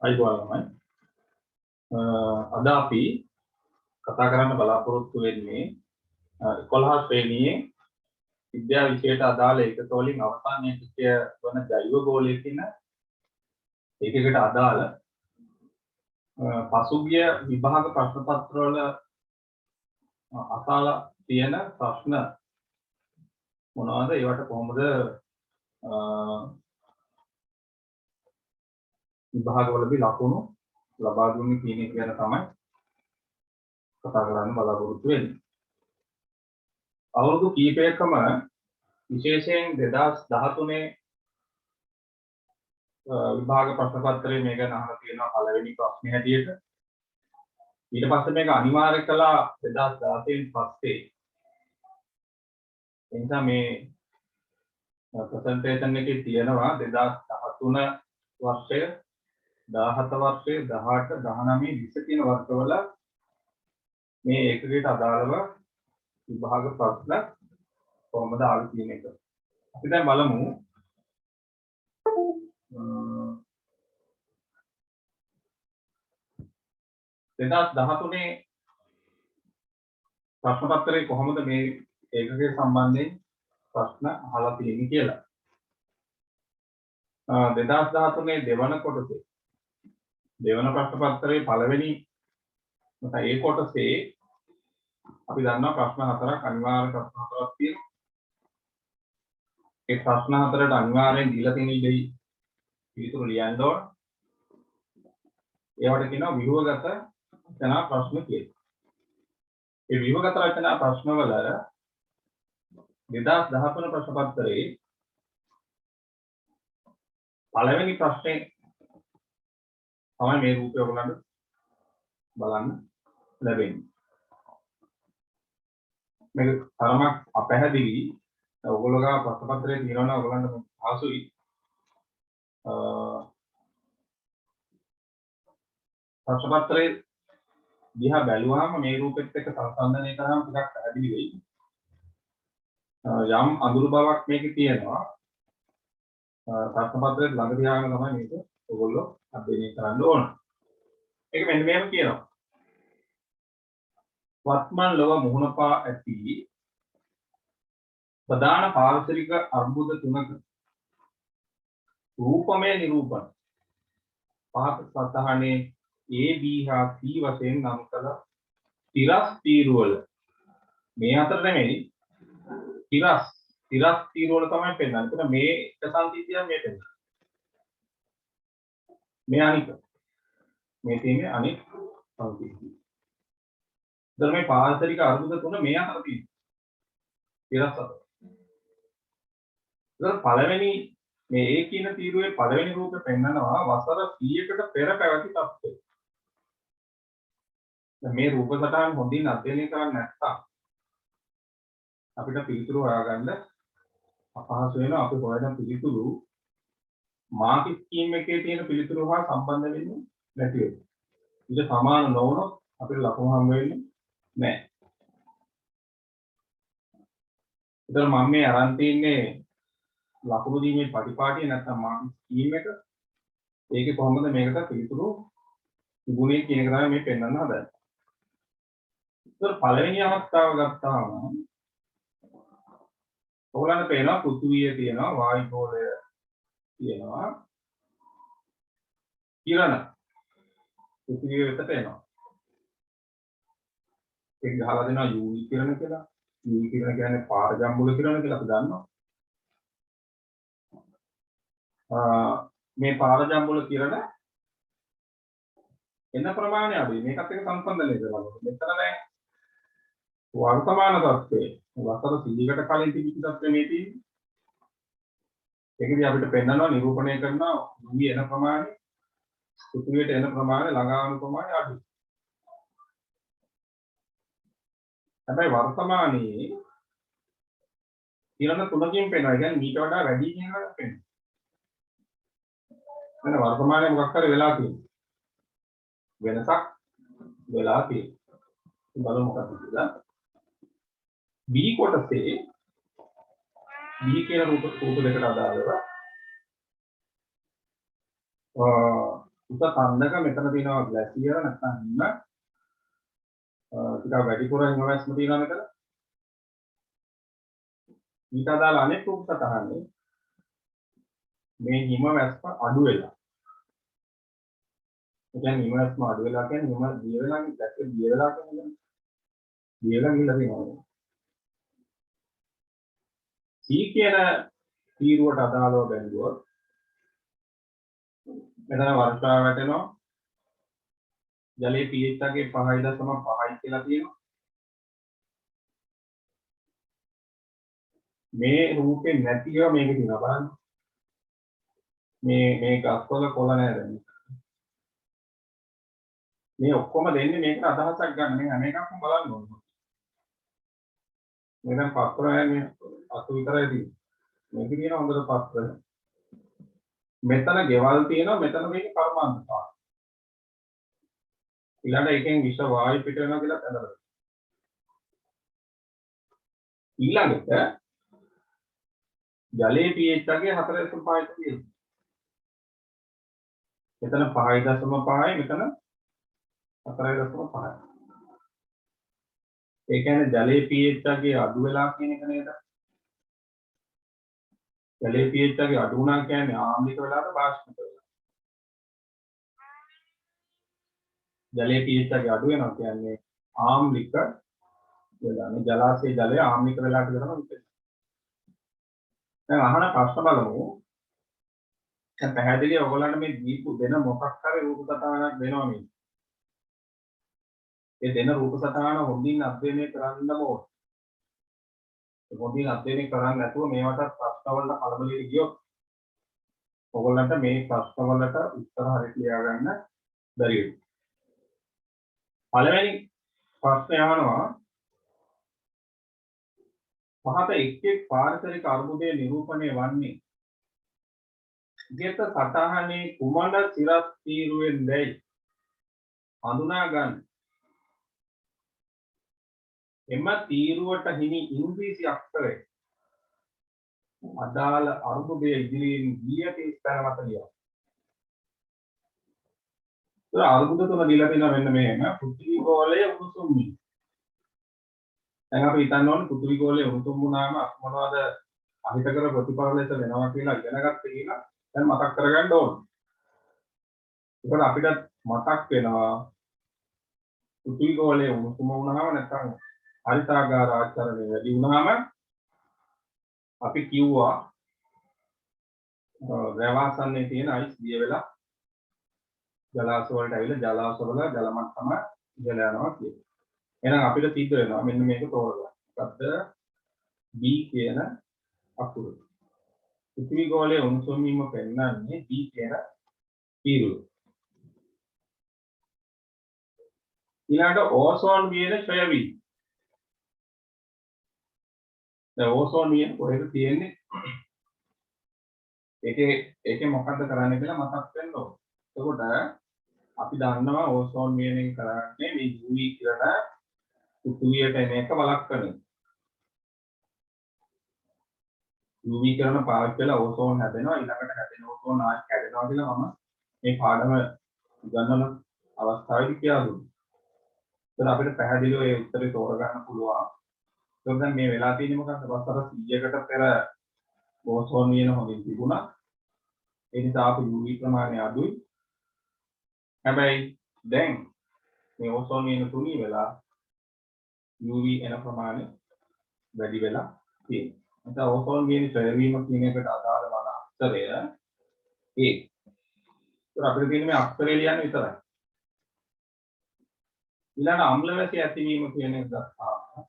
අයිබෝලමයි අද අපි කතා කරන්න බලාපොරොත්තු වෙන්නේ 11 ශ්‍රේණියේ විද්‍යා විෂයට අදාළ එකක වලින් අවසානයේ විෂය වන ජෛව ගෝලය කියන ඒකකට අදාළ පසුගිය විභාග ප්‍රශ්න පත්‍ර වල අසාලා තියෙන ප්‍රශ්න මොනවද ඒවට කොහොමද විභාගවලදී ලකුණු ලබා දුන්නේ කියන එක ගැන තමයි කතා කරන්න බලාපොරොත්තු වෙන්නේ. අවුරුදු කීපයකම විශේෂයෙන් 2013 විභාග ප්‍රශ්න පත්‍රයේ මේ ගැන අහලා තියෙනවා පළවෙනි ප්‍රශ්නේ හැටියට. ඊට පස්සේ මේක අනිවාර්ය කළා 2016 පස්සේ. එනිසා මේ ප්‍රසන්ටේෂන් එකේ තියෙනවා 2013 වර්ෂය 17 වර්ෂයේ 18 19 20 කියන වර්ෂවල මේ ඒකකයට අදාළව විභාග ප්‍රශ්න කොහොමද ආවේ කියන එක. අපි දැන් බලමු 2013 ප්‍රශ්න පත්‍රයේ කොහොමද මේ ඒකකයේ සම්බන්ධයෙන් ප්‍රශ්න අහලා තියෙන්නේ කියලා. 2013 දෙවන කොටසේ දෙවන ප්‍රශ්න පත්‍රයේ පළවෙනි නැත්නම් ඒ කොටසේ අපි දන්නවා ප්‍රශ්න හතරක් අනිවාර්ය ප්‍රශ්න හතරක් තියෙනවා. ඒ ප්‍රශ්න හතරට අනිවාර්යෙන් දීලා තියෙන ඉඩයි පිළිතුරු ලියන්න ඕන. ඒවට කියනවා ව්‍යුහගත රචනා ප්‍රශ්න කියලා. ඒ ව්‍යුහගත රචනා ප්‍රශ්න වල 2013 ප්‍රශ්න පත්‍රයේ පළවෙනි ප්‍රශ්නේ තමයි මේ රූපය ඔයගොල්ලන්ට බලන්න ලැබෙන්නේ. මේක තරමක් අපැහැදිලි. ඔයගොල්ලෝ ගා ප්‍රශ්න පත්‍රයේ තියෙනවා නම් ඔයගොල්ලන්ට පහසුයි. ප්‍රශ්න පත්‍රයේ දිහා බැලුවාම මේ රූපෙත් එක්ක සංසන්දනය කරාම ටිකක් පැහැදිලි වෙයි. යම් අඳුරු බවක් මේකේ තියෙනවා. ප්‍රශ්න පත්‍රයේ ළඟ තියාගෙන තමයි මේක ඔයගොල්ලෝ අධ්‍යයනය කරන්න ඕන. ඒක මෙන්න මෙහෙම කියනවා. වත්මන් ලොව මුහුණ පා ඇති ප්‍රධාන පාරිසරික අර්බුද තුනක රූපමය නිරූපණ පහත සතහනේ A B හා C වශයෙන් නම් කළ තිරස් තීරුවල මේ අතර නෙමෙයි තිරස් තීරුවල තමයි පෙන්නන්නේ. එතන මේ එක සංකීර්ණයක් මේ පෙන්නන්නේ. මේ අනික මේ තියෙන්නේ අනික් සංකීර්ණය. දැන් මේ පාරිසරික අර්බුද තුන මේ අතර තියෙනවා. තිරස් අතර. දැන් පළවෙනි මේ A කියන තීරුවේ පළවෙනි රූපේ පෙන්නනවා වසර 100කට පෙර පැවති තත්ත්වය. දැන් මේ රූප සටහන් හොඳින් අධ්‍යයනය කරන්නේ නැත්නම් අපිට පිළිතුරු හොයාගන්න අපහසු වෙනවා. අපි හොයන පිළිතුරු මාර්ක් ස්කීම් එකේ තියෙන පිළිතුරු හා සම්බන්ධ වෙන්නේ නැති වෙනවා. ඊට සමාන නොවුනොත් අපිට ලකුණු හම්බ වෙන්නේ නැහැ. ඒතර මම මේ අරන් තින්නේ ලකුණු දීමේ පටිපාටිය නැත්නම් මාර්ක් ස්කීම් එක. ඒකේ කොහොමද මේකට පිළිතුරු තිබුණේ කියන එක තමයි මේ පෙන්වන්න හදන්නේ. ඒතර පළවෙනි අවස්ථාව ගත්තාම ඔයගොල්ලන්ට පේනවා පෘථිවිය තියෙනවා වායු ගෝලය තියෙනවා කිරණ පෘථිවිය වෙතට එනවා. ඒක ගහලා දෙනවා UV කිරණ කියලා. UV කිරණ කියන්නේ පාරජම්බුල කිරණ කියලා අපි දන්නවා. මේ පාරජම්බුල කිරණ එන ප්‍රමාණය අඩුයි. මේකත් එක්ක සංසන්දනය කරනවා. මෙතන දැන් වර්තමාන තත්ත්වයේ වසර 100කට කලින් තිබිච්ච තත්ත්වෙ මේ තියෙන්නේ. ඒකදී අපිට පෙන්වනවා නිරූපණය කරනවා UV එන ප්‍රමාණය පෘථිවියට එන ප්‍රමාණය ළඟා වන ප්‍රමාණය අඩුයි. හැබැයි වර්තමානයේ කිරණ තුනකින් පෙන්වනවා. ඒ කියන්නේ මීට වඩා වැඩි කියනවා පෙන්වනවා. එතන වර්තමානයේ මොකක් හරි වෙලා තියෙනවා. වෙනසක් වෙලා තියෙනවා. බලමු මොකක්ද කියලා. B කොටසේ B කියන රූප දෙකට අදාළව උස කන්දක මෙතන තියෙනවා ග්ලැසියර් නැත්නම් හිම ටිකක් වැඩිපුර හිම වැස්ම තියෙනවා මෙතන. ඊට අදාළ අනෙක් රූප සටහනේ මේ හිම වැස්ම අඩු වෙලා. ඒ කියන්නේ හිම වැස්ම අඩු වෙලා කියන්නේ හිම දිය වෙලා ග්ලැසියර් දිය වෙලා කියන්නේ. දිය වෙලා ගිහලා තියෙනවා. C කියන තීරුවට අදාළව බැලුවොත් මෙතන වර්ෂාව වැටෙනවා. ජලයේ pH එකේ 5.5යි කියලා තියෙනවා. මේ රූපේ නැතිව මේක තියෙනවා බලන්න. මේ ගස්වල කොළ නැහැ දැන්. මේ ඔක්කොම දෙන්නේ මේකට අදහසක් ගන්න. මේ හැම එකක්ම බලන්න ඕනේ. මේ දැන් පත්‍ර මේ අතු විතරයි තියෙන්නේ. මේක කියන හොඳට පත්‍ර. මෙතන ගෙවල් තියෙනවා මෙතන මේක පරමාණු පාන. ඊළඟ එකෙන් විෂ වායු පිට වෙනවා කියලා තනදලා. ඊළඟට ජලයේ pH එකේ 4.5යි තියෙනවා. මෙතන 5.5යි මෙතන 4.5යි. ඒ කියන්නේ ජලයේ pH එකේ අඩු වෙලා කියන එක නේද? ජලයේ pH එකේ අඩු වුණා කියන්නේ ආම්ලික වෙලාද බාෂ්පික වෙලාද? ජලයේ pH එකේ අඩු වෙනවා කියන්නේ ආම්ලික වෙලා. මේ ජලාශයේ ජලය ආම්ලික වෙලා කියලා තමයි හිතන්නේ. දැන් අහන ප්‍රශ්න බලමු. දැන් පැහැදිලිව ඔයගොල්ලන්ට මේ දීපු දෙන මොකක් හරි රූප සටහනක් දෙනවා මේ. ඒ දෙන රූප සටහන හොඳින් අධ්‍යයනය කරන්න ඕනේ. හොඳින් අධ්‍යයනය කරන්නේ නැතුව මේවට ප්‍රශ්න වලට කලබලෙට ගියොත් ඔයගොල්ලන්ට මේ ප්‍රශ්න වලට උත්තර හරියට ලියා ගන්න බැරි වෙනවා. පළවෙනි ප්‍රශ්නේ අහනවා පහත එක් එක් පාරිසරික අර්බුදයේ නිරූපණය වන්නේ ගෙත සටහනේ කුමන සිරස් තීරුවෙන් දැයි හඳුනා ගන්න. එම තීරුවට හිමි ඉංග්‍රීසි අක්ෂරය අදාළ අර්බුදයේ ඉදිරියෙන් දී ඇති ස්ථාන මත ලියන්න. ඒ අර්බුද තුන දීලා තියෙනවා මෙන්න මේක පෘථිවි ගෝලයේ උණුසුම් වීම. දැන් අපි හිතන්න ඕනේ පෘථිවි ගෝලයේ උණුසුම් වුණාම මොනවද අහිතකර ප්‍රතිඵල ලෙස වෙනවා කියලා ඉගෙන ගන්න කියලා දැන් මතක් කරගන්න ඕනේ. ඒකට අපිට මතක් වෙනවා පෘථිවි ගෝලයේ උණුසුම වුණාම නැත්නම් හරිතාගාර ආචරණය වැඩි වුණාම අපි කිව්වා වැවාසන්නේ තියෙන අයිස් දිය වෙලා ජලාශ වලට ඇවිල්ලා ජලාශ වල ජල මට්ටම ඉහළ යනවා කියලා. එහෙනම් අපිට සිද්ධ වෙනවා මෙන්න මේක තෝරගන්න. මොකද්ද? B කියන අකුර. පෘථිවි ගෝලයේ උණුසුම් වීම පෙන්වන්නේ B කියන තීරුව. ඊළඟට ඕසෝන් වියන ක්ෂය වීම. දැන් ඕසෝන් වියන කොහෙද තියෙන්නේ? ඒකේ මොකද්ද කරන්න කියලා මතක් වෙන්න ඕන. එතකොට අපි දන්නවා ඕසෝන් වියනෙන් කරන්නේ මේ UV කිරණ පෘථිවියට එන එක වළක්වන. UV කිරණ පාවිච්චි කරලා ඕසෝන් හැදෙනවා ඊළඟට හැදෙන ඕසෝන් ආයෙත් කැඩෙනවා කියලා මම මේ පාඩම ගන්නන අවස්ථාවේදී කියලා දුන්නා. ඒත් අපිට පැහැදිලිව ඒ උත්තරේ තෝරගන්න පුළුවන්. ඒක දැන් මේ වෙලා තියෙන්නේ මොකක්ද? වසර 100කට පෙර ඕසෝන් වියන හොඳින් තිබුණා. ඒ නිසා අපි UV ප්‍රමාණය අඩුයි. හැබැයි දැන් මේ ඕසෝන් වියන තුනී වෙලා UV එන ප්‍රමාණය වැඩි වෙලා තියෙනවා. එතකොට ඕසෝන් වියන ක්ෂය වීම කියන එකට අදාළ වන අක්ෂරය A. ඒක අපිට තියෙන මේ අක්ෂරය ලියන්න විතරයි. ඊළඟ අම්ල වැසි ඇතිවීම කියන එක ගත්තාම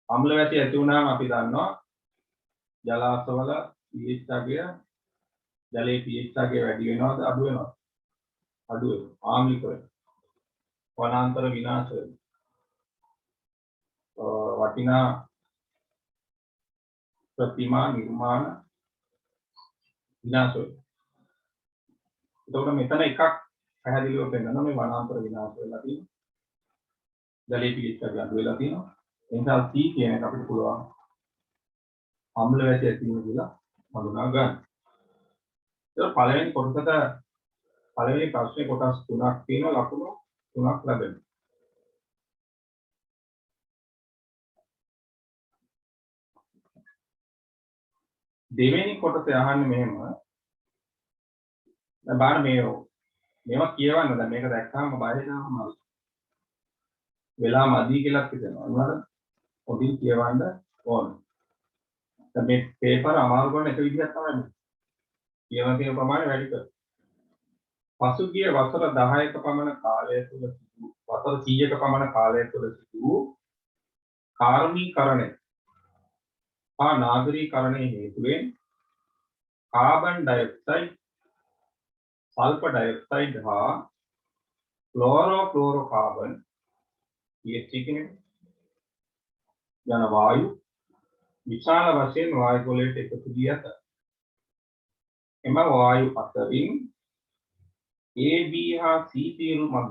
අම්ල වැසි ඇති වුණාම අපි දන්නවා ජලාශවල pH අගය ජලයේ pH අගය වැඩි වෙනවද අඩු වෙනවද? අඩු වෙනවා. ආම්ලික වෙනවා. වනාන්තර විනාශ වෙනවා. වටිනා ප්‍රතිමා නිර්මාණ විනාශ වෙනවා. එතකොට මෙතන එකක් පැහැදිලිව පෙන්නනවා මේ වනාන්තර විනාශ වෙලා තියෙනවා. ජලයේ pH අගය අඩු වෙලා තියෙනවා. ඒ නිසා C කියන එක අපිට පුළුවන් අම්ල වැසි ඇතිවීම කියලා හඳුනා ගන්න. ඒක පළවෙනි කොටසට පළවෙනි ප්‍රශ්නේ කොටස් තුනක් තියෙනවා ලකුණු තුනක් ලැබෙනවා. දෙවෙනි කොටස අහන්නේ මෙහෙම. දැන් බලන්න මේවා කියවන්න දැන් මේක දැක්කම බය වෙනවා. වෙලා මදි කියලා හිතෙනවා. නේද? පොඩි කියවන්න ඕන. දැන් මේ පේපර් අමාරු කරන එක විදිහක් තමයි. කියවන තියෙන ප්‍රමාණය වැඩි කරනවා. පසුගිය වසර 10ක පමණ කාලය තුළ වසර 100ක පමණ කාලය තුළ සිදු කාර්මීකරණය හා නාගරීකරණයේ හේතුවෙන් කාබන් ඩයොක්සයිඩ්, සල්ෆර් ඩයොක්සයිඩ් හා ක්ලෝරෝෆ්ලෝරෝකාබන් යන වායු විශාල වශයෙන් වායු ගොලයට එකතු වී ඇත. එම වායු අතරින් A, B හා C තීරු මගින්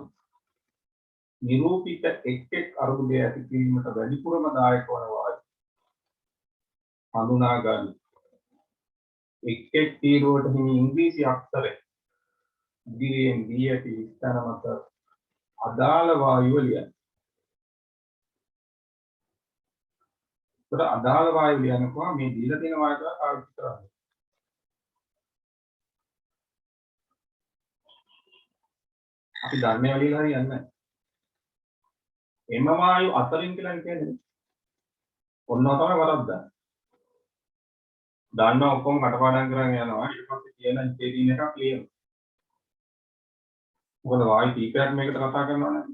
නිරූපිත එක් අර්බුදය ඇති කිරීමට වැඩිපුරම දායක වන වායු හඳුනා ගනී. එක් තීරුවට හිමි ඉංග්‍රීසි අක්ෂරය ඉදිරියෙන් දී ඇති ස්ථාන මත අදාළ වායුව ලියන්න. ඒකට අදාළ වායුව ලියනකොට මේ දීලා තියෙන වායුව පාවිච්චි කරන්න. අපි දන්නේ වලිලා හරියන්නේ නැහැ. එම වායු අතරින් කියලා කියන්නේ ඔන්නව තමයි වරද්ද. දන්න ඔක්කොම කටපාඩම් කරගෙන යනවා. ඊට පස්සේ කියන ඉතේ දින එකක් ලියනවා. මොකද වායු කීපයක් මේකට කතා කරනවා නේද?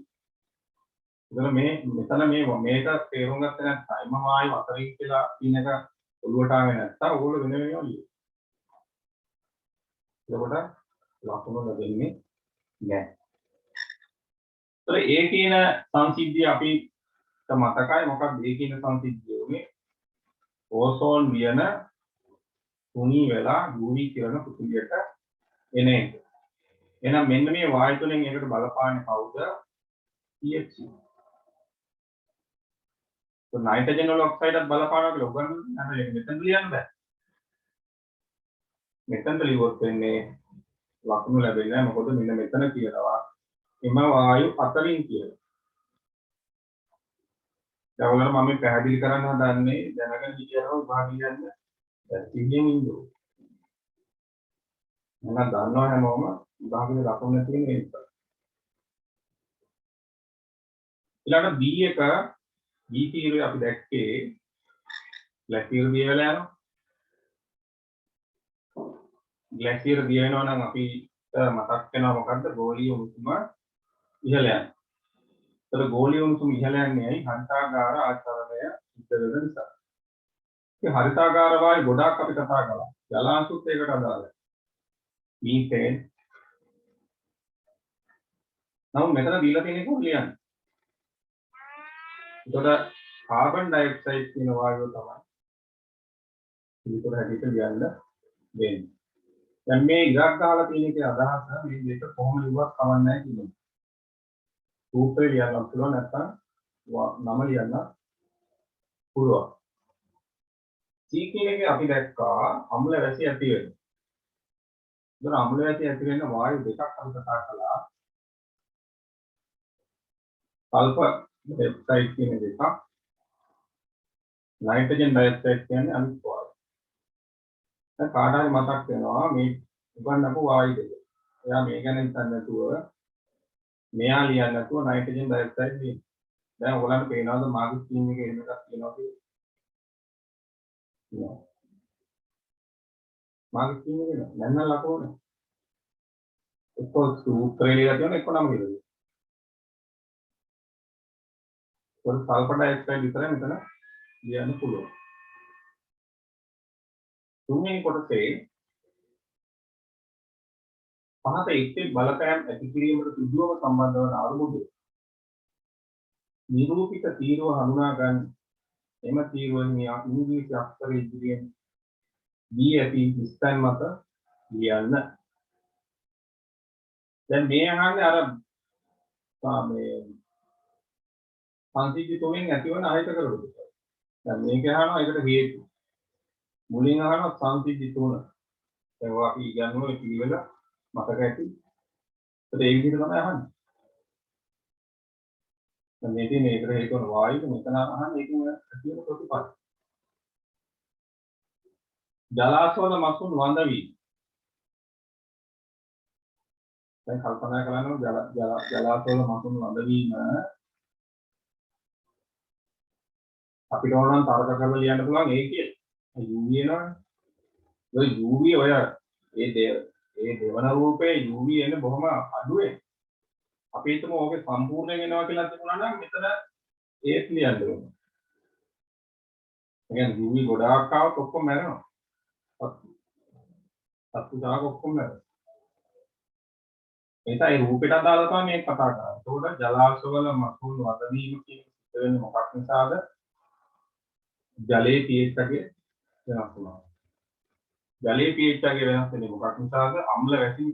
මෙතන මේක තේරුම් ගත්තේ නැත්නම් එම වායු අතරින් කියලා කියන එක ඔළුවට ආවේ නැත්නම් ඕගොල්ලෝ වෙන වෙනම ලියනවා. එතකොට ලකුණු ලැබෙන්නේ නැහැ. ඒ කියන සංසිද්ධිය අපිට මතකයි. මොකක්ද ඒ කියන සංසිද්ධිය උනේ? ඕසෝන් වියන තුනී වෙලා UV කිරණ පෘථිවියට එන එක. එහෙනම් මෙන්න මේ වායු තුනෙන් එකට බලපාන්නේ කවුද? CH. නයිට්‍රජන් වල ඔක්සයිඩත් බලපානවා කියලා උගන්වන්නේ නැහැ. මෙතන ලියන්න බෑ. මෙතන ලියුවොත් වෙන්නේ ලකුණු ලැබෙන්නේ නැහැ. මොකද මෙන්න මෙතන කියනවා එම වායු අතරින් කියලා. දැන් ඔයාලා මම පැහැදිලි කරන්න හදන්නේ දැනගෙන හිටියම විභාගියන්න දැන් සිහියෙන් ඉන්න ඕනේ. මම දන්නවා හැමෝම විභාගයේ ලකුණු තියෙන එක. ඊළඟ B එක B තීරුවේ අපි දැක්කේ ග්ලැසියර් දිය වෙලා යනවා. ග්ලැසියර් දිය වෙනවා නම් අපි මතක් වෙනවා මොකද්ද? ගෝලීය උණුසුම ඉහළ යනවා. ඒතර ගෝලීය උණුසුම ඉහළ යන්නේ ඇයි? හරිතාගාර ආචරණය සිද්ධ වෙන නිසා. ඒ හරිතාගාර වායු ගොඩාක් අපි කතා කළා. ජලාංශුත් ඒකට අදාළයි. මීතේන්. නමුත් මෙතන දීලා තියෙන එක ලියන්න. ඒතකොට කාබන් ඩයොක්සයිඩ් කියන වායුව තමයි පිළිතුර හැටියට ලියන්න වෙන්නේ. දැන් මේ ඉලක්ක ගහලා තියෙන එකේ අදහස මේ දෙක කොහොම ලිව්වත් කවන්නේ නැහැ කියනවා. රූපේ ලියන්න පුළුවන් නැත්නම් නම ලියන්න පුළුවන්. C කියන එකේ අපි දැක්කා අම්ල වැසි ඇති වෙනවා. ඒතර අම්ල වැසි ඇති වෙන වායු දෙකක් අපි කතා කළා. සල්ෆර් ඩයොක්සයිඩ් කියන එකක්, නයිට්‍රජන් ඩයොක්සයිඩ් කියන්නේ අනිත් වායු. දැන් කාට හරි මතක් වෙනවා මේ උගන්වපු වායු දෙක. එයා මේ ගැන හිතන්නේ නැතුව මෙයා ලියන්නේ නැතුව නයිට්‍රජන් ඩයොක්සයිඩ් ලියන. දැන් ඔයගලන්ට පේනවද මාගේ ස්ක්‍රීන් එකේ එහෙම එකක් තියෙනවා කියලා? මාගේ ස්ක්‍රීන් එකේ නෑ නෑ ලකුණු නෑ. එක්ක සූත්‍රය ලියලා තියෙනවා එක්ක නම ලියලා තියෙනවා. ඒක සල්ෆර් ඩයොක්සයිඩ් විතරයි මෙතන ලියන්න පුළුවන්. තුන්වෙනි කොටසේ පහත එක්ක බලපෑම් ඇති කිරීමට සිදුවම සම්බන්ධ වන අරුමුදු නිරූපිත තීරුව හඳුනා ගන්න. එම තීරුවෙන් ඉංග්‍රීසි අක්ෂර ඉදිරියෙන් දී ඇති ස්ථාන මත ලියන්න. දැන් මේ අහන්නේ අර මේ සංසිද්ධි තුනෙන් ඇතිවන අහිත කරවලු. දැන් මේක අහනවා ඒකට හේතු. මුලින් අහනවා සංසිද්ධි තුන. ඒවා අපි ඉගෙනුවා පිළිවෙල මතක ඇති. ඒ විදිහට තමයි අහන්නේ. දැන් මේකේ මේකට හේතු වන වායුව මෙතන අහන්නේ ඒකම කියන ප්‍රතිපල. ජලාශවල මසුන් වඳ වී. දැන් කල්පනා කරනවා ජලාශවල මසුන් වඳ වීම අපිට ඕන නම් තරක කරලා ලියන්න පුළුවන් ඒකේ UV එනවනේ. ඔය UV ඔය ඒ දෙවන රූපේ UV එන්නේ බොහොම අඩුවෙන්. අපි හිතමු ඕකේ සම්පූර්ණයෙන් එනවා කියලා තිබුණා නම් මෙතන ඒත් ලියන්න ඕනේ. ඒ කියන්නේ UV ගොඩාක් ආවොත් ඔක්කොම මැරෙනවා. සත්තු දාක ඔක්කොම මැරෙනවා. ඒකයි රූපෙට අදාළව තමයි මේ කතා කරන්නේ. ඒකට ජලාශවල මසුන් වදවීම කියන සිද්ධ වෙන්නේ මොකක් නිසාද? ජලයේ pH එකේ වෙනස් වෙනවා. ජලයේ pH එකේ වෙනස් වෙන්නේ මොකක් නිසාද? අම්ල වැසි.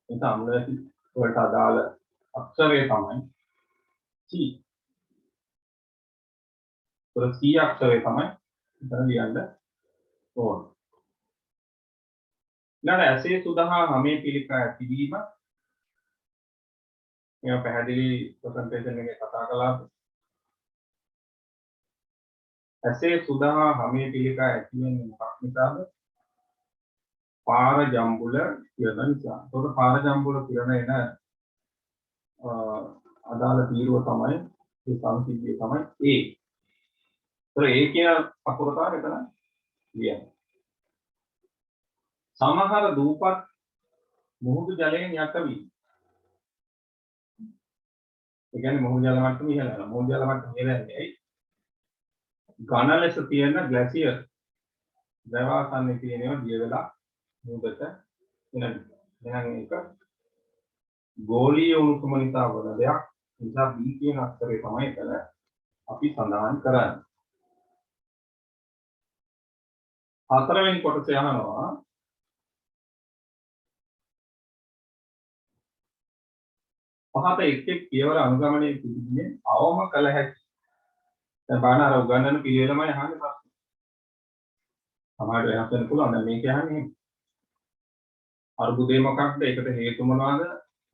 ඒක අම්ල වැසි වලට අදාළ අක්ෂරය තමයි C. ඒ C අක්ෂරය තමයි ඉතන ලියන්න ඕන. ඊළඟ ඇසේ සුදහා හැමේ පිළිකා ඇතිවීම මේ පැහැදිලි ප්‍රසන්ටේෂන් එකේ කතා කළා. ඇසේ සුදහා හැමේ පිළිකා ඇති වෙන්නේ මොකක් නිසාද? පාර ජම්බුල කියන නිසා. ඒකට පාර ජම්බුල කියන එන අදාළ තීරුව තමයි මේ සංසිද්ධිය තමයි A. ඒතර A කියන අකුර තමයි එතන ලියන්නේ. සමහර දූපත් මුහුදු ජලයෙන් යට වී. ඒ කියන්නේ මුහුදු ජල මට්ටම ඉහළ යනවා. මුහුදු ජල මට්ටම ඉහළ යන්නේ ඇයි? ඝන ලෙස තියෙන ග්ලැසියර් දවාසන්නේ තියෙනවා දිය වෙලා මුහුදට එනවා. එහෙනම් ඒක ගෝලීය උණුසුම නිසා වන දෙයක්. නිසා B කියන අක්ෂරය තමයි එතන අපි සඳහන් කරන්නේ. හතරවෙනි කොටස යනවා පහත එක් පියවර අනුගමනය කිරීමෙන් අවම කළ හැකි. දැන් බලන්න අර උගන්වන පිළිවෙලමයි අහන්නේ ප්‍රශ්න. සමහරට වෙනස් වෙන්න පුළුවන්. දැන් මේක අහන්නේ අරුබුදේ මොකක්ද? ඒකට හේතු මොනවාද?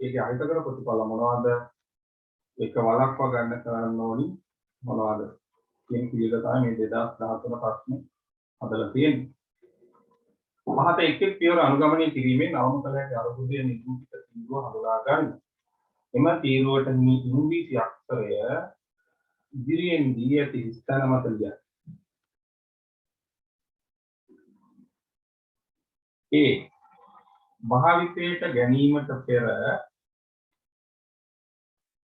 ඒකේ අහිතකර ප්‍රතිඵල මොනවාද? ඒක වළක්වා ගන්න කරන්න ඕනි මොනවාද? කියන පිළිවෙල තමයි මේ 2013 ප්‍රශ්නේ හදලා තියෙන්නේ. පහත එක් පියවර අනුගමනය කිරීමෙන් අවම කළ හැකි අරුබුදේ නිරූපිත තීරුව හඳුනා ගන්න. එම තීරුවට ඉංග්‍රීසි අක්ෂරය ඉදිරියෙන් දී ඇති ස්ථාන මත ලියන්න. A. භාවිතයට ගැනීමට පෙර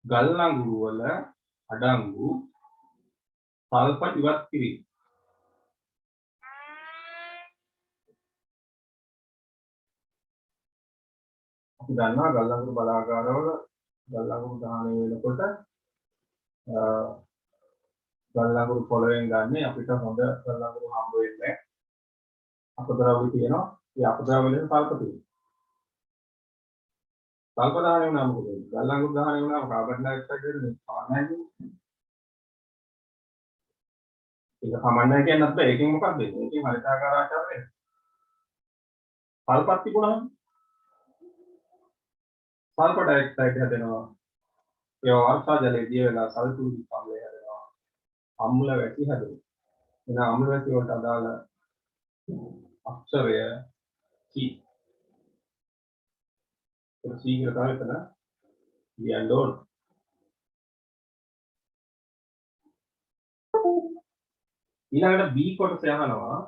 ගල් ලඟුරු වල අඩංගු සල්ප ඉවත් කිරීම. අපි දන්නවා ගල් ලඟුරු බලාගාරවල ගල් ලඟුරු දහනය වෙනකොට ගල් ලඟුරු පොළවෙන් ගන්න අපිට හොඳ ගල් ලඟුරු හම්බ වෙන්නේ අපද්‍රව්‍ය තියෙනවා. ඒ අපද්‍රව්‍ය වලින් සල්ප තියෙනවා. සල්ප දහනය වුණාම මොකද වෙන්නේ? ගල් ලඟුරු දහනය වුණාම කාබන් ඩයොක්සයිඩ් වෙන්නේ සාමාන්‍යයි. ඒක සාමාන්‍යයි කියන්නත් බෑ. ඒකෙන් මොකක්ද වෙන්නේ? ඒකෙන් හරිතාකාර ආචාර වෙනවා. සල්පත් තිබුණාම සල්ප ඩයොක්සයිඩ් හැදෙනවා. ඒ වර්ෂා ජලයේ දිය වෙලා සල්ෆියුරික් අම්ලය හැදෙනවා. අම්ල වැටි හැදෙනවා. එන අම්ල වැටි වලට අදාළ අක්ෂරය C. ඒ C එක තමයි එතන ලියන්න ඕන. ඊළඟට B කොටස යනවා.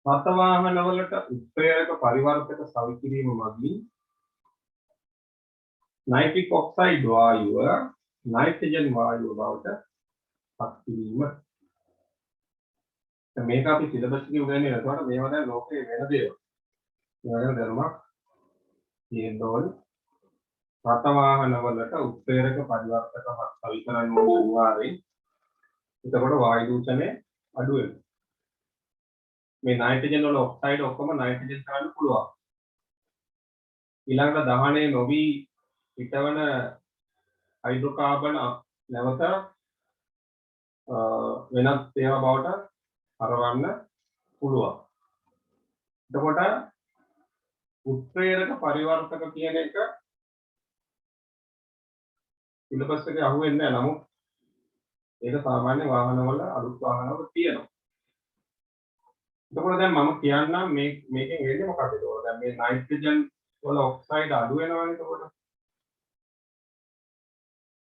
රත වාහන වලට උත්ප්‍රේරක පරිවර්තක සවිකිරීම මගින් නයිට්‍රික් ඔක්සයිඩ් වායුව නයිට්‍රජන් වායුව බවට පත් කිරීම. මේක අපි සිලබස් එකේ උගන්වන්නේ නැතුවට මේවා දැන් ලෝකයේ වෙන දේවල්. ඒවල ධර්මයක් තියෙන්න ඕනේ. රත වාහන වලට උත්ප්‍රේරක පරිවර්තක සවිකරන්න ඕන අනිවාර්යයෙන්. එතකොට වායු දූෂණය අඩු වෙනවා. මේ නයිට්‍රජන් වල ඔක්සයිඩ් ඔක්කොම නයිට්‍රජන් කරන්න පුළුවන්. ඊළඟට දහනය නොවි පිටවන හයිඩ්‍රෝකාබන් නැවත වෙනත් ඒවා බවට හරවන්න පුළුවන්. එතකොට උත්ප්‍රේරක පරිවර්තක කියන එක සිලබස් එකේ අහුවෙන්නේ නැහැ. නමුත් ඒක සාමාන්‍ය වාහනවල අලුත් වාහනවල තියෙනවා. එතකොට දැන් මම කියන්නම් මේකෙන් වෙන්නේ මොකක්ද ඒතකොට? දැන් මේ නයිට්‍රජන් වල ඔක්සයිඩ් අඩු වෙනවනේ එතකොට.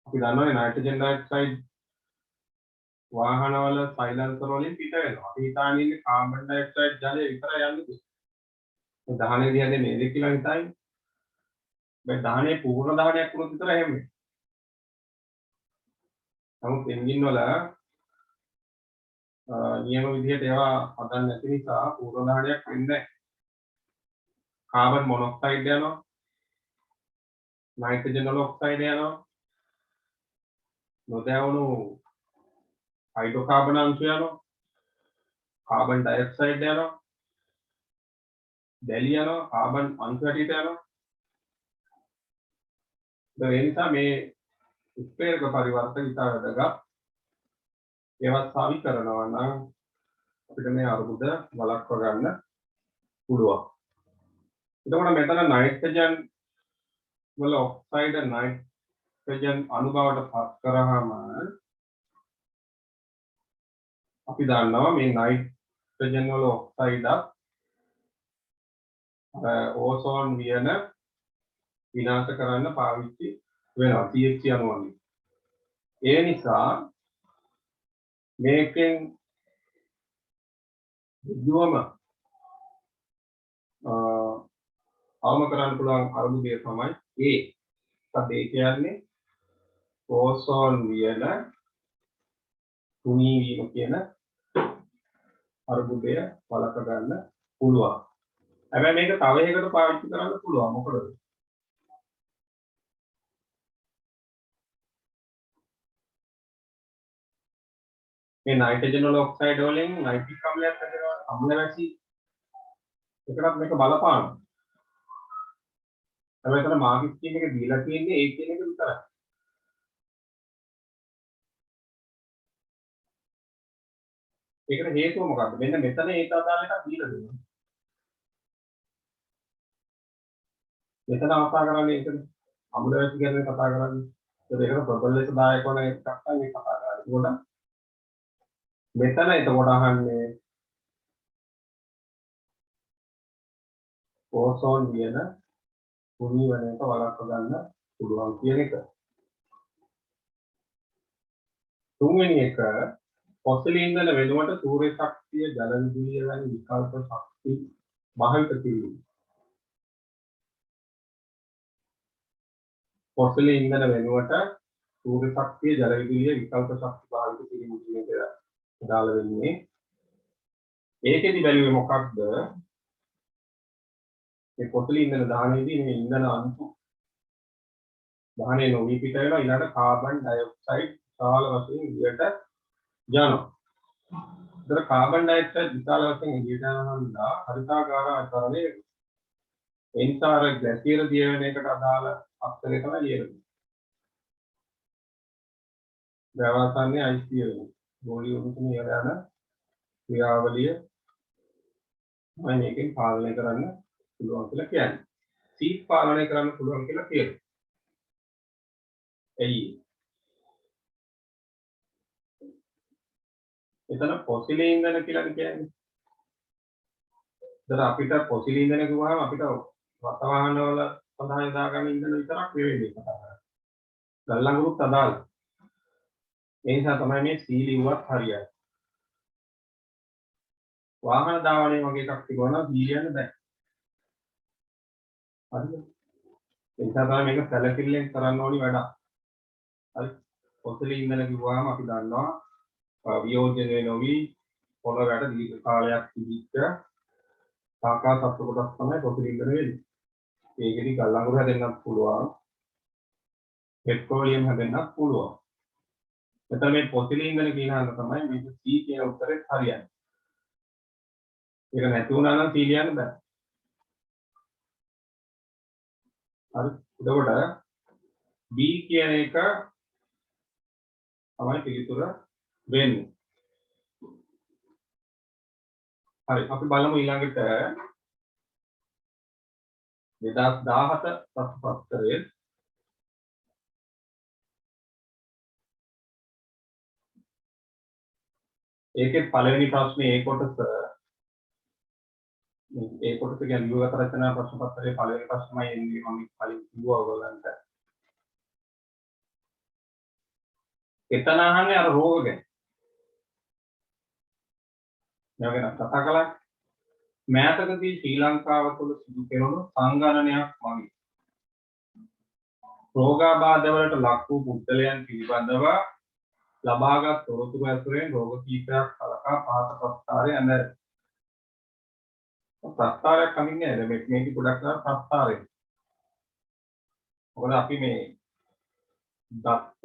අපි දන්නවනේ නයිට්‍රජන් ඩයොක්සයිඩ් වාහනවල සයිලන්සර් වලින් පිට වෙනවා. අපි හිතාගෙන ඉන්නේ කාබන් ඩයොක්සයිඩ් ජලය විතරයි යන්නේ කියලා. මේ දහනේ දිහා නේද කියලා හිතයි. මේ දහනේ පූර්ණ දහනයක් වුණොත් විතර එහෙම වෙන්නේ. නමුත් එන්ජින් වල නියම විදිහට ඒවා හදන්න නැති නිසා පූර්ණ දහනයක් වෙන්නේ නැහැ. කාබන් මොනොක්සයිඩ් යනවා. නයිට්‍රජන් වල ඔක්සයිඩ් යනවා. නොදැවුණු හයිඩ්‍රෝකාබන් අංශ යනවා. කාබන් ඩයොක්සයිඩ් යනවා. දැලි යනවා. කාබන් අංශ හැටියට යනවා. ඒ නිසා මේ උත්ප්‍රේරක පරිවර්තක ඉතා වැදගත්. ඒවත් සාවි කරනවා නම් අපිට මේ අර්බුද වළක්ව ගන්න පුළුවන්. එතකොට මෙතන නයිට්‍රජන් වල ඔක්සයිඩ් නයිට්‍රජන් අණුබවට පත් කරාම අපි දන්නවා මේ නයිට්‍රජන් වල ඔක්සයිඩ් ඕසෝන් වියන විනාශ කරන්න පාවිච්චි වෙනවා CH අණුවන්ගෙන්. ඒ නිසා මේකෙන් විදුවම අවම කරන්න පුළුවන් අර්බුදය තමයි ඒ. ඒ කියන්නේ ඕසෝන් වියන තුනී වීම කියන අර්බුදය වළක්ව ගන්න පුළුවන්. හැබැයි මේක තව එකකට පාවිච්චි කරන්න පුළුවන්. මොකද මේ නයිට්‍රජන් වල ඔක්සයිඩ් වලින් නයිට්‍රික් අම්ලයක් හැදෙනවා. අම්ල වැසි එකකට මේක බලපානවා. හැබැයි එතන මාර්කින් කියන එක දීලා තියෙන්නේ ඒ කියන එක විතරයි. ඒකට හේතුව මොකක්ද? මෙන්න මෙතන ඒක අදාළ එකක් දීලා දෙනවා. මෙතන කතා කරන්නේ ඒකනේ. අම්ල වැසි ගැන කතා කරන්නේ. ඒකට ප්‍රබල ලෙස දායක වන එකක් තමයි කතා කරන්නේ. ඒකට මෙතන එතකොට අහන්නේ ඕසෝන් වියන තුනී වෙන එක වළක්ව ගන්න පුළුවන් කියන එක. තුන්වෙනි එක ෆොසිල් ඉන්ධන වෙනුවට සූර්ය ශක්තිය, ජල විදුලිය වැනි විකල්ප ශක්ති භාවිත කිරීම. ෆොසිල් ඉන්ධන වෙනුවට සූර්ය ශක්තිය, ජල විදුලිය විකල්ප ශක්ති භාවිත කිරීම කියන එක දාල වෙන්නේ. ඒකෙදි බැලුවේ මොකක්ද? මේ ෆොසිල් ඉන්ධන දාහනේදී මේ ඉන්ධන අංශු දහනේ නොවි පිට වෙනවා. ඊළඟට කාබන් ඩයොක්සයිඩ් විශාල වශයෙන් එළියට යනවා. ඒතර කාබන් ඩයොක්සයිඩ් විශාල වශයෙන් එළියට යනවා හරිතාකාර ආකාරයේ එන්සාර ග්ලැසියර් දියවෙන එකට අදාළ අක්ෂරය තමයි ලියන්නේ. දවසන්නේ අයිස් වෙනවා. වොලියුම් තුන යන ක්‍රියාවලිය මම මේකෙන් පාලනය කරන්න පුළුවන් කියලා කියන්නේ. සීට් පාලනය කරන්න පුළුවන් කියලා කියනවා. එයි එතන ෆොසිල් ඉන්ධන කියලා කියන්නේ. දැන් අපිට ෆොසිල් ඉන්ධන කිව්වහම අපිට වර්තමාන වල සඳහන් යොදා ගන්න ඉන්ධන විතරක් නෙවෙයි කතා කරන්නේ. ගල්ලඟුරුත් අදාළයි. ඒ නිසා තමයි මේ සීලිව්වත් හරියයි. වාහන ධාවනයේ වගේ එකක් තිබුණා නම් සීලියන්න බෑ. හරිද? ඒ නිසා තමයි මේක සැලකිල්ලෙන් කරන්න ඕනි වැඩක්. හරි. ෆොසිල් ඉන්ධන කිව්වහම අපි දන්නවා වියෝජනය නොවි පොළොවට දීර්ඝ කාලයක් තිබිච්ච සාකා සත්ව කොටස් තමයි ෆොසිල් ඉන්ධන වෙන්නේ. ඒකෙදි ගල්ලඟුරු හැදෙන්නත් පුළුවන්. පෙට්‍රෝලියම් හැදෙන්නත් පුළුවන්. එතන මේ ෆොසිල් ඉන්ධන කියනහම තමයි මේක C කියන උත්තරේ හරියන්නේ. ඒක නැති වුණා නම් C ලියන්න බෑ. හරි. එතකොට B කියන එක තමයි පිළිතුර වෙන්නේ. හරි අපි බලමු ඊළඟට 2017 ප්‍රශ්න පත්‍රයේ ඒකේ පළවෙනි ප්‍රශ්නේ ඒ කොටස කියන්නේ විභාග රචනා ප්‍රශ්න පත්‍රයේ පළවෙනි ප්‍රශ්නමයි එන්නේ මම කලින් කිව්වා ඔයගොල්ලන්ට. එතන අහන්නේ අර රෝග ගැන. මේ ගැන කතා කළා. මෑතකදී ශ්‍රී ලංකාව තුළ සිදු කෙරුණු සංගණනයක් මගින් රෝගාබාධ වලට ලක් වූ පුද්ගලයන් පිළිබඳව ලබාගත් තොරතුරු ඇසුරෙන් රෝග කීපයක් සලකා පහත ප්‍රස්තාරයේ අඳ ප්‍රස්තාරයක් කමින්නේ නැහැ මේක ගොඩක් කරා ප්‍රස්තාරය. මොකද අපි මේ දත්ත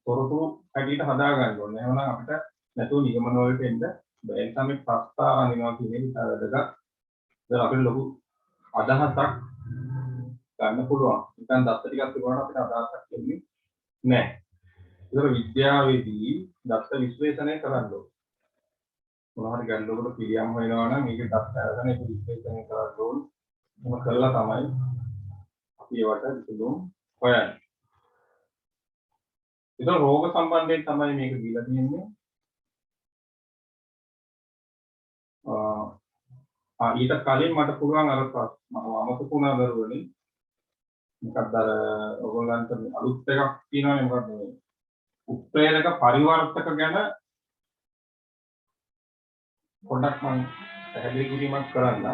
තොරතුරු හැටියට හදා ගන්න ඕනේ. එහෙනම් අපිට නැතුව නිගමන වලට එන්න බෑ. ඒ තමයි ප්‍රස්තාව අනිනවා කියන්නේ ඉතාල වැදගත්. දැන් අපිට ලොකු අදහසක් ගන්න පුළුවන්. නිකන් දත්ත ටිකක් තිබුණාට අපිට අදහසක් එන්නේ නැහැ. ඒක විද්‍යාවේදී දත්ත විශ්ලේෂණය කරන්න ඕනේ. මොනවා හරි ගැටලුවකට පිළියම් වෙනවා නම් මේක දත්ත අරගෙන ඒක විශ්ලේෂණය කරන්න ඕනේ. මොකද කළා තමයි අපි ඒවට විසඳුම් හොයන්නේ. ඒක රෝග සම්බන්ධයෙන් තමයි මේක දීලා තියෙන්නේ. ඊට කලින් මට පුළුවන් අර මම අමතකුණා දරුවනේ මොකක්ද අර ඔයගොල්ලන්ට අලුත් එකක් තියෙනවානේ මොකක්ද මේ උත්ප්‍රේරක පරිවර්තක ගැන පොඩ්ඩක් මම පැහැදිලි කිරීමක් කරන්න.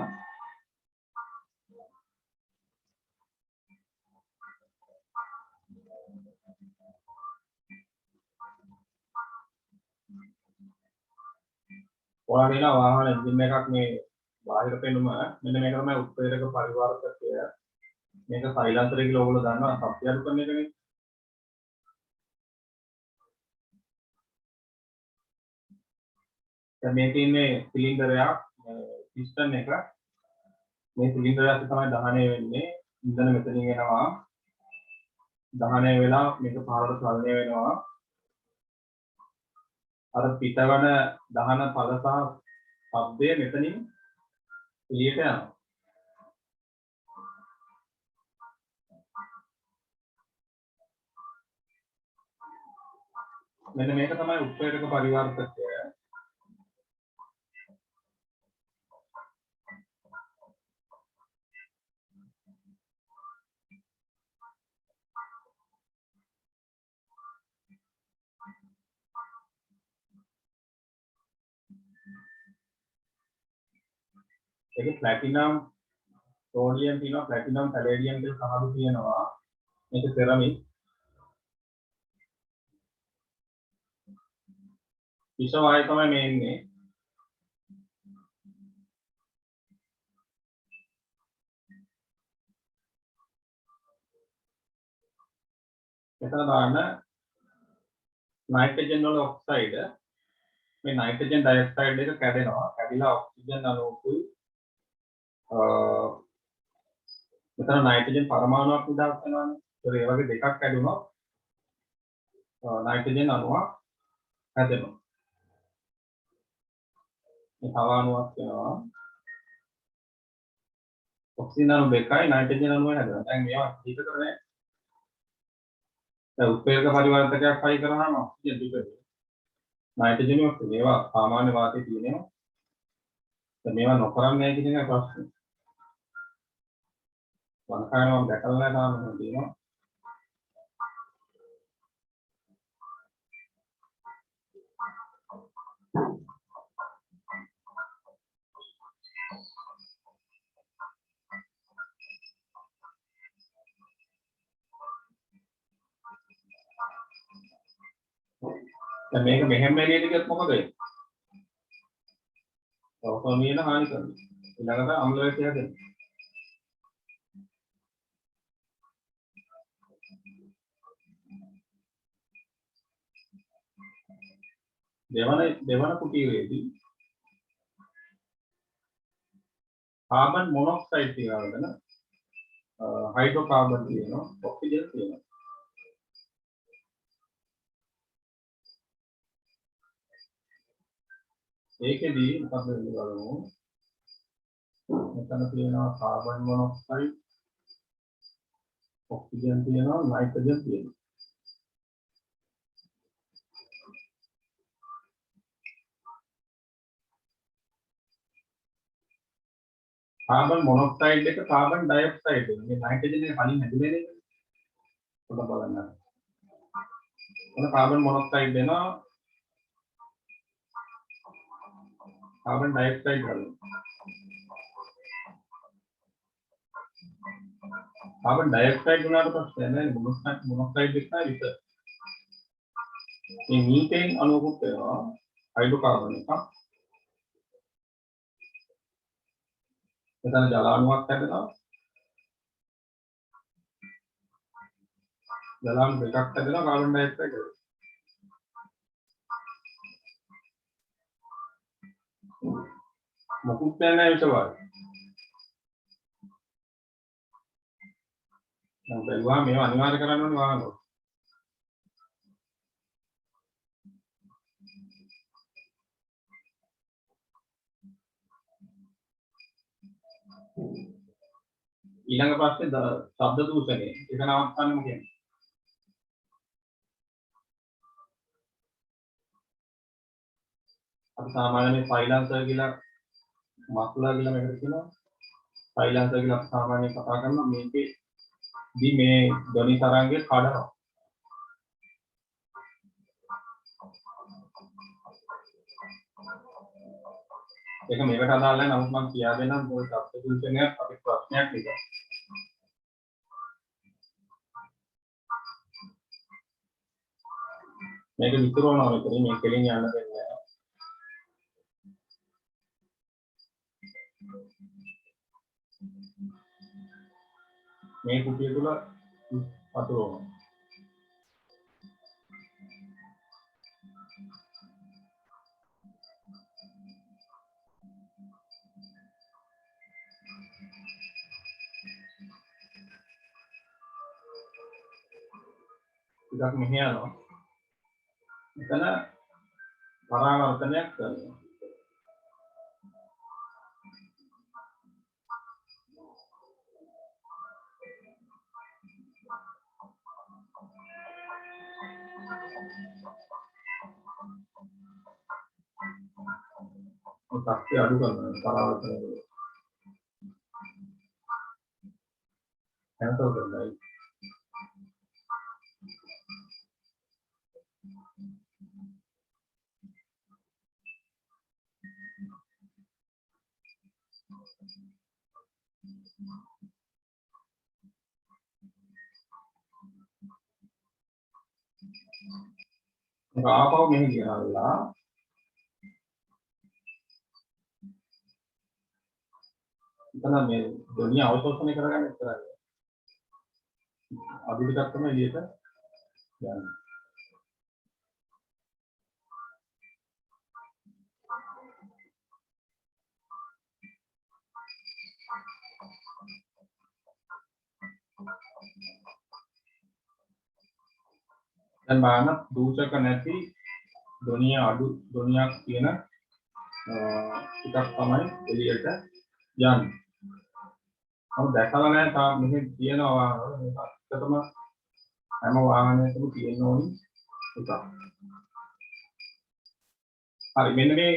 ඔයාලා වෙන වාහන එන්ජින් එකක් මේ බාහිර පෙනුම මෙන්න මේක තමයි උත්ප්‍රේරක පරිවර්තකය. මේක සයිලන්සර් කියලා ඔයගොල්ලෝ දන්නවා සබ්ය අඩු කරන එකනේ. දැන් මේකේ ඉන්නේ සිලින්ඩරයක් පිස්ටන් එක. මේ සිලින්ඩරයක් තමයි දහනය වෙන්නේ. ඉන්ධන මෙතනින් එනවා. දහනය වෙලා මේක පාරට චලනය වෙනවා. අර පිටවන දහන පළ සහ ශබ්දය මෙතනින් එළියට යනවා. මෙන්න මේක තමයි උත්ප්‍රේරක පරිවර්තකය. ඒක ප්ලැටිනම් සෝඩියම් තියෙනවා ප්ලැටිනම් පැලේඩියම් කියලා කහළු තියෙනවා. මේක සෙරමික්. විෂ වායු තමයි මේ ඉන්නේ. එතන දාන්න නයිට්‍රජන් වල ඔක්සයිඩ් මේ නයිට්‍රජන් ඩයොක්සයිඩ් එක කැඩෙනවා. කැඩිලා ඔක්සිජන් අණුකුයි මෙතන නයිට්‍රජන් පරමාණුවක් නිදහස් වෙනවානේ. ඒක ඒ වගේ දෙකක් කැඩුනොත් නයිට්‍රජන් අණුවක් හැදෙනවා. මේ තව අණුවක් වෙනවා. ඔක්සිජන් අණු දෙකයි නයිට්‍රජන් අණුව හැදෙනවා. දැන් මේවා හිත කරන්නේ. දැන් උත්ප්‍රේරක පරිවර්තකයක් හයි කරාම ඔක්සිජන් දෙක නයිට්‍රජන් ඔක්සිජන් මේවා සාමාන්‍ය වාතයේ තියෙනවා. දැන් මේවා නොකරන්නේ කියන එක ප්‍රශ්නේ. වංකායම දැකලා නැහැ තියෙනවා. දැන් මේක මෙහෙම එළියට ගියොත් මොකද වෙන්නේ? ඔක්කොමියන හානි කරනවා. ඊළඟට අම්ල වේශය හැදෙනවා. දෙවන කුටීරේදී කාබන් මොනොක්සයිඩ් තියෙනවද? හයිඩ්‍රෝකාබන් තියෙනවා, ඔක්සිජන් තියෙනවා. ඒකෙදී මොකද වෙන්නේ බලමු. මෙතන තියෙනවා කාබන් මොනොක්සයිඩ්, ඔක්සිජන් තියෙනවා, නයිට්‍රජන් තියෙනවා. කාබන් මොනොක්සයිඩ් එක කාබන් ඩයොක්සයිඩ් එක. මේ නයිට්‍රජන් එක කලින් හැදුනේ නේද? පොඩ්ඩක් බලන්න. ඔන්න කාබන් මොනොක්සයිඩ් වෙනවා කාබන් ඩයොක්සයිඩ් වලින්. කාබන් ඩයොක්සයිඩ් වුණාට පස්සේ නේද මොනොක්සයිඩ් එක විතර. මේ මීතේන් අණුවකුත් වෙනවා හයිඩ්‍රෝකාබන් එකක්. එතන ජල අණුවක් හැදෙනවා. ජල අණු දෙකක් හැදෙනවා කාබන් ඩයොක්සයිඩ් වලින්. මොකුත් නැහැ විසවල්. දැන් බැලුවා මේවා අනිවාර්ය කරන්න ඕනේ වහනවා. ඊළඟ ප්‍රශ්නේ ශබ්ද දූෂණය. ඒක නවත්තන්නම කියන්නේ. අපි සාමාන්‍යයෙන් සයිලන්සර් කියලා මස්ලර් කියලා මේකට කියනවා. සයිලන්සර් කියලා අපි සාමාන්‍යයෙන් කතා කරනවා මේකේදී මේ ධ්වනි තරංගය කඩනවා. ඒක මේකට අදාළ නැහැ. නමුත් මම කියා දෙන්නම් මොකද ශබ්ද දූෂණය අපි ප්‍රශ්නයක් නිසා. මේක විතරෝනවා විතරයි මේ කෙලින් යන්න දෙන්නේ නැහැ. මේ කුටිය තුල වතුරෝනවා. ටිකක් මෙහෙ යනවා. එතන පරාවර්තනයක් කරනවා. ඔතක්ේ අඩු කරනවා පරාවර්තනය කරනවා. cancel කරලා ආපහු මෙහෙ ගියලා එතන මේ ධ්වනිය අවශෝෂණය කරගන්න ඉස්සරහ අඩු ටිකක් තමයි එළියට යන්නේ. දැන් බලන්න දූෂක නැති ධ්වනිය අඩු ධ්වනියක් තියෙන ටිකක් තමයි එළියට යන්නේ. මම දැකලා නැහැ තාම මෙහෙ තියෙනවා වාහන මේක ඇත්තටම හැම වාහනයකම තියෙන ඕනි එකක්. හරි මෙන්න මේ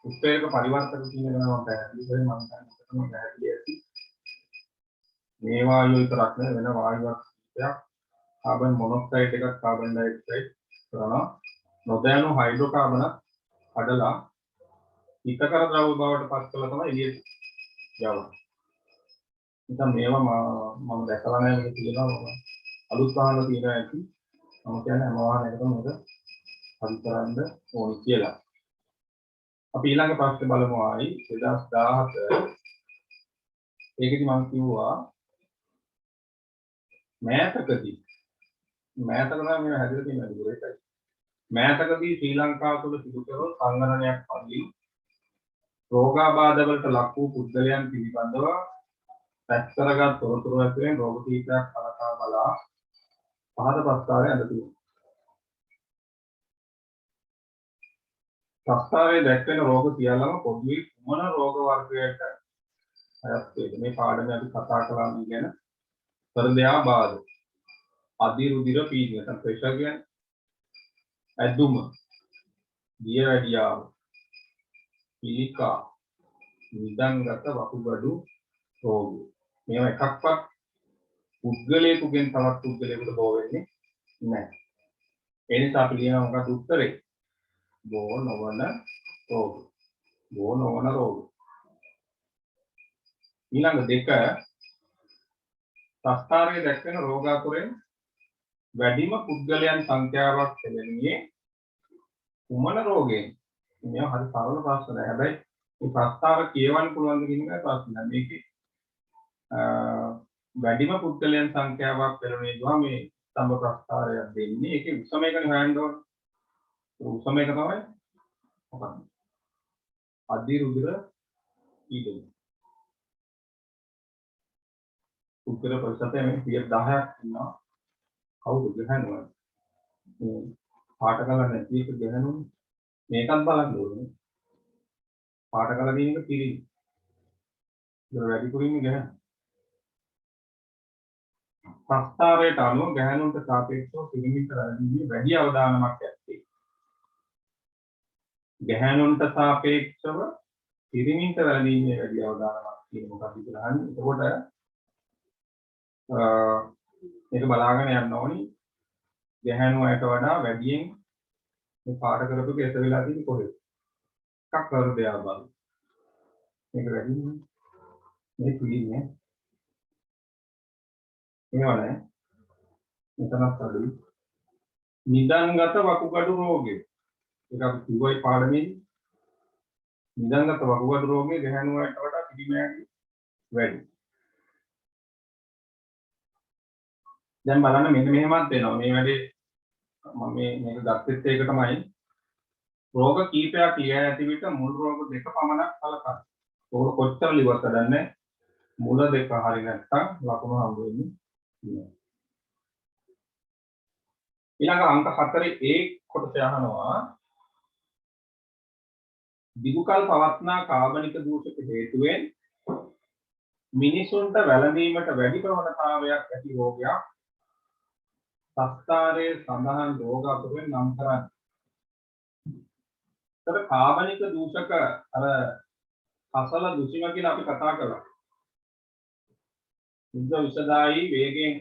උත්පේරක පරිවර්තක කියන එක මම පැහැදිලි කරේ මම හිතන්නේ පැහැදිලි ඇති. මේ වායුව විතරක් නෙවෙයි වෙන වායුවක් කිහිපයක් කාබන් මොනොක්සයිඩ් එකක් කාබන් ඩයොක්සයිඩ් කරනවා. නොදැනු හයිඩ්‍රෝකාබන කඩලා හිතකර ද්‍රව්‍ය බවට පත් කළා තමයි එළියට යවන්නේ. ඉතින් මේවා මම දැකලා නැහැ මේක තියෙනවා අලුත් වාහන තියෙනවා ඇති. මම කියන්නේ හැම වාහනයකටම මේක හරි කරන්න ඕනි කියලා. අපි ඊළඟ ප්‍රශ්නේ බලමු ආයි 2017 ඒකෙදි මම කිව්වා මෑතකදී තමයි මේ හැදලා තියෙන දුරේට මෑතකදී ශ්‍රී ලංකාව තුළ සිදු කරන සංගණනයක් පරිදි රෝගාබාධ වලට ලක් වූ පුද්ගලයන් පිළිබඳව පැස් කරගත් තොරතුරු ඇතුළේ රෝග කීපයක් කලකා බලා පහත ප්‍රස්තාවය ඇඳ තිබෙනවා. ප්‍රස්තාවයේ දැක්වෙන රෝග සියල්ලම පොදුවේ කුමන රෝග වර්ගයකට අයත් වේද? මේ පාඩමේ අපි කතා කළා මේ ගැන. හෘදයාබාධ, අධිරුධිර පීඩන, ප්‍රෙෂර් කියන්නේ, ඇදුම, දියවැඩියාව, පිළිකා, නිදන්ගත වකුගඩු රෝග. මේවා එකක්වත් පුද්ගලයෙකුගෙන් තවත් පුද්ගලයෙකුට බෝ වෙන්නේ නැහැ. ඒ නිසා අපි කියනවා මොකක්ද උත්තරේ? බෝ නොවන රෝග. බෝ නොවන රෝග. ඊළඟ දෙක ප්‍රස්තාවයේ දැක්වෙන රෝග අතරින් වැඩිම පුද්ගලයන් සංඛ්‍යාවක් ලැබෙන්නේ කුමන රෝගයෙන්? මේවා හරි සරල ප්‍රශ්න. හැබැයි මේ ප්‍රස්තාව කියවන්න පුළුවන් ද කියන එක ප්‍රශ්න. මේකේ වැඩිම පුද්ගලයන් සංඛ්‍යාවක් ලැබෙනවා මේ සම්බ ප්‍රස්තාවයක් දෙන්නේ. ඒකේ උසම එකනේ හොයන්න ඕනේ. උසම එක තමයි මොකක්ද? අධිරුධිර පීඩන. උත්තර ප්‍රශ්නයේ මේ 10ක් ඉන්නවා. කවුද ගහනවා? මේ පාට කලක් නැති එක ගහනවා. මේකත් බලන්න ඕනේ. පාට කල දින එක පිළිවි. ඒක වැඩිපුරින් ගහන. ප්‍රස්තාවයට අනුව ගැහණුන්ට සාපේක්ෂව පිළිමිට රැඳීමේ වැඩි අවදානමක් ඇත්තේ. ගැහණුන්ට සාපේක්ෂව පිළිමිට රැඳීමේ වැඩි අවදානමක් කියන මොකක්ද කියලා අහන්නේ. එතකොට මේක බලාගෙන යන්න ඕනි. ගැහණු අයට වඩා වැඩියෙන් මේ පාට කරපු එක වෙලා තියෙන්නේ කොහෙද? එකක් හෘදයා බලන්න. මේක වැඩි මේ පිළින්නේ. ඒවනේ. මෙතනත් අඩුයි. නිදන්ගත වකුගඩු රෝගය. ඒක අපි කිව්වයි පාඩමේ. නිදන්ගත වකුගඩු රෝගය ගැහණු අයට වඩා පිළිමයන්ගේ වැඩි. දැන් බලන්න මෙන්න මෙහෙමත් වෙනවා. මේ වැඩේ මම මේක ගත්තෙත් ඒක තමයි. රෝග කීපයක් ලියා ඇති විට මුල් රෝග දෙක පමණක් කලකන. රෝග කොච්චර ලිව්වත් දන්නේ මුල දෙක හරි නැත්නම් ලකුණු හම්බ වෙන්නේ නැහැ. ඊළඟ අංක 4 ඒ කොටස අහනවා දිගුකල් පවත්නා කාබනික දූෂක හේතුවෙන් මිනිසුන්ට වැළඳීමට වැඩි ප්‍රවණතාවයක් ඇති රෝගයක් සස්තාරයේ සඳහන් රෝග අතරින් නම් කරන්නේ. ඒතර කාබනික දූෂක අර අසල දුෂිම කියලා අපි කතා කළා. උද්ද විසදායි වේගයෙන්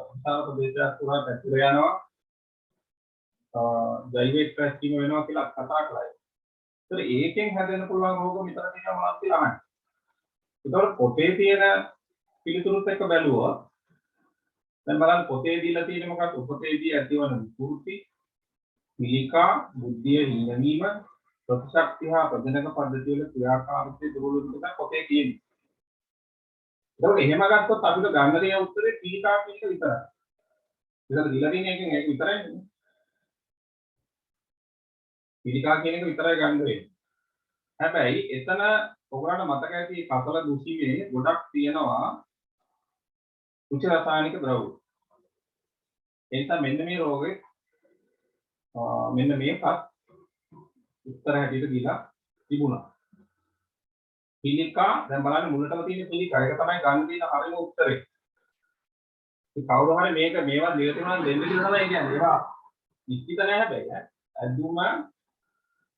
උත්සාහ ප්‍රදේශයක් පුරා පැතිර යනවා. ජෛවික ප්‍රතික්‍රියා වෙනවා කියලා කතා කළා. ඒතර ඒකෙන් හැදෙන්න පුළුවන් රෝග විතර තියෙනවා මොනවද කියලා අහන්න. ඒතකොට පොතේ තියෙන පිළිතුරුත් එක්ක බැලුවොත් දැන් බලන්න පොතේ දීලා තියෙන්නේ මොකක්ද? උපතේදී ඇතිවන විකෘති, පිළිකා, බුද්ධිය හිණවීම, ප්‍රතිශක්තිය හා ප්‍රජනක පද්ධතිය වල ක්‍රියාකාරීත්වය දුර්වල වෙනවා පොතේ තියෙන්නේ. ඒකෝ එහෙම ගත්තොත් අපිට ගන්න තියෙන උත්තරේ පිළිකා කියන එක විතරයි. ඒක දීලා තියෙන එකෙන් ඒක විතරයි නේ. පිළිකා කියන එක විතරයි ගන්න වෙන්නේ. හැබැයි එතන ඔයගොල්ලන්ට මතක ඇති කසල දුෂිමේ ගොඩක් තියෙනවා උච්ච රසායනික ද්‍රව්‍ය. ඒ නිසා මෙන්න මේ රෝගේ මෙන්න මේකත් උත්තර හැටියට දීලා තිබුණා. පිළිකා දැන් බලන්න මුලටම තියෙන පිළිකා ඒක තමයි ගන්න තියෙන හරිම උත්තරේ. ඒ කවුරු හරි මේක මේවා දෙල තුනක් දෙන්න කියලා තමයි කියන්නේ. ඒවා නිශ්චිත නැහැ හැබැයි. ඇදුම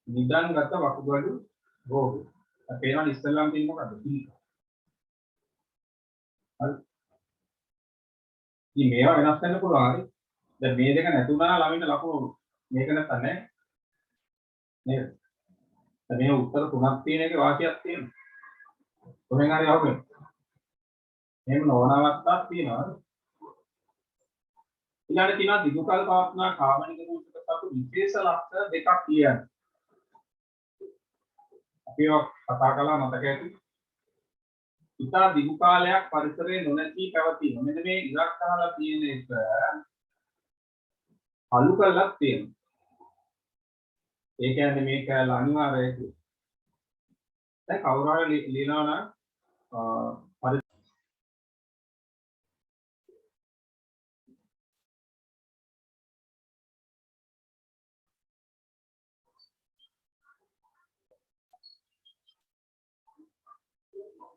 නිදන්ගත වකුගඩු රෝග. අපේනවා ඉස්සෙල්ලාම තියෙන මොකද්ද? පිළිකා. හරි. ඉතින් මේවා වෙනස් වෙන්න පුළුවන් හරි. දැන් මේ දෙක නැතුණා ළමින්ට ලකුණු මේක නැත්නම් නෑ. නේද? දැන් මේ උත්තර තුනක් තියෙන එකේ වාසියක් තියෙනවා. කොහෙන් හරි આવුනේ. එහෙම නොවනවත්තක් තියෙනවා. ඊළඟට තියෙනවා දිගුකල් පවත්නා කාබනික දූෂක සතු විශේෂ ලක්ෂණ දෙකක් කියන්නේ. අපි කතා කළා මතක ඇති. ඉතා දිගු කාලයක් පරිසරයේ නොනැසී පැවතීම. මෙන්න මේ ඉලක්ක ගහලා තියෙන එක අලු කරලා තියෙනවා. ඒ කියන්නේ මේක අනිවාර්යයි. දැන් කවුරු හරි ලියනවා නම්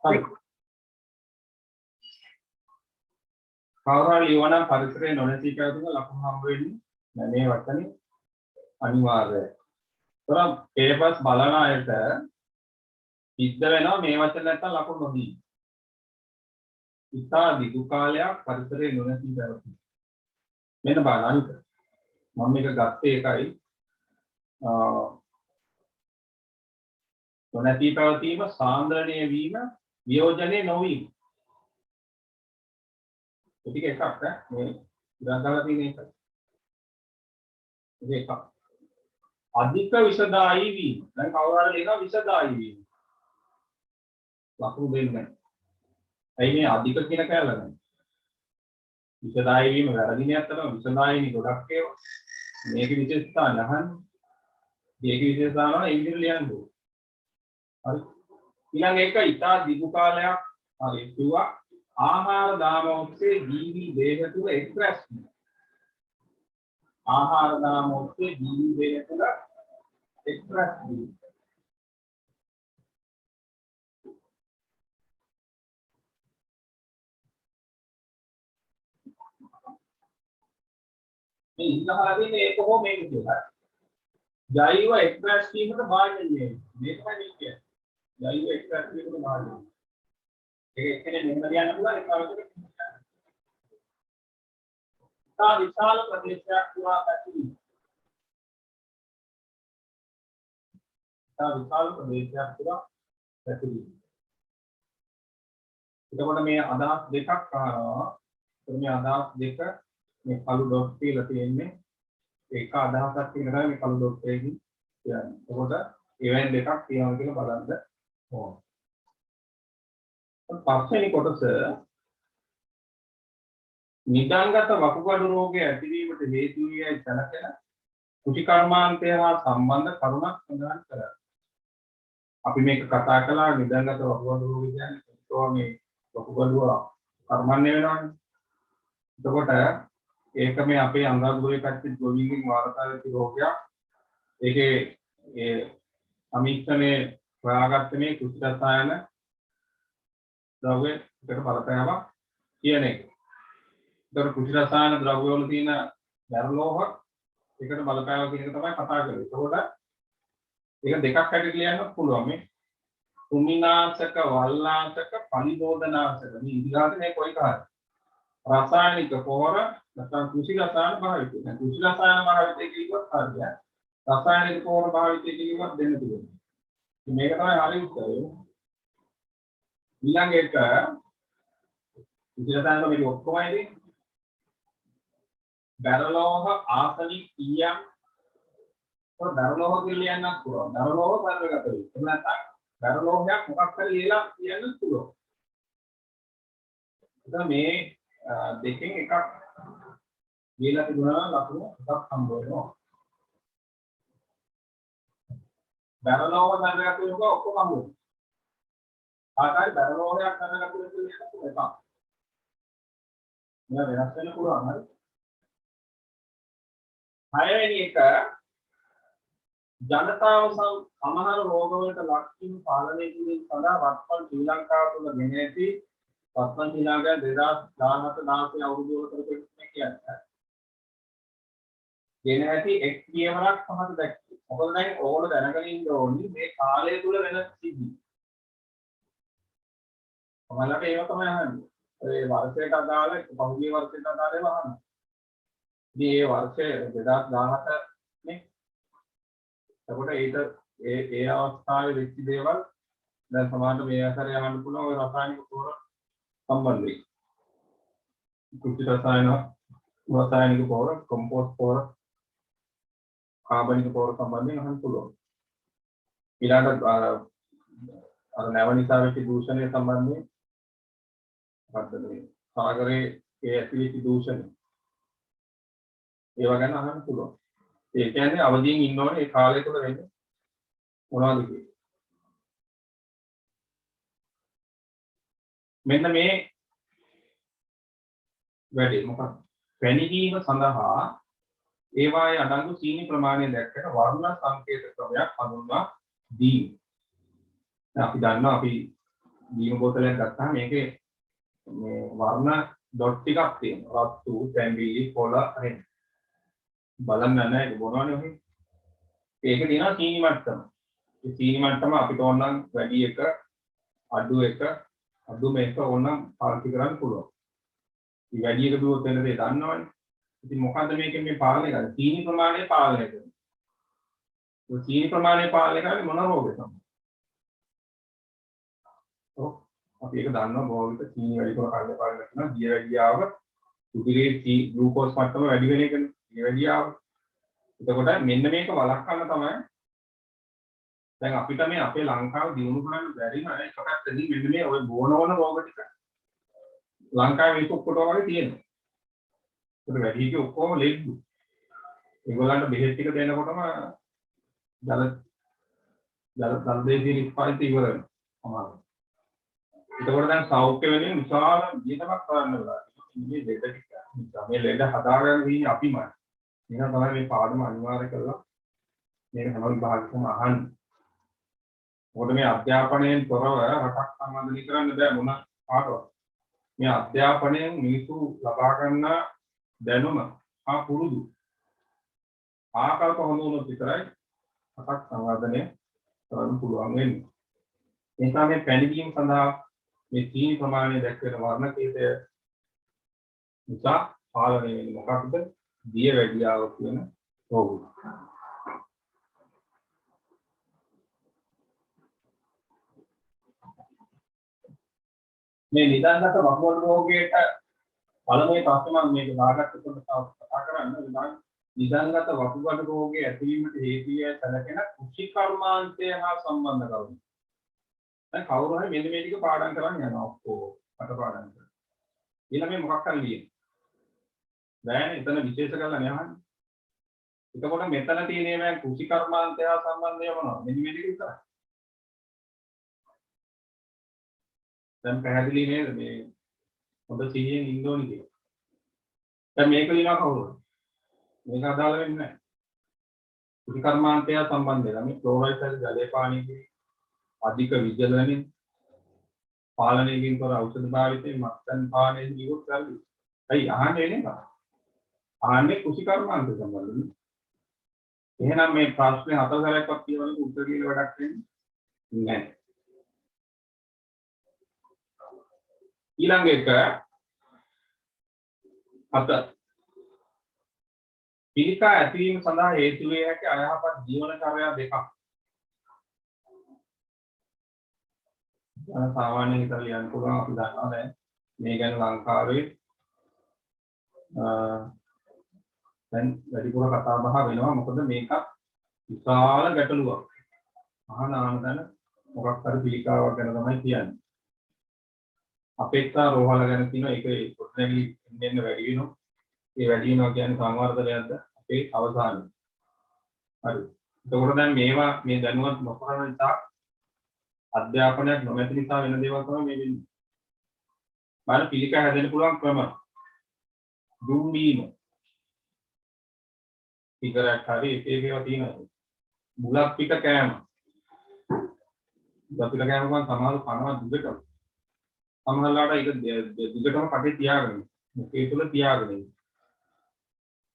හරි. කවුරුහරි ලියවනම් පරිසරයේ නොනැසී පැවතුන ලකුණු හම්බ වෙන්නේ මේ වචනේ අනිවාර්යයි. ඒතරම් පේපර්ස් බලන අයට සිද්ධ වෙනවා මේ වචන නැත්තම් ලකුණු නොදී. ඉතා දිගු කාලයක් පරිසරයේ නොනැසී පැවතුන. මෙන්න බලන්න අනිත් මම මේක ගත්තේ එකයි නොනැසී පැවතීම සාන්ද්‍රණය වීම වියෝජනයේ නොවීම. ටික එකක් මේ ඉඳලා තියෙන එක. ඒක අධික විසදායි වීම. දැන් කවුරු හරි ලියනවා විසදායි වීම. ලකුණු දෙන්නේ නැහැ. ඇයි මේ අධික කියන කැලල නැහැ. විසදායි වීම වැරදිනේ අත්තම විසදායිනි ගොඩක් ඒවා. මේක විශේෂතා නැහන්නේ. මේක විශේෂතාවන ඒ විදිහට ලියන්න ඕනේ. හරි. ඊළඟ එක ඉතා දිගු කාලයක් හරි කිව්වා ආහාර දාම ඔස්සේ ජීවි දේහ තුල එක්ස්ප්‍රෙස් වීම. ආහාර දාම ඔස්සේ ජීවි දේහ තුල එක්ස්ප්‍රෙස් වීම. මේ ඉන්නහලදී මේ කොහොම මේක කියලා. ජෛව එක්ස්ප්‍රෙස් වීමට බාහිර නේ. මේක තමයි කියන්නේ. ජෛව එක්ස්ප්‍රෙස් වීමට බාහිර. ඒක එක්කෙනෙක් මෙහෙම ලියන්න පුළුවන් ඒක අවශ්‍ය තා විශාල ප්‍රදේශයක් පුරා පැතිරී. තා විශාල ප්‍රදේශයක් පුරා පැතිරී. එතකොට මේ අදහස් දෙකක් අහනවා. මේ අදහස් දෙක මේ කළු ඩොට් කියලා තියෙන්නේ. ඒක අදහසක් කියන තමයි මේ කළු ඩොට් එකකින් කියන්නේ. එතකොට ඉවෙන්ට් දෙකක් තියෙනවා කියලා බලන්න ඕන. පස්වෙනි කොටස නිදාංගත වකුගඩු රෝගය ඇතිවීමට හේතු වී සැලකෙන කුටි කර්මාන්තය හා සම්බන්ධ කරුණක් සඳහන් කරා. අපි මේක කතා කළා නිදාංගත වකුගඩු රෝගය කියන්නේ මේ වකුගඩුව කර්මන්නේ වෙනවනේ. එතකොට ඒක මේ අපේ අනුරාධපුරයේ පැත්තේ ගොවීන්ගෙන් වාර්තා වෙච්ච රෝගයක්. ඒකේ ඒ සමීක්ෂණේ හොයාගත්තේ මේ කුෂි රසායන ද්‍රව්‍ය එකට බලපෑමක් කියන එක. ඒතර කුෂි රසායන ද්‍රව්‍ය වල තියෙන බැරලෝහ එකට බලපෑම කියන එක තමයි කතා කරන්නේ. ඒකෝට ඒක දෙකක් හැටියට ලියන්න පුළුවන් මේ කුමිනාශක වල්නාශක පලිබෝධනාශක මේ ඉදිරියට මේ කොයි කාර්ය රසායනික පොහොර නැත්නම් කුෂි රසායන භාවිතය. දැන් කුෂි රසායන භාවිතය කියුවත් හරිය. රසායනික පොහොර භාවිතය කියුවත් දෙන්න පුළුවන්. මේක තමයි හරිය උත්තරය. ඊළඟ එක ඉතිරසායන මේක ඔක්කොමයි බැරලෝහ ආසනික් ඊයම් ඔය බැරලෝහ කියලා කියන්නත් පුළුවන්. බැරලෝහ පරිගත වෙයි. එහෙම නැත්නම් බැරලෝහයක් මොකක් හරි ලියලා කියන්නත් පුළුවන්. එතන මේ දෙකෙන් එකක් ලියලා තිබුණා ලකුණු එකක් හම්බ වෙනවා. බැරලෝහ පරිගත වෙනක ඔක්කොම හම්බ වෙනවා. ආකාරي බැරලෝහයක් පරිගත වෙන එක එකක්. මේ වෙනස් වෙන්න පුළුවන් හරි. හයවෙනි එක ජනතාව සමහර රෝග වලට ලක්ෂණ පාලනය කිරීම සඳහා වත්මන් ශ්‍රී ලංකාව තුළ ගෙන ඇති වත්මන් ශ්‍රී ලංකාව 2017 අවුරුදු වලට කියන්නේ. ගෙන ඇති එක් පියවරක් පහත දැක්කේ. මොකද දැන් ඕගොල්ලෝ දැනගෙන ඉන්න ඕනි මේ කාලය තුල වෙන සිද්ධි. ඔයාලට ඒක තමයි අහන්නේ. ඒ වර්ෂයට අදාළ පහුගිය වර්ෂයට අදාළව අහන්න. ඉතින් මේ වර්ෂයේ 2017 නේ. එතකොට ඒක ඒ අවස්ථාවේ වෙච්ච දේවල් දැන් සමානට මේ ආකාරය අහන්න පුළුවන් ඔය රසායනික පොර සම්බන්ධයෙන්. කුෂි රසායනික පොර, කොම්පෝස්ට් පොර, කාබනික පොර සම්බන්ධයෙන් අහන්න පුළුවන්. ඊළඟට අර නැව නිසා වෙච්ච දූෂණය සම්බන්ධයෙන් සාගරයේ ඒ ඇතිවෙච්ච දූෂණය ඒවා ගැන අහන්න පුළුවන්. ඒ කියන්නේ අවදීන් ඉන්න ඕනේ ඒ කාලය තුල වෙන්නේ මොනවද කියන්නේ. මෙන්න මේ වැඩි මොකක්ද? පැණිදීම සඳහා ඒවායේ අඩංගු සීනි ප්‍රමාණය දැක්කට වර්ණ සංකේත ක්‍රමයක් හඳුන්වා දීම. අපි දන්නවා අපි බීම බෝතලයක් ගත්තාම මේකේ මේ වර්ණ ඩොට් ටිකක් තියෙනවා. රතු, තැඹිලි, කොළ හරි. බලන්න නැහැ ඒක මොනවනේ ඔහේ. ඒක තියෙනවා සීනි මට්ටම. ඒ සීනි මට්ටම අපිට ඕනනම් වැඩි එක, අඩු මේක ඕනනම් පාවිච්චි කරන්න පුළුවන්. මේ වැඩි එක දුවොත් වෙන දේ දන්නවනේ. ඉතින් මොකද්ද මේකෙන් මේ පාලනය කරන්නේ? සීනි ප්‍රමාණය පාලනය කරනවා. ඒ සීනි ප්‍රමාණය පාලනය කරන්නේ මොන රෝගෙද? ඔව් අපි ඒක දන්නවා බොහෝ විට සීනි වැඩි කරන කන්න පාලනය කරනවා. දිය වැඩි ආව උදිරේ ග්ලූකෝස් මට්ටම වැඩි වෙන එකනේ. දිය වැඩි ආව. එතකොට මෙන්න මේක වළක්වන්න තමයි දැන් අපිට මේ අපේ ලංකාව දිනු කරන්න බැරි නෑ එකක් තැනින් මෙන්න මේ ඔය බෝනවන රෝග ටික ලංකාවේ මේක ඔක්කොට වගේ තියෙනවා. ඒක වැඩි හිටිය ඔක්කොම ලෙඩ්ඩු. ඒගොල්ලන්ට බෙහෙත් ටික දෙනකොටම දල දෙකේ ඉස්පයිත් ඉවර වෙනවා. එතකොට දැන් සෞඛ්‍ය වෙනුවෙන් විශාල වියදමක් කරන්න වෙලා මේ ලෙඩ ටික. මේ ලෙඩ හදාගන්න ඉන්නේ අපිමයි. එහෙනම් තමයි මේ පාඩම අනිවාර්ය කරලා මේක හැම විභාගයකම අහන්න. මොකද මේ අධ්‍යාපනයෙන් තොරව රටක් සම්බන්ධනය කරන්න බෑ මොන පාඩවත්. මේ අධ්‍යාපනයෙන් මිනිසු ලබා ගන්න දැනුම පුරුදු ආකල්ප හොඳ වුණොත් විතරයි රටක් සංවර්ධනය කරන්න පුළුවන් වෙන්නේ. ඒ නිසා මේ පැණිදීම් සඳහා මේ සීනි ප්‍රමාණය දැක්වෙන වර්ණ කීපය නිසා පාලනය වෙන්නේ මොකක්ද? දිය වැඩියාව කියන රෝගය. මේ නිදාගත වකුගඩු රෝගයට පළමුවේ ප්‍රශ්න මම මේක දාගත්ත කොට කතා කරන්න නිදාගත වකුගඩු රෝගයේ ඇතිවීමට හේතු වේ සැලකෙන කුෂිකර්මාන්තය හා සම්බන්ධ කරුණු. දැන් කවුරු හරි මෙන්න මේ ටික පාඩම් කරන් යනවා ඔක්කොම අට පාඩම් කරලා. ඊළඟ මේ මොකක් හරි ලියන්න. දැන් එතන විශේෂ කරලා නෑවන්නේ. එතකොට මෙතන තියෙන ඒවා කුෂිකර්මාන්තය හා සම්බන්ධය මොනවද? මෙන්න මේ ටික විතරයි. දැන් පැහැදිලි නේද මේ හොඳ සිහියෙන් ඉන්න ඕනේ කියලා. දැන් මේක ලියනවා කවුරුද? මේක අදාළ වෙන්නේ නැහැ. කුෂිකර්මාන්තය සම්බන්ධය නම් ක්ලෝරයිඩ් සහිත ජලයේ පානය කිරීම, අධික විජලනයෙන්, පාලනයකින් තොර ඖෂධ භාවිතයෙන්, මත්පැන් පානයෙන් නිකුත් කරවි. අයි අහන්නේ නේද? අහන්නේ කුෂිකර්මාන්තය සම්බන්ධයි. එහෙනම් මේ ප්‍රශ්නේ හතර සැරයක්වත් කියවලු උත්තර කියලා වැඩක් වෙන්නේ නැහැ. ඊළඟ එක අත පිළිකා ඇතිවීම සඳහා හේතු වේ හැකි අයහපත් ජීවන චර්යා දෙකක්. සාමාන්‍යයෙන් හිතලා ලියන්න පුළුවන් අපි දන්නවා දැන් මේ ගැන ලංකාවේ දැන් වැඩිපුර කතා බහ වෙනවා මොකද මේක විශාල ගැටලුවක්. ආහන දැන මොකක් හරි පිළිකාවක් ගැන තමයි කියන්නේ. අපේක්ෂා රෝහල ගැන තියෙනවා ඒක පොඩ්ඩක් එන්න වැඩි වෙනවා. ඒ වැඩි වෙනවා කියන්නේ සංවර්ධනයක්ද අපේ අවසානය. හරි. එතකොට දැන් මේවා මේ දැනුවත් නොකරන නිසා අධ්‍යාපනයක් නොමැති නිසා වෙන දේවල් තමයි මේ වෙන්නේ. බලන්න පිළිකා හැදෙන්න පුළුවන් ක්‍රම. දුම් බීම. සිගරට් හරි එක ඒවා තියෙනවා. බුලත් පිට කෑම. බුලත් පිට කෑම ගමන් සමහර කනවා දුකට. සමහරලාට ඒක දුකටම කටේ තියාගෙන මුඛය තුල තියාගෙන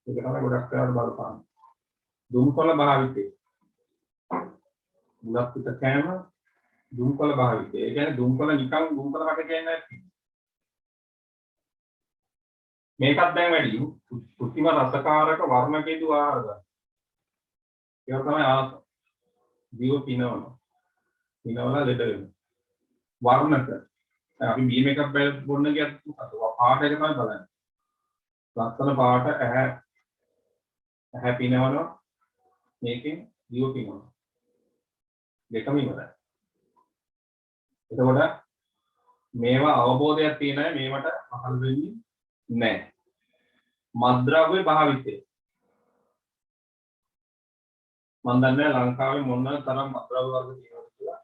ඒක තමයි ගොඩක් වෙලාවට බලපාන දුම්කොළ භාවිතය බුලත් පිට කෑම දුම්කොළ භාවිතය ඒ කියන්නේ දුම්කොළ නිකන් දුම්කොළ කට කියන්නේ නැති මේකත් දැන් වැඩි කෘත්‍රිම රසකාරක වර්ණකේතු ආහාර ගන්න ඒක තමයි ආස ජීව පිනවල ලෙඩ වෙනවා වර්ණක අපි බීම එකක් බොන්න ගියත් පාට එක තමයි බලන්නේ. ලස්සන පාට ඇහැ පිනවනවා මේකෙන් දිව පිනවනවා. දෙකම ඉවරයි. එතකොට මේවා අවබෝධයක් තියෙන අය මේවට පහළ වෙන්නේ නැහැ. මත්ද්‍රව්‍ය භාවිතය. මම දන්නේ ලංකාවේ මොන තරම් මත්ද්‍රව්‍ය වර්ග තියෙනවද කියලා.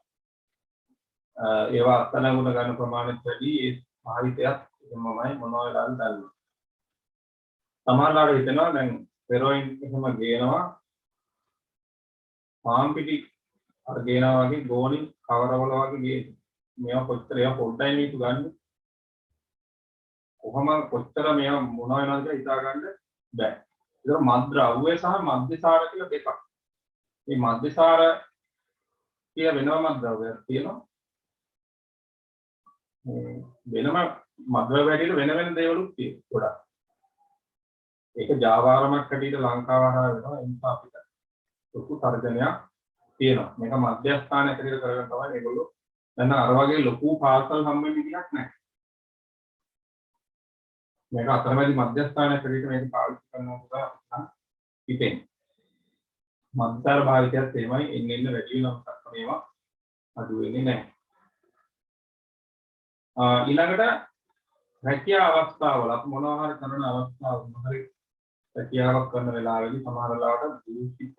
ඒවා අත්අඩංගුවට ගන්න ප්‍රමාණයට වැඩි ඒ භාවිතයත් මමයි මොනවා වෙලාවද දන්නේ. සමහරවිට හිතනවා දැන් හෙරොයින් එහෙම ගේනවා පාම් පිටි අර ගේනවා වගේ ගෝණි කවරවල වගේ ගේනවා. මේවා කොච්චර ඒවා පොඩ්ඩයි මේක ගන්න. කොහොම කොච්චර මේවා මොන වෙනවද කියලා හිතා ගන්න බෑ. ඒක මද්ද්‍රව්‍ය සහ මධ්‍යසාර කියලා දෙකක්. මේ මධ්‍යසාර කිය වෙනම මද්ද්‍රව්‍යයක් තියෙනවා. වෙනම මද්ද්‍රව්‍ය වැඩිට වෙන වෙන දේවලුත් තියෙනවා ගොඩක්. ඒක ජාවාරමක් හැටියට ලංකාව හරහා වෙනවා. ඒ නිසා අපිට ලොකු තර්ජනයක් තියෙනවා. මේක මධ්‍යස්ථානයක් හැටියට කරගෙන තමයි මේගොල්ලෝ දැන් අර වගේ ලොකු පාර්සල් හම්බ වෙන්න විදිහක් නැහැ. මේක අතරමැදි මධ්‍යස්ථානයක් හැටියට මේක පාවිච්චි කරනවා කියලා හිතෙන්නේ. මන්තර භාවිතයත් එමය එන්න වැඩි වෙනවක් මේවා අඩු වෙන්නේ නැහැ. ඊළඟට රැකියාව අවස්ථාවල අපි මොනවා හරි කරන අවස්ථාවල මොහරි රැකියාවක් කරන වෙලාවෙදී සමහර වෙලාවට දූෂිත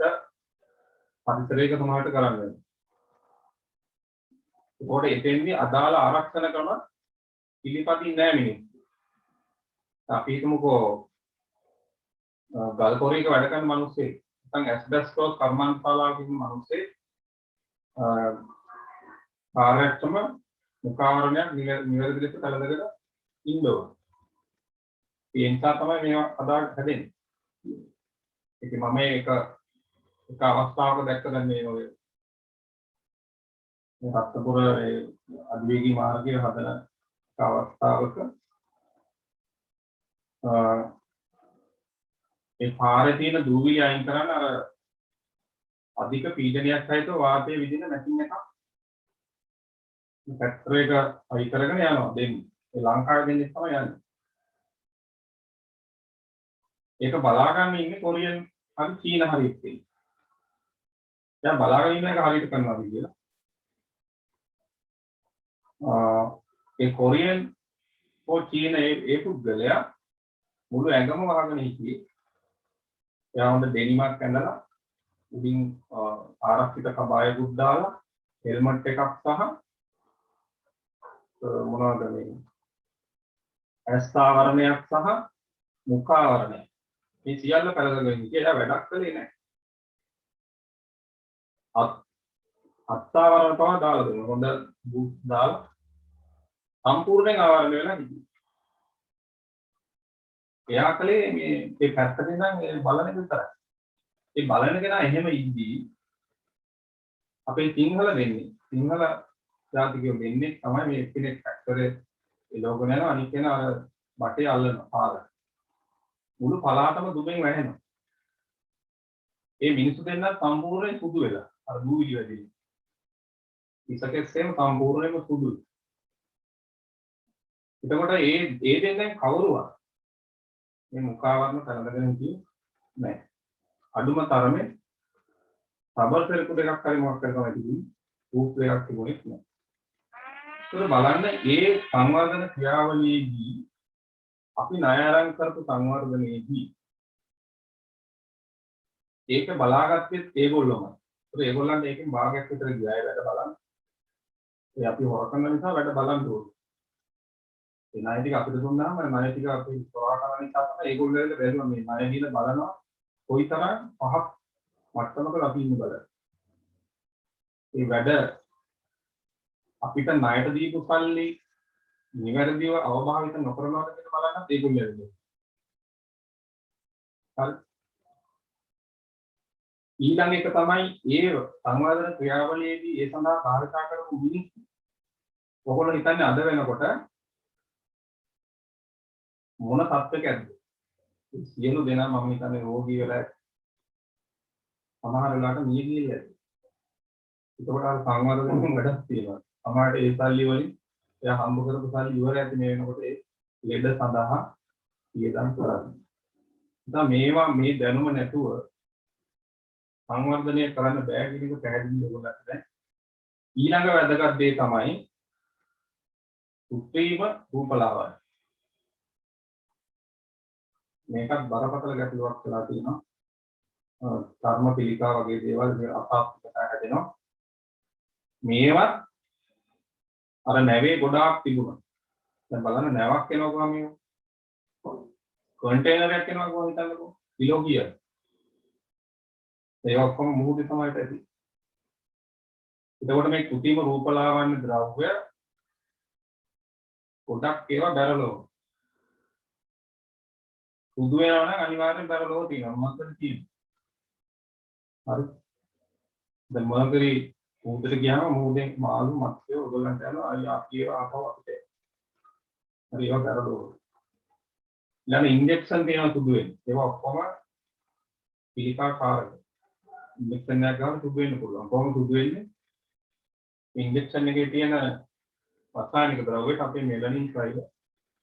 පරිසරයක සමාජයට කරන්න වෙනවා. ඒකට එතෙන්දී අදාළ ආරක්ෂණ ක්‍රම පිළිපදින්නේ නැහැ මිනිස්සු. අපි හිතමුකෝ ගල් පොරේක වැඩ කරන මිනිස්සෙක් නැත්නම් ඇස්බෙස්ටෝස් කර්මාන්තශාලාවක ඉන්න මිනිස්සෙක් කාර්යක්ෂම මුඛාවරණයක් නිවැරදි ලෙස කළදගෙන ඉන්නවා. ඒ නිසා තමයි මේවා අදාළ හැදෙන්නේ. ඒක මම එක අවස්ථාවක දැක්ක දැන් මේ වගේ මේ රත්නපුර ඒ අධිවේගී මාර්ගයේ හදන අවස්ථාවක ඒ පාරේ තියෙන දූවිලි අයින් කරන්න අර අධික පීඩනයක් සහිතව වාතයේ විදින මැෂින් එකක් ෆැක්ටරි එක අයි කරගෙන යනවා දෙන්නේ. ඒ ලංකාවේ දෙන්නේ තමයි යන්නේ. ඒක බලාගන්න ඉන්නේ කොරියන් හරි චීන හරි එක්කේ. දැන් බලාගෙන ඉන්න එක හරියට කරනවාද කියලා. ඒ කොරියන් හෝ චීන ඒ පුද්ගලයා මුළු ඇඟම වහගෙන හිටියේ. එයා හොඳ ඩෙනිමක් ඇඳලා උඩින් ආරක්ෂිත කබායකුත් දාලා හෙල්මට් එකක් සහ මොනවද මේ ඇස්තාවරණයක් සහ මුඛාවරණයක් මේ සියල්ල පළදගෙන හිටියේ. එයා වැඩක් කළේ නැහැ. අත්තාවරණ තමයි දාලා දුන්නා. හොඳ බූට් දාලා සම්පූර්ණයෙන් ආවරණය වෙලා හිටියේ. එයා කලේ මේ පැත්තට ඉඳන් බලන එක විතරයි. ඒ බලන කෙනා එහෙම ඉද්දී අපේ සිංහල දෙන්නේ සිංහල ජාතිකයෝ දෙන්නේ තමයි මේ එක්කෙනෙක් ෆැක්ටරේ ඒ ලෝගෝ යනවා අනිත් කෙනා අර බටේ අල්ලනවා පාර. මුළු පළාතම දුමෙන් වැහෙනවා. ඒ මිනිස්සු දෙන්න සම්පූර්ණයෙන් සුදු වෙලා අර දූවිලි වැඩි. ඉසකෙස්සෙම සම්පූර්ණයෙන්ම සුදුයි. එතකොට ඒ දෙන්නෙන් කවුරුවත් මේ මුඛාවරණ කරනගෙන හිටියේ නැහැ. අඩුම තරමේ රබර් සෙල්කු දෙකක් හරි මොකක් කරනවා ඉතින් රූප් එකක් තිබුණේ නැහැ. ඒක බලන්න ඒ සංවර්ධන ක්‍රියාවලියේදී අපි ණය අරන් කරපු සංවර්ධනයේදී ඒක බලාගත්තේ ඒගොල්ලෝමයි. ඒක ඒගොල්ලන්ට ඒකෙන් භාගයක් විතර ගියාය වැඩ බලන්න. ඒ අපි හොරකම් නිසා වැඩ බලන්න ඕනේ. ඒ ණය ටික අපිට දුන්නාම ණය ටික අපි සොරා කරන නිසා තමයි ඒගොල්ලෝ බැලුවා මේ ණය දින බලනවා කොයිතරම් පහක් මට්ටමකට අපි ඉන්න බලන්න. ඒ වැඩ අපිට ණයට දීපු සල්ලි නිවැරදිව අවභාවිත නොකරනවාද කියලා බලන්නත් ඒගොල්ලෝ වෙන්නේ. හරි. ඊළඟ එක තමයි ඒ සංවර්ධන ක්‍රියාවලියේදී ඒ සඳහා කාර්යතා කරපු මිනිස්සු. ඔයගොල්ලෝ හිතන්නේ අද වෙනකොට මොන තත්ත්වයකද? සියලු දෙනා මම හිතන්නේ රෝගී වෙලා සමහර වෙලාවට මිය ගිහිල්ලා ඇති. ඒකට අර සංවර්ධනයෙන් වැඩක් තියෙනවා. සමහරට ඒ සල්ලි වලින් එයා හම්බ කරපු සල්ලි ඉවර ඇති මේ වෙනකොට ඒ ලෙඩ සඳහා වියදම් කරන්නේ. දැන් මේවා මේ දැනුම නැතුව සංවර්ධනය කරන්න බෑ කියන එක පැහැදිලි වෙගොල්ලන්ට දැන්. ඊළඟ වැදගත් දේ තමයි සුත්‍රීම රූපලාවන්‍ය. මේකත් බරපතල ගැටලුවක් වෙලා තියෙනවා. කර්ම පිළිකා වගේ දේවල් මේ අසාර්ථකතාව හැදෙනවා. මේවත් අර නැවේ ගොඩාක් තිබුණා. දැන් බලන්න නැවක් එනවා මේ කන්ටේනරයක් එනවා කොහොමද හිතන්නකෝ කිලෝ කීයද? ඒ ඔක්කොම මුහුදේ තමයි ඇති. එතකොට මේ කෘතිම රූපලාවන්‍ය ද්‍රව්‍ය පොඩක් ඒවා බැරලෝ. සුදු වෙනවා නම් අනිවාර්යෙන් බැරලෝ තියෙනවා. මොකක්ද තියෙන්නේ? හරි. දැන් මොනතරි උඩට ගියාම මොහොතේ මාළු මත්ස්‍ය ඔයගොල්ලන්ට යනවා. අය අපි ඒවා ආපහු අපිට. හරි ඒවා බැරලෝ. ඊළඟ ඉන්ජෙක්ෂන් තියෙනවා සුදු වෙන්නේ. ඒවා ඔක්කොම පිළිකා කාරක. ඉන්ජෙක්ෂන් එකක් ගන්න සුදු වෙන්න පුළුවන්. කොහොමද සුදු වෙන්නේ? ඉන්ජෙක්ෂන් එකේ තියෙන රසායනික ද්‍රව්‍යයට අපේ මෙලනින් ක්‍රයිල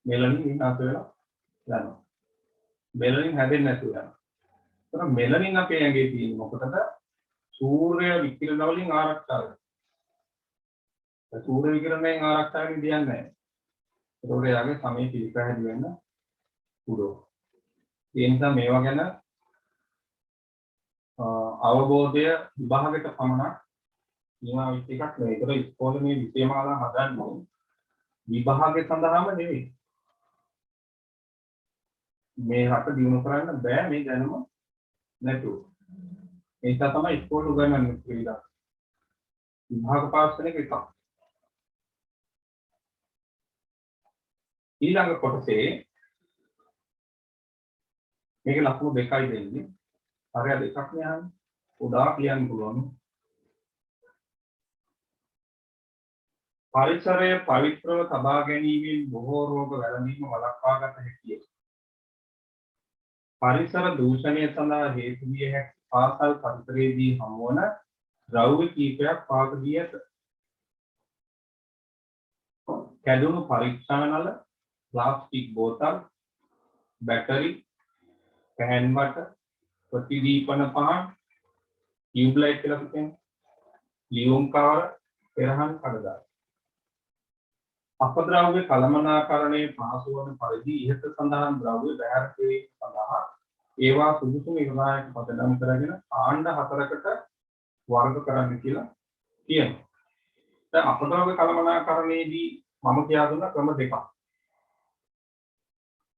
මෙලනින් විනාශ වෙලා යනවා. මෙලනින් හැදෙන්නේ නැතුව යනවා. ඒතර මෙලනින් අපේ ඇඟේ තියෙන මොකටද? සූර්ය විකිරණ වලින් ආරක්ෂා වෙනවා. ඒ සූර්ය විකිරණයෙන් ආරක්ෂා වෙන්න දෙන්නේ නැහැ. ඒතකොට එයාගේ සමේ පිළිකා හැදි වෙන්න පුළුවන්. ඒ නිසා මේවා ගැන අවබෝධය විභාගයට පමණක් නිවා විත් එකක් නෙවෙයි. ඒතර ඉස්කෝලේ මේ විෂය මාලා හදන්නේ විභාගය සඳහාම නෙවෙයි. මේ රට දිනු කරන්න බෑ මේ දැනුම නැතුව. ඒ නිසා තමයි ඉස්කෝලේ උගන්වන්නේ කියලා. විභාග පාස් කරන එක එකක්. ඊළඟ කොටසේ මේක ලකුණු දෙකයි දෙන්නේ. හරිය දෙකක් නේ අහන්නේ. උදා කියන්න පුළුවන්. පරිසරය පවිත්‍රව තබා ගැනීමෙන් බොහෝ රෝග වැළඳීම වළක්වා ගත හැකිය. පරිසර දූෂණය සඳහා හේතු විය හැකි පාසල් පරිසරයේදී හමුවන ද්‍රව්‍ය කීපයක් පාක දී ඇත. කැඩුණු පරීක්ෂා නල, ප්ලාස්ටික් බෝතල්, බැටරි, පෑන් වට, ප්‍රතිදීපන පහන්, ටියුබ්ලයිට් කියලා කියන්නේ, ලියුම් කවර, පෙරහන් කඩදාසි. අපද්‍රව්‍ය කළමනාකරණයේ පහසු වන පරිදි ඉහත සඳහන් ද්‍රව්‍ය බැහැර කිරීම සඳහා ඒවා සුදුසු නිර්ණායක පදනම් කරගෙන ආණ්ඩ 4කට වර්ග කරන්න කියලා කියනවා. දැන් අපද්‍රව්‍ය කළමනාකරණයේදී මම කියා දුන්න ක්‍රම දෙකක්.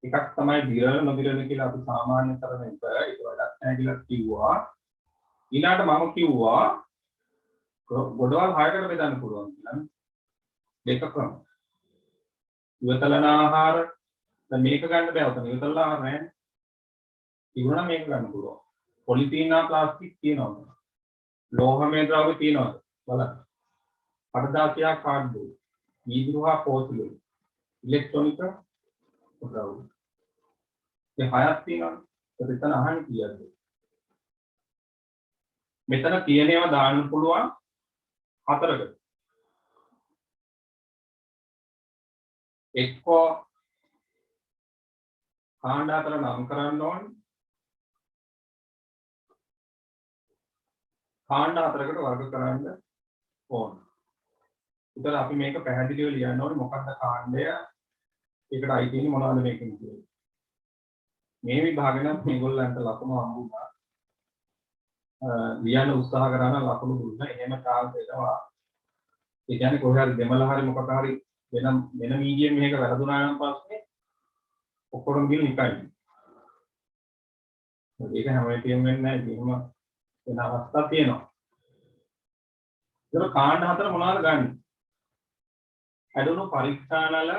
එකක් තමයි දිරල නොදිරල කියලා අපි සාමාන්‍ය කරන එක. ඒක වැඩක් නැහැ කියලා කිව්වා. ඊළාට මම කිව්වා ගොඩවල් 6කට බෙදන්න පුළුවන් කියලා. දෙක ක්‍රම. ඉවතලන ආහාර දැන් මේක ගන්න බෑ. ඔතන ඉවතලන ආහාර නැහැ. ඉවුණා මේක ගන්න පුළුවන්. පොලිතීන ප්ලාස්ටික් තියෙනවා. ලෝහමය ද්‍රව්‍ය තියෙනවා. බලන්න. කඩදාසිය කාඩ්බෝඩ්. වීදුරු හා පෝසලෙන්. ඉලෙක්ට්‍රොනික ද්‍රව්‍ය. මේ හයක් තියෙනවා. ඒක එතන අහන්න කීයද? මෙතන තියෙන ඒවා දාන්න පුළුවන් 4කට. එක්කෝ කාණ්ඩ 4 නම් කරන්න ඕනේ. කාණ්ඩ 4කට වර්ග කරන්න ඕනේ. ඒතර අපි මේක පැහැදිලිව ලියන්න ඕනේ මොකක්ද කාණ්ඩය? ඒකට අයිති වෙන්නේ මොනවද මේකෙන් කියන්නේ. මේ විභාගෙ නම් මේගොල්ලන්ට ලකුණු හම්බුනා. ලියන්න උත්සාහ කරා නම් ලකුණු දුන්නා. එහෙම chance එනවා. ඒ කියන්නේ කොහේ හරි දෙමළ හරි මොකක් හරි වෙන මීඩියම් එකක වැරදුනා නම් පස්සේ ඔක්කොම ගිහින් නිකන්. ඒක හැම වෙලේම වෙන්නේ නැහැ. එහෙම වෙන අවස්ථා තියෙනවා. ඒක කාණ්ඩ 4 මොනවද ගන්න? ඇඩුණු පරීක්ෂානල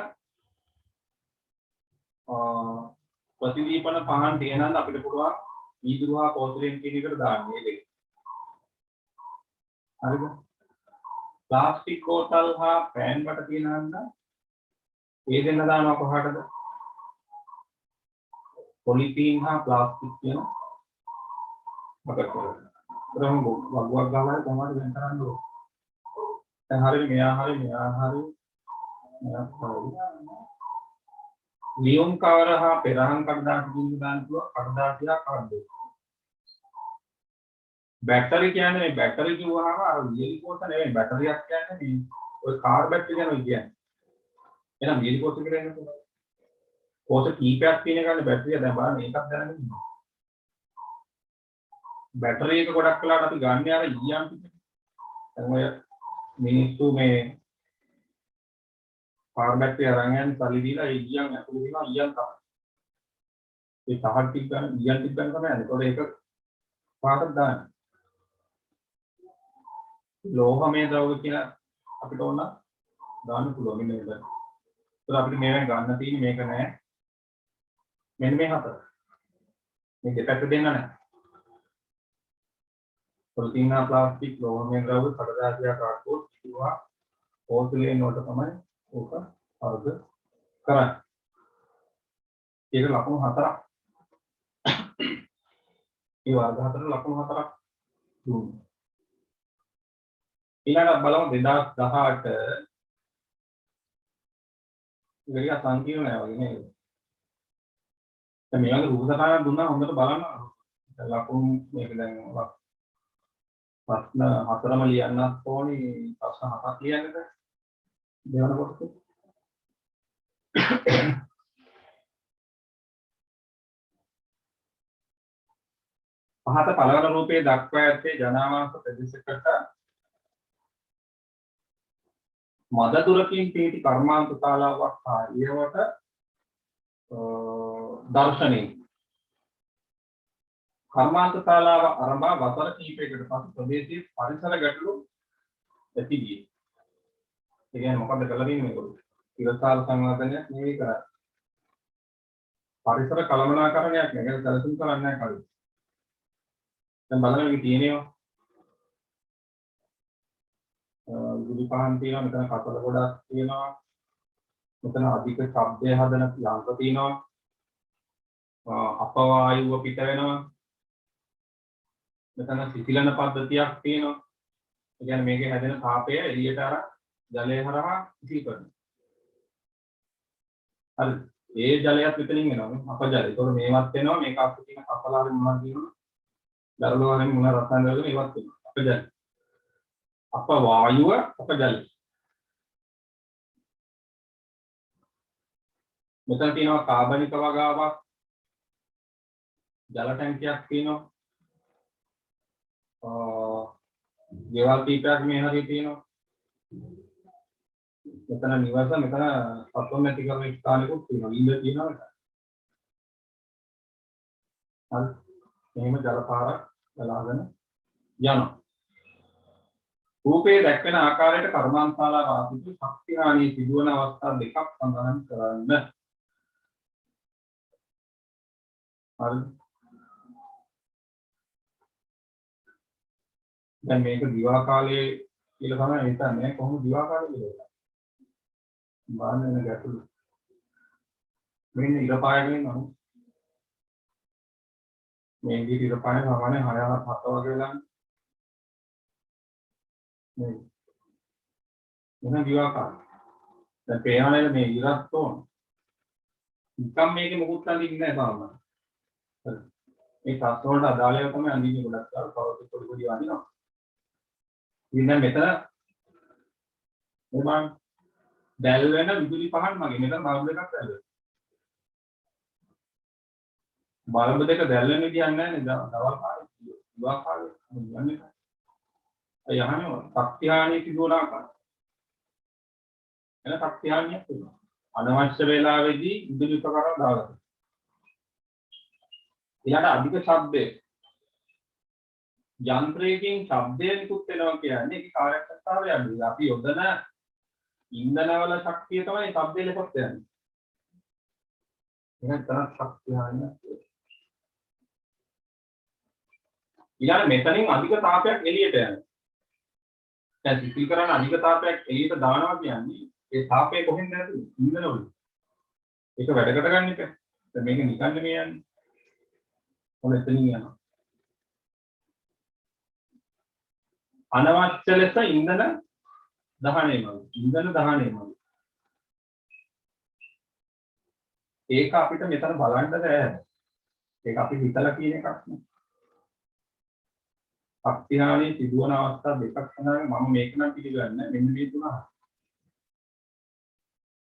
ප්‍රතිදීපන පහන් තියෙනනම් අපිට පුළුවන් වීදුරු හා පෝසලෙන් කියන එකට දාන්න මේ දෙක. හරිද? ප්ලාස්ටික් බෝතල් හා පෑන් වට තියෙනනම් ඒ දෙන්න දානවා කොහාටද? පොලිතීන් හා ප්ලාස්ටික් කියන අපකට. ඒකම වගුවක් ගාලා තමයි වෙන කරන්න ඕනේ. දැන් හරිය මෙයා හරිය මෙයා ලියුම් කවර හා පෙරහන් කඩදාසි කින් දාන්න පුළුවන් කඩදාසිය කාඩ්බෝඩ්. බැටරි කියන්නේ මේ බැටරි කිව්වහම අර වියලි කෝෂ නෙවෙයි බැටරියක් කියන්නේ මේ ඔය කාර් බැටරි ගැන කියන්නේ. එහෙනම් වියලි කෝෂ කියන්නේ කොහොමද? කෝෂ කීපයක් තියෙන ගානේ බැටරිය දැන් බලන්න ඒකක් දැනගෙන ඉන්නවා. බැටරි එක ගොඩක් වෙලාවට අපි ගන්න අර ඊයම් ටික. දැන් ඔය මිනිස්සු මේ පාර් බැටරිය අරන් යන සල්ලි දීලා ඒ ඊයම් ඇතුළේ තියෙනවා ඊයම් තමයි. ඒ තහක් ටික ගන්න ඊයම් ටික ගන්න තමයි යන්නේ. ඒතකොට ඒක පාටක් දාන්න. ලෝහමය ද්‍රව්‍ය කියලා අපිට ඕන දාන්න පුළුවන් මෙන්න මේක. तो අපිට මේවෙන් ගන්න තියෙන්නේ මේක නෑ. මෙන්න මේ හතර. මේ දෙපැත්ත දෙන්න නෑ. පොලිතීන ප්ලාස්ටික් ලෝහමය ද්‍රව්‍ය කඩදාසිය කාඩ්බෝඩ් කිව්වා පෝර්සිලේන් වලට තමයි ඕක අර්ධ කරන්නේ. ඒක ලකුණු හතරක්. ඒ වර්ග හතර ලකුණු හතරක් දුන්නා. ඊළඟට බලමු 2018 ඉතින් සංකීර්ණ නෑ වගේ නේද? දැන් මේ වගේ රූප සටහනක් දුන්නා හොඳට බලන්න. ලකුණු මේක දැන් ප්‍රශ්න හතරම ලියන්නත් ඕනේ. ප්‍රශ්න හතක් ලියන්නද? දෙවන කොටසේ. පහත පළවන රූපයේ දක්වා ඇත්තේ ජනාවාස ප්‍රදේශයකට මද දුරකින් පිහිටි කර්මාන්ත ශාලාවක් හා ඊවට දර්ශනයේ කර්මාන්ත ශාලාව ආරම්භ වසර කිහිපයකට පසු ප්‍රදේශයේ පරිසර ගැටලු ඇති විය. ඒ කියන්නේ මොකද කළා තියෙන්නේ මේගොල්ලෝ? ඉරසාල සංවර්ධනයක් නෙවෙයි කරන්නේ. පරිසර කළමනාකරණයක් නෙවෙයි සැලසුම් කරන්නේ නැහැ කලින්. දැන් බලන්න මේක තියෙනවා. විදුලි පහන් තියෙනවා, මෙතන කතල ගොඩක් තියෙනවා. මෙතන අධික ශබ්දය හදන යන්ත්‍ර තියෙනවා. අපවායුව පිට වෙනවා. මෙතන සිසිලන පද්ධතියක් තියෙනවා. ඒ කියන්නේ මේකේ හැදෙන තාපය එළියට අරන් ජලය හරහා සිසිල් කරනවා. හරි. ඒ ජලයත් මෙතනින් එනවා. අපජලය. ඒතකොට මේවත් වෙනවා. මේක අපිට තියෙන කපලාරේ මොනවද කියනවා? දරලෝහරෙන් මොන රසායන වලද මේවත් වෙනවා. අපජලය. අපවායුව අපජලය. මෙතන තියෙනවා කාබනික වගාවක්. ජල ටැංකියක් තියෙනවා. ගෙවල් කීපයක් මේ හරිය තියෙනවා. මෙතන නිවස මෙතන සතුන් නැති කරන ස්ථානිකුත් තියෙනවා. ඉඳ තියෙනවා මෙතන. හරි. එහෙම ජල පාරක් ගලාගෙන යනවා. රූපයේ දැක්වෙන ආකාරයට කර්මාන්තශාලා වාසිත ශක්ති හානිය සිදුවන අවස්ථා දෙකක් සඳහන් කරන්න. හරි. දැන් මේක දිවා කාලයේ කියලා තමයි හිතන්නේ. කොහොමද දිවා කාලේ කියලා? බාන්න වෙන ගැටලු. මෙන්න ඉර පායගෙන යනවා. මේ විදිහට ඉර පායන සාමාන්‍ය 6 7 වගේ වෙලා මේ මොන දිවා කාලේ. දැන් පේනවනේ මේ ඉරත් තෝන. නිකම් මේකේ මොකුත් අඳින්නේ නැහැ සාමාන්‍ය. හරි. මේ තත් වලට අදාළව තමයි අඳින්නේ ගොඩක් කාල පොඩි පොඩි වදිනවා. ඉතින් දැන් මෙතන මේ දැල් වෙන විදුලි පහන් මගේ මෙතන බල්බ් එකක් දැල් වෙනවා. බල්බ් දෙක දැල් වෙන විදියක් නැහැ නේද? දවල් කාලේ දිවා කාලේ යන්නේ. අය යහනේ ශක්ති හානිය සිදුවන ආකාරය. එන ශක්ති හානියක් වෙනවා. අනවශ්‍ය වේලාවෙදී විදුලි උපකරණ දාගන්න. ඊළඟ අධික ශබ්දය යන්ත්‍රයකින් ශබ්දය නිකුත් වෙනවා කියන්නේ ඒකේ කාර්යක්ෂමතාවය අඩුයි. අපි යොදන ඉන්ධනවල ශක්තිය තමයි ශබ්දය ලෙසත් යන්නේ. එහෙනම් තරම් ශක්තිය හානියක්. ඊළඟ මෙතනින් අධික තාපයක් එළියට යනවා. දැන් සිසිල් කරන අධික තාපයක් එළියට දානවා කියන්නේ ඒ තාපය කොහෙන්ද ඇතුළේ? ඉන්ධනවල. ඒක වැඩකට ගන්න එක. දැන් මේක නිකන් නෙමෙයි යන්නේ. මොන එතනින් යනවා. අනවශ්‍ය ලෙස ඉන්ධන දහනයමයි. ඉන්ධන දහනයමයි. ඒක අපිට මෙතන බලන්න බෑ. ඒක අපි හිතලා කියන එකක් නෙවෙයි. ශක්ති හානිය සිදුවන අවස්ථා දෙකක් තමයි මම මේක නම් පිළිගන්නේ. මෙන්න මේ තුන.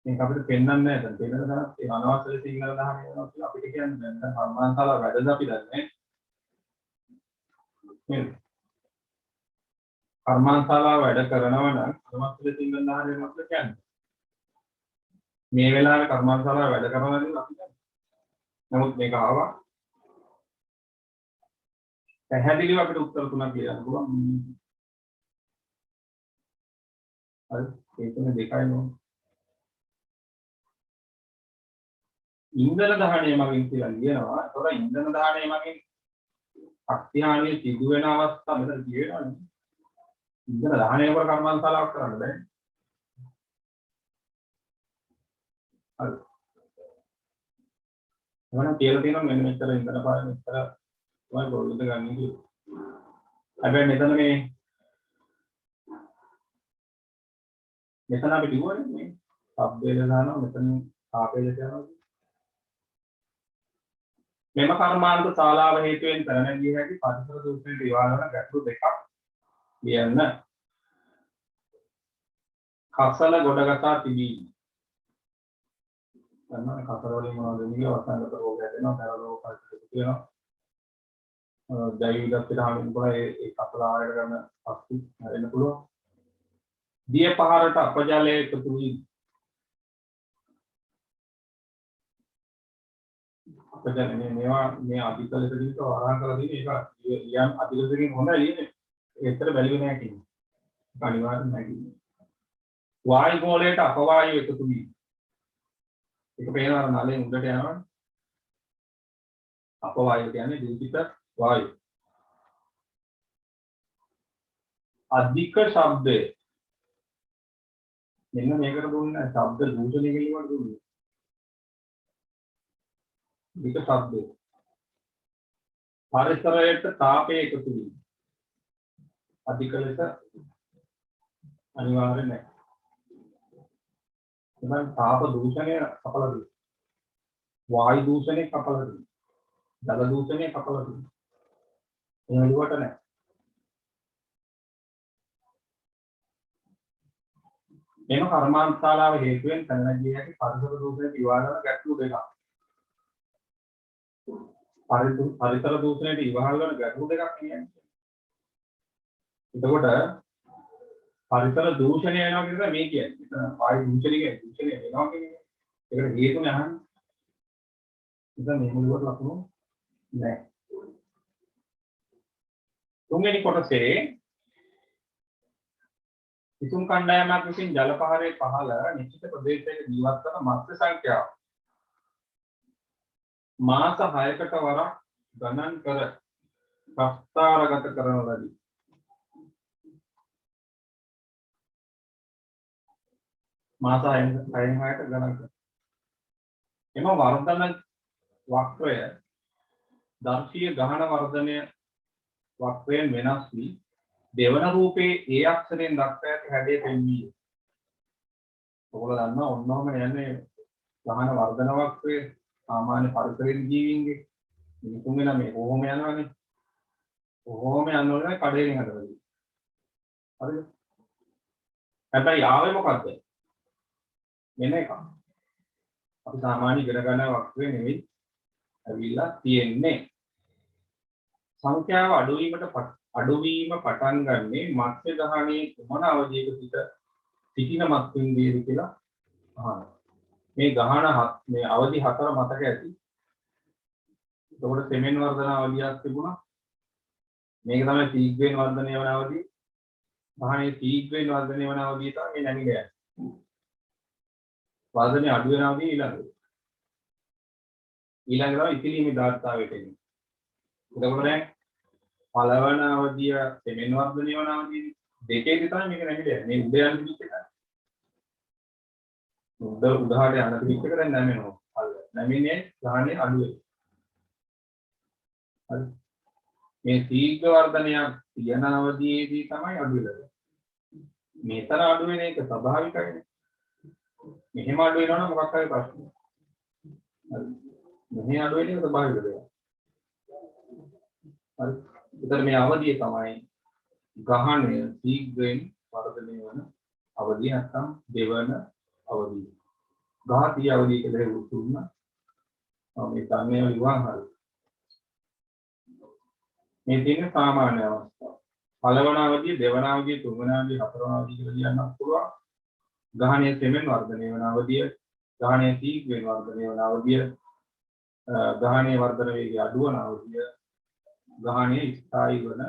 මේක අපිට පෙන්වන්නේ නැහැ. දැන් පෙන්නන තරම් ඒ අනවශ්‍ය ලෙස ඉන්ධන දහනය වෙනවා කියලා අපිට කියන්නේ දැන් කර්මාන්තශාලා වැඩද අපි දන්නේ. නේද? කර්මාන්තශාලා වැඩ කරනවා නම් අනවශ්‍ය ලෙස ඉන්ධන දහනය වෙනවා කියලා කියන්නේ. මේ වෙලාවේ කර්මාන්තශාලා වැඩ කරනවා නම් අපි දන්නේ. නමුත් මේක ආවා පැහැදිලිව අපිට උත්තර තුනක් කියන්න පුළුවන්. හරි ඒ තුනේ දෙකයි නෝ. ඉන්ධන දහනය මගින් කියලා කියනවා. ඒතකොට ඉන්ධන දහනය මගින් ශක්තිහානිය සිදු වෙන අවස්ථා මෙතන කියනවානේ. ඉන්ධන දහනය කර කර්මාන්තශාලාවක් කරන්න බෑ. හරි. එහෙනම් කියලා තියෙනවා මෙන්න මෙච්චර ඉන්ධන පාන මෙච්චර තමයි බොරුද ගන්න කියලා. හැබැයි මෙතන මෙතන අපි කිව්වනේ මේ සබ්බේල දානවා මෙතන ආපේලට යනවා. මෙම කර්මාන්ත ශාලාව හේතුවෙන් පැනනගිය හැකි පරිසර දූෂණයට ඉවහල් වන ගැටලු දෙකක් කියන්න. කසල ගොඩගසා තිබීම. තමයි කසල වලින් මොනවද වෙන්නේ? වසංගත රෝග හැදෙනවා, පැර රෝග පරිසරයට තියෙනවා. ජෛව විවිධත්වයට හානි වෙනවා. ඒ කසල ආහාරයට ගන්න පස්තු හැදෙන්න පුළුවන්. දිය පහරට අපජලය එකතු වී අපජලය මේවා මේ අධික ලෙසකින් වරහන් කරලා තියෙන ඒක යම් අධික ලෙසකින් හොඳයි ලියන්නේ. ඒතර බැලුවේ නැහැ කියන්නේ. ඒක අනිවාර්යෙන් නැහැ කියන්නේ. වායු ගෝලයට අපවායු එකතු වී ඒක පේනවා නලෙන් උඩට යනවා. අපවායු කියන්නේ දූෂිත වායු. අධික ශබ්දය මෙන්න මේකට දුන්නේ ශබ්ද දූෂණය කියලාට දුන්නේ. අධික ශබ්දය. පරිසරයට තාපය එකතු වී අධික ලෙස අනිවාර්ය නැහැ. එහෙනම් තාප දූෂණය කපලා දෙන්න. වායු දූෂණය කපලා දෙන්න. ජල දූෂණය කපලා දෙන්න. එහෙම ලියුවට නැහැ. මෙම කර්මාන්තශාලාව හේතුවෙන් පැනනගිය හැකි පරිසර දූෂණයට ඉවහල් වන ගැටලු දෙකක්. පරිසර දූෂණයට ඉවහල් වන ගැටලු දෙකක් කියන්නේ. එතකොට පරිසර දූෂණය වෙනවා කියන එක මේ කියන්නේ. එතන වායු දූෂණය කියන්නේ දූෂණය වෙනවා කියන්නේ. ඒකට හේතුනේ අහන්නේ. ඉතින් මේ මුලවට ලකුණු නැහැ. තුන්වෙනි කොටසේ ඉතුම් කණ්ඩායමක් විසින් ජල පහරේ පහළ නිශ්චිත ප්‍රදේශයක ජීවත් වන මත්ස්‍ය සංඛ්‍යාව මාස 6කට වරක් ගණන් කර ප්‍රස්ථාරගත කරන ලදී. මාස 6කට ගණන් කර. එම වර්ධන වක්‍රය දර්ශීය ගහන වර්ධනය වක්‍රයෙන් වෙනස් වී දෙවන රූපේ ඒ අක්ෂරයෙන් දක්වා ඇති හැඩය පෙන්වීය. ඔයගොල්ලෝ දන්නවා ඔන්නෝම යන්නේ ගහන වර්ධන වක්‍රය සාමාන්‍ය පරිසරයේ ජීවීන්ගේ මිනිසුන් වෙන මේ කොහොම යනවනේ. කොහොම යනවනේ කඩේකින් හදලා. හරිද? හැබැයි ආවේ මොකද්ද? මෙන්න එක. අපි සාමාන්‍ය ඉගෙන ගන්න වක්‍රය නෙවෙයි ඇවිල්ලා තියෙන්නේ. සංඛ්‍යාව අඩුවීම පටන් ගන්නේ මත්ස්‍ය දහනයේ කුමන අවධියක සිටින මත්ස්‍යන්ගේද කියලා අහනවා. මේ ගහන මේ අවධි 4 මතක ඇති. එතකොට සෙමෙන් වර්ධන අවධියක් තිබුණා. මේක තමයි සීග්‍රේන් වර්ධනය වන අවධිය. ගහනේ සීග්‍රේන් වර්ධනය වන අවධිය තමයි මේ නැමිලා. වර්ධනය අඩු වෙන අවධිය ඊළඟට තමයි ඉතිලීමේ දාර්ථාවයට එන්නේ. එතකොට දැන් පළවන අවධිය සෙමෙන් වර්ධනය වන අවධිය දෙකේදී තමයි මේක නැමිලා. මේ උඩ යන පිට් එක. උඩහාට යන පිට් එක දැන් නැමෙනවා. නැමිනේ ගහනේ අඩු වෙනවා. හරි. මේ ශීඝ්‍ර වර්ධනයක් තියෙන අවධියේදී තමයි අඩු වෙන්නේ. මේතර අඩු වෙන එක ස්වභාවිකයිනේ. මෙහෙම අඩු වෙනවනම් මොකක් හරි ප්‍රශ්නයක්. හරි. මෙහෙම අඩු වෙන එක ස්වභාවික දෙයක්. හරි. ඒතර මේ අවධිය තමයි ගහණය ශීඝ්‍රයෙන් වර්ධනය වන අවධිය නැත්නම් දෙවන අවධිය. ගාතිය අවධිය කියලා හිතුණා. මේ ධර්මයේ විවාහ හරි. මේ තියෙන සාමාන්‍ය අවස්ථාව. පළවන අවධිය, දෙවන අවධිය, තුන්වන අවධිය, හතරවන අවධිය කියලා කියන්නත් පුළුවන්. ගහණයේ සෙමෙන් වර්ධනය වන අවධිය, ගහණයේ ශීඝ්‍රයෙන් වර්ධනය වන අවධිය, ගහණයේ වර්ධන වේගය අඩු වන අවධිය, ගහණයේ ස්ථායී වන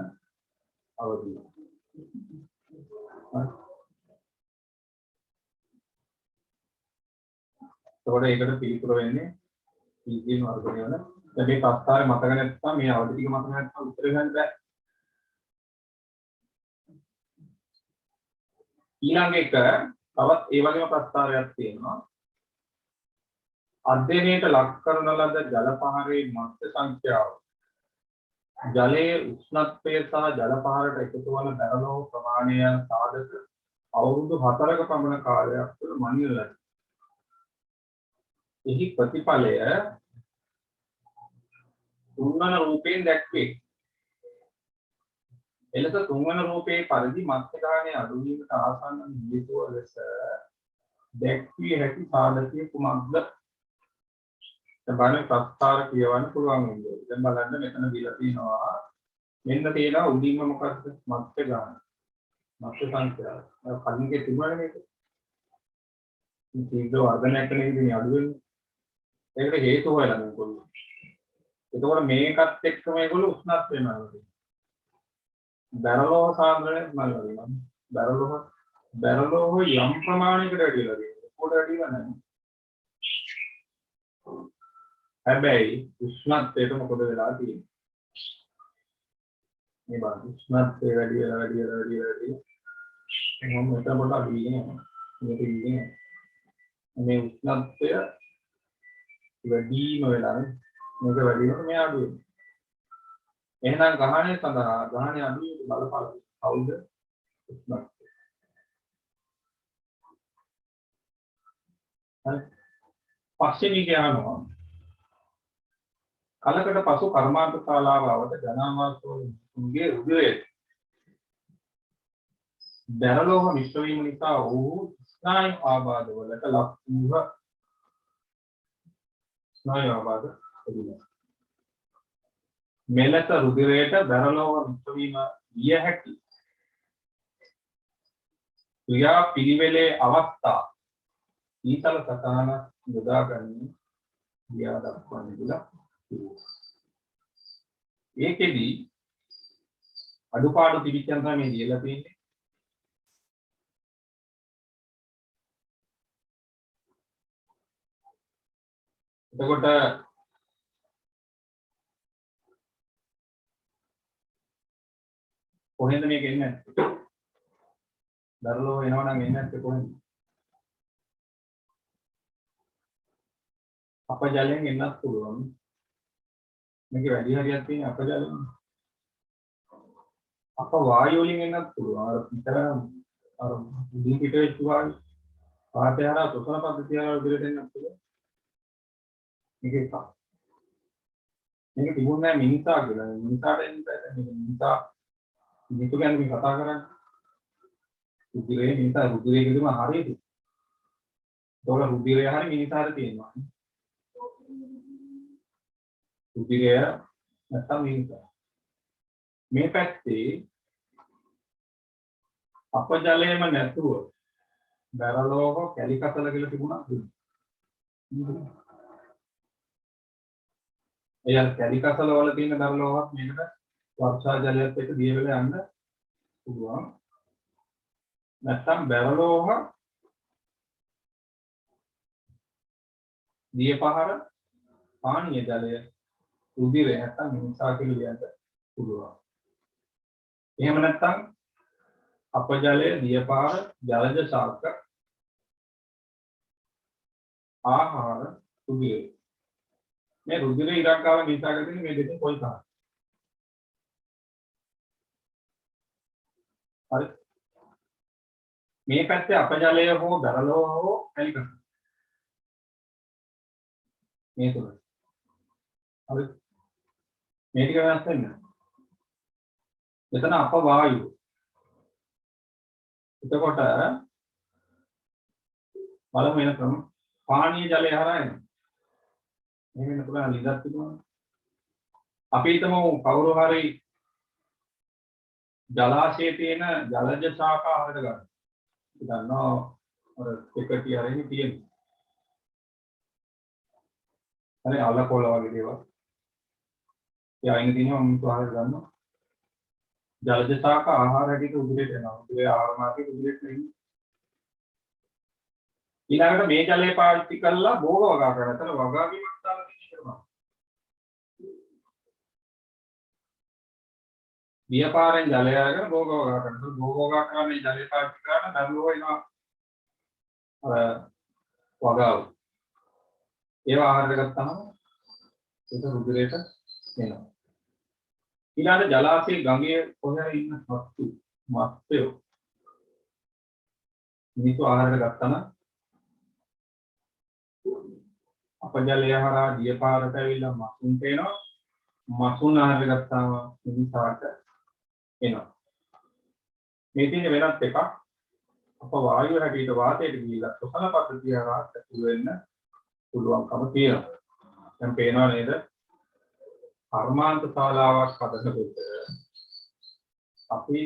අවධිය. එතකොට ඒකට පිළිතුර වෙන්නේ ඊගේ වර්ගය වල දැන් මේ ප්‍රස්තාරේ මතක නැත්නම් මේ අවදි ටික මතක නැත්නම් උත්තර ගන්න බෑ. ඊළඟ එක තවත් ඒ වගේම ප්‍රස්තාරයක් තියෙනවා. අධ්‍යයනයට ලක් කරන ලද ජල පහරේ මත්ස්‍ය සංඛ්‍යාව ජලයේ උෂ්ණත්වය සහ ජල පහරට එකතු වන බැරලෝ ප්‍රමාණය සාධක අවුරුදු 4ක පමණ කාලයක් තුළ මනින ලද. එහි ප්‍රතිඵලය තුන්වන රූපයෙන් දැක්වේ. එලෙස තුන්වන රූපයේ පරිදි මත්ස්‍ය ගාණය අඩු වීමට ආසන්න හේතුව ලෙස දැක්විය හැකි සාධකයේ කුමක්ද? බලන්න ප්‍රස්තාර කියවන්න පුළුවන් වෙන්නේ. දැන් බලන්න මෙතන දීලා තියෙනවා. මෙන්න තියෙනවා උඩින්ම මොකක්ද? මත්ස්‍ය ගාණ. මත්ස්‍ය සංඛ්‍යාව. අර කලින්ගේ තිබුණානේ මේක. මේ තීව්‍ර වර්ධනයක් කරන ඉතින් අඩු වෙන්නේ. ඒකට හේතු හොයලා මේගොල්ලෝ. එතකොට මේකත් එක්කම මේගොල්ලෝ උෂ්ණත්වය නරනවා. බැරලෝහ සාන්ද්‍රණය නරනවා. බැරලෝහ යම් ප්‍රමාණයකට වැඩිලා තියෙනවා. පොඩ වැඩිලා නැහැ. හැබැයි උෂ්ණත්වයට මොකද වෙලා තියෙන්නේ? මේ බලන්න උෂ්ණත්වය වැඩි මොන මෙතන පොඩක් අඩුයිනේ. මේ උෂ්ණත්වය වැඩිම වෙලානේ මේක වැඩි වෙනකොට මේ අඩු වෙනවා. එහෙනම් ගහණය සඳහා ගහණය අඩු වෙන බලපාන කවුද? උෂ්ණත්වය. හරි. පස්සේ මේ කියනවා කලකට පසු කර්මාන්ත ශාලාව අවත ජනාවාසෝන්ගේ රුධිරය බැරලෝහ මිශ්‍ර වීම නිසා වූ ස්නායු ආබාධ වලට ලක් වූහ. ස්නායු ආබාධ තිබුණා. මෙලෙස රුධිරයට බැරලෝහ මිශ්‍ර වීම විය හැකි ක්‍රියා පිළිවෙලේ අවස්ථා ඊතල සතාන යොදා ගන්න ගියා දක්වන්නේ කියලා. ඒකෙදි අඩුපාඩු තිබිච්චන් තමයි දීලා තියෙන්නේ. එතකොට කොහෙන්ද මේක එන්නේ නැත්තේ? දරලෝ එනවා නම් එන්නේ නැත්තේ කොහෙන්ද? අපජලයෙන් එන්නත් පුළුවන්. මේක වැඩි හරියක් තියෙන අපජලයෙන්. අප වායු වලින් එන්නත් පුළුවන්. අර පිටර අර දී පිට වෙච්ච වායු පාතයර සොසන පද්ධතිය වල විදිහට එන්නත් පුළුවන්. මේක එකක්. මේක තිබුණේ නැහැ මිනිසා කියලා. මිනිසාට එන්න බෑ. මිනිසා මිනිතු ගැන මේ කතා කරන්නේ. රුධිරේ මිනිසා රුධිරේ කියනම හරියද? ඒතකොට රුධිරය හරිය මිනිසාට තියෙනවා. රුධිරය නැත්තම් මිනිසා. මේ පැත්තේ අපජලයම නැතුව බැරලෝහ කැලිකසල කියලා තිබුණා. ඒ කැලිකසල වල තියෙන බැරලෝහත් මේකට වර්ෂා ජලයත් එක්ක දිය වෙලා යන්න පුළුවන්. නැත්තම් බැරලෝහ දිය පහර පානීය ජලය රුධිරය නැත්තම් මිනිසා කියලා ලියන්න පුළුවන්. එහෙම නැත්තම් අපජලය දිය පහර ජලජ ශාක ආහාර රුධිරය. මේ රුධිරය ඉරක් ගාලා මිනිසාට දෙන්නේ මේ දෙකෙන් කොයි කාර්? හරි. මේ පැත්තේ අපජලය හෝ බැරලෝහ හෝ කැලිකස. මේ තුන. හරි. මේ ටික වෙනස් වෙන්නේ. මෙතන අප වායුව. එතකොට බලමු වෙන ක්‍රම. පානීය ජලය හරහා එනවා. එහෙම වෙන පුළුවන් ලිඳක් තිබුණා. අපි හිතමු කවුරු හරි ජලාශයේ තියෙන ජලජ ශාකා හරට ගන්න. දන්නවා අර එකටි අරින් තියෙනවා. හරි අලකොළ වගේ දේවල්. ඒ අයින් තියෙනවා මම තුහාර ගන්නවා. ජලජ ශාකා ආහාර හැටියට උදේට එනවා. ඒ ආහාර මාර්ගයේ උදේට එන්නේ. ඊළඟට මේ ජලය පාවිච්චි කරලා භෝග වගා කරනවා. එතන වගාවීමක් දාලා තියෙන දියපාරෙන් ජලය අරගෙන භෝග වගා කරනවා. භෝග වගා කරන්නේ ජලය පාවිච්චි කරන දරුවෝ එනවා වගාව. ඒවා ආහාරයට ගත්තාම ඒක රුධිරයට එනවා. ඊළඟ ජලාශයේ ගඟේ කොහේ ඉන්න මත්ස්‍යෝ මිනිස්සු ආහාරයට ගත්තා නම් අපජලය හරහා දියපාරට ඇවිල්ලා මසුන් පේනවා. මසුන් ආහාරයට ගත්තාම මිනිසාට එනවා. මේ තියෙන වෙනත් එකක් අප වායුව හැටියට වාතයට ගිහිලා ශ්වසන පද්ධතිය හරහා ඇතුළු වෙන්න පුළුවන්කම තියෙනවා. දැන් පේනවා නේද? කර්මාන්ත ශාලාවක් හදනකොට අපි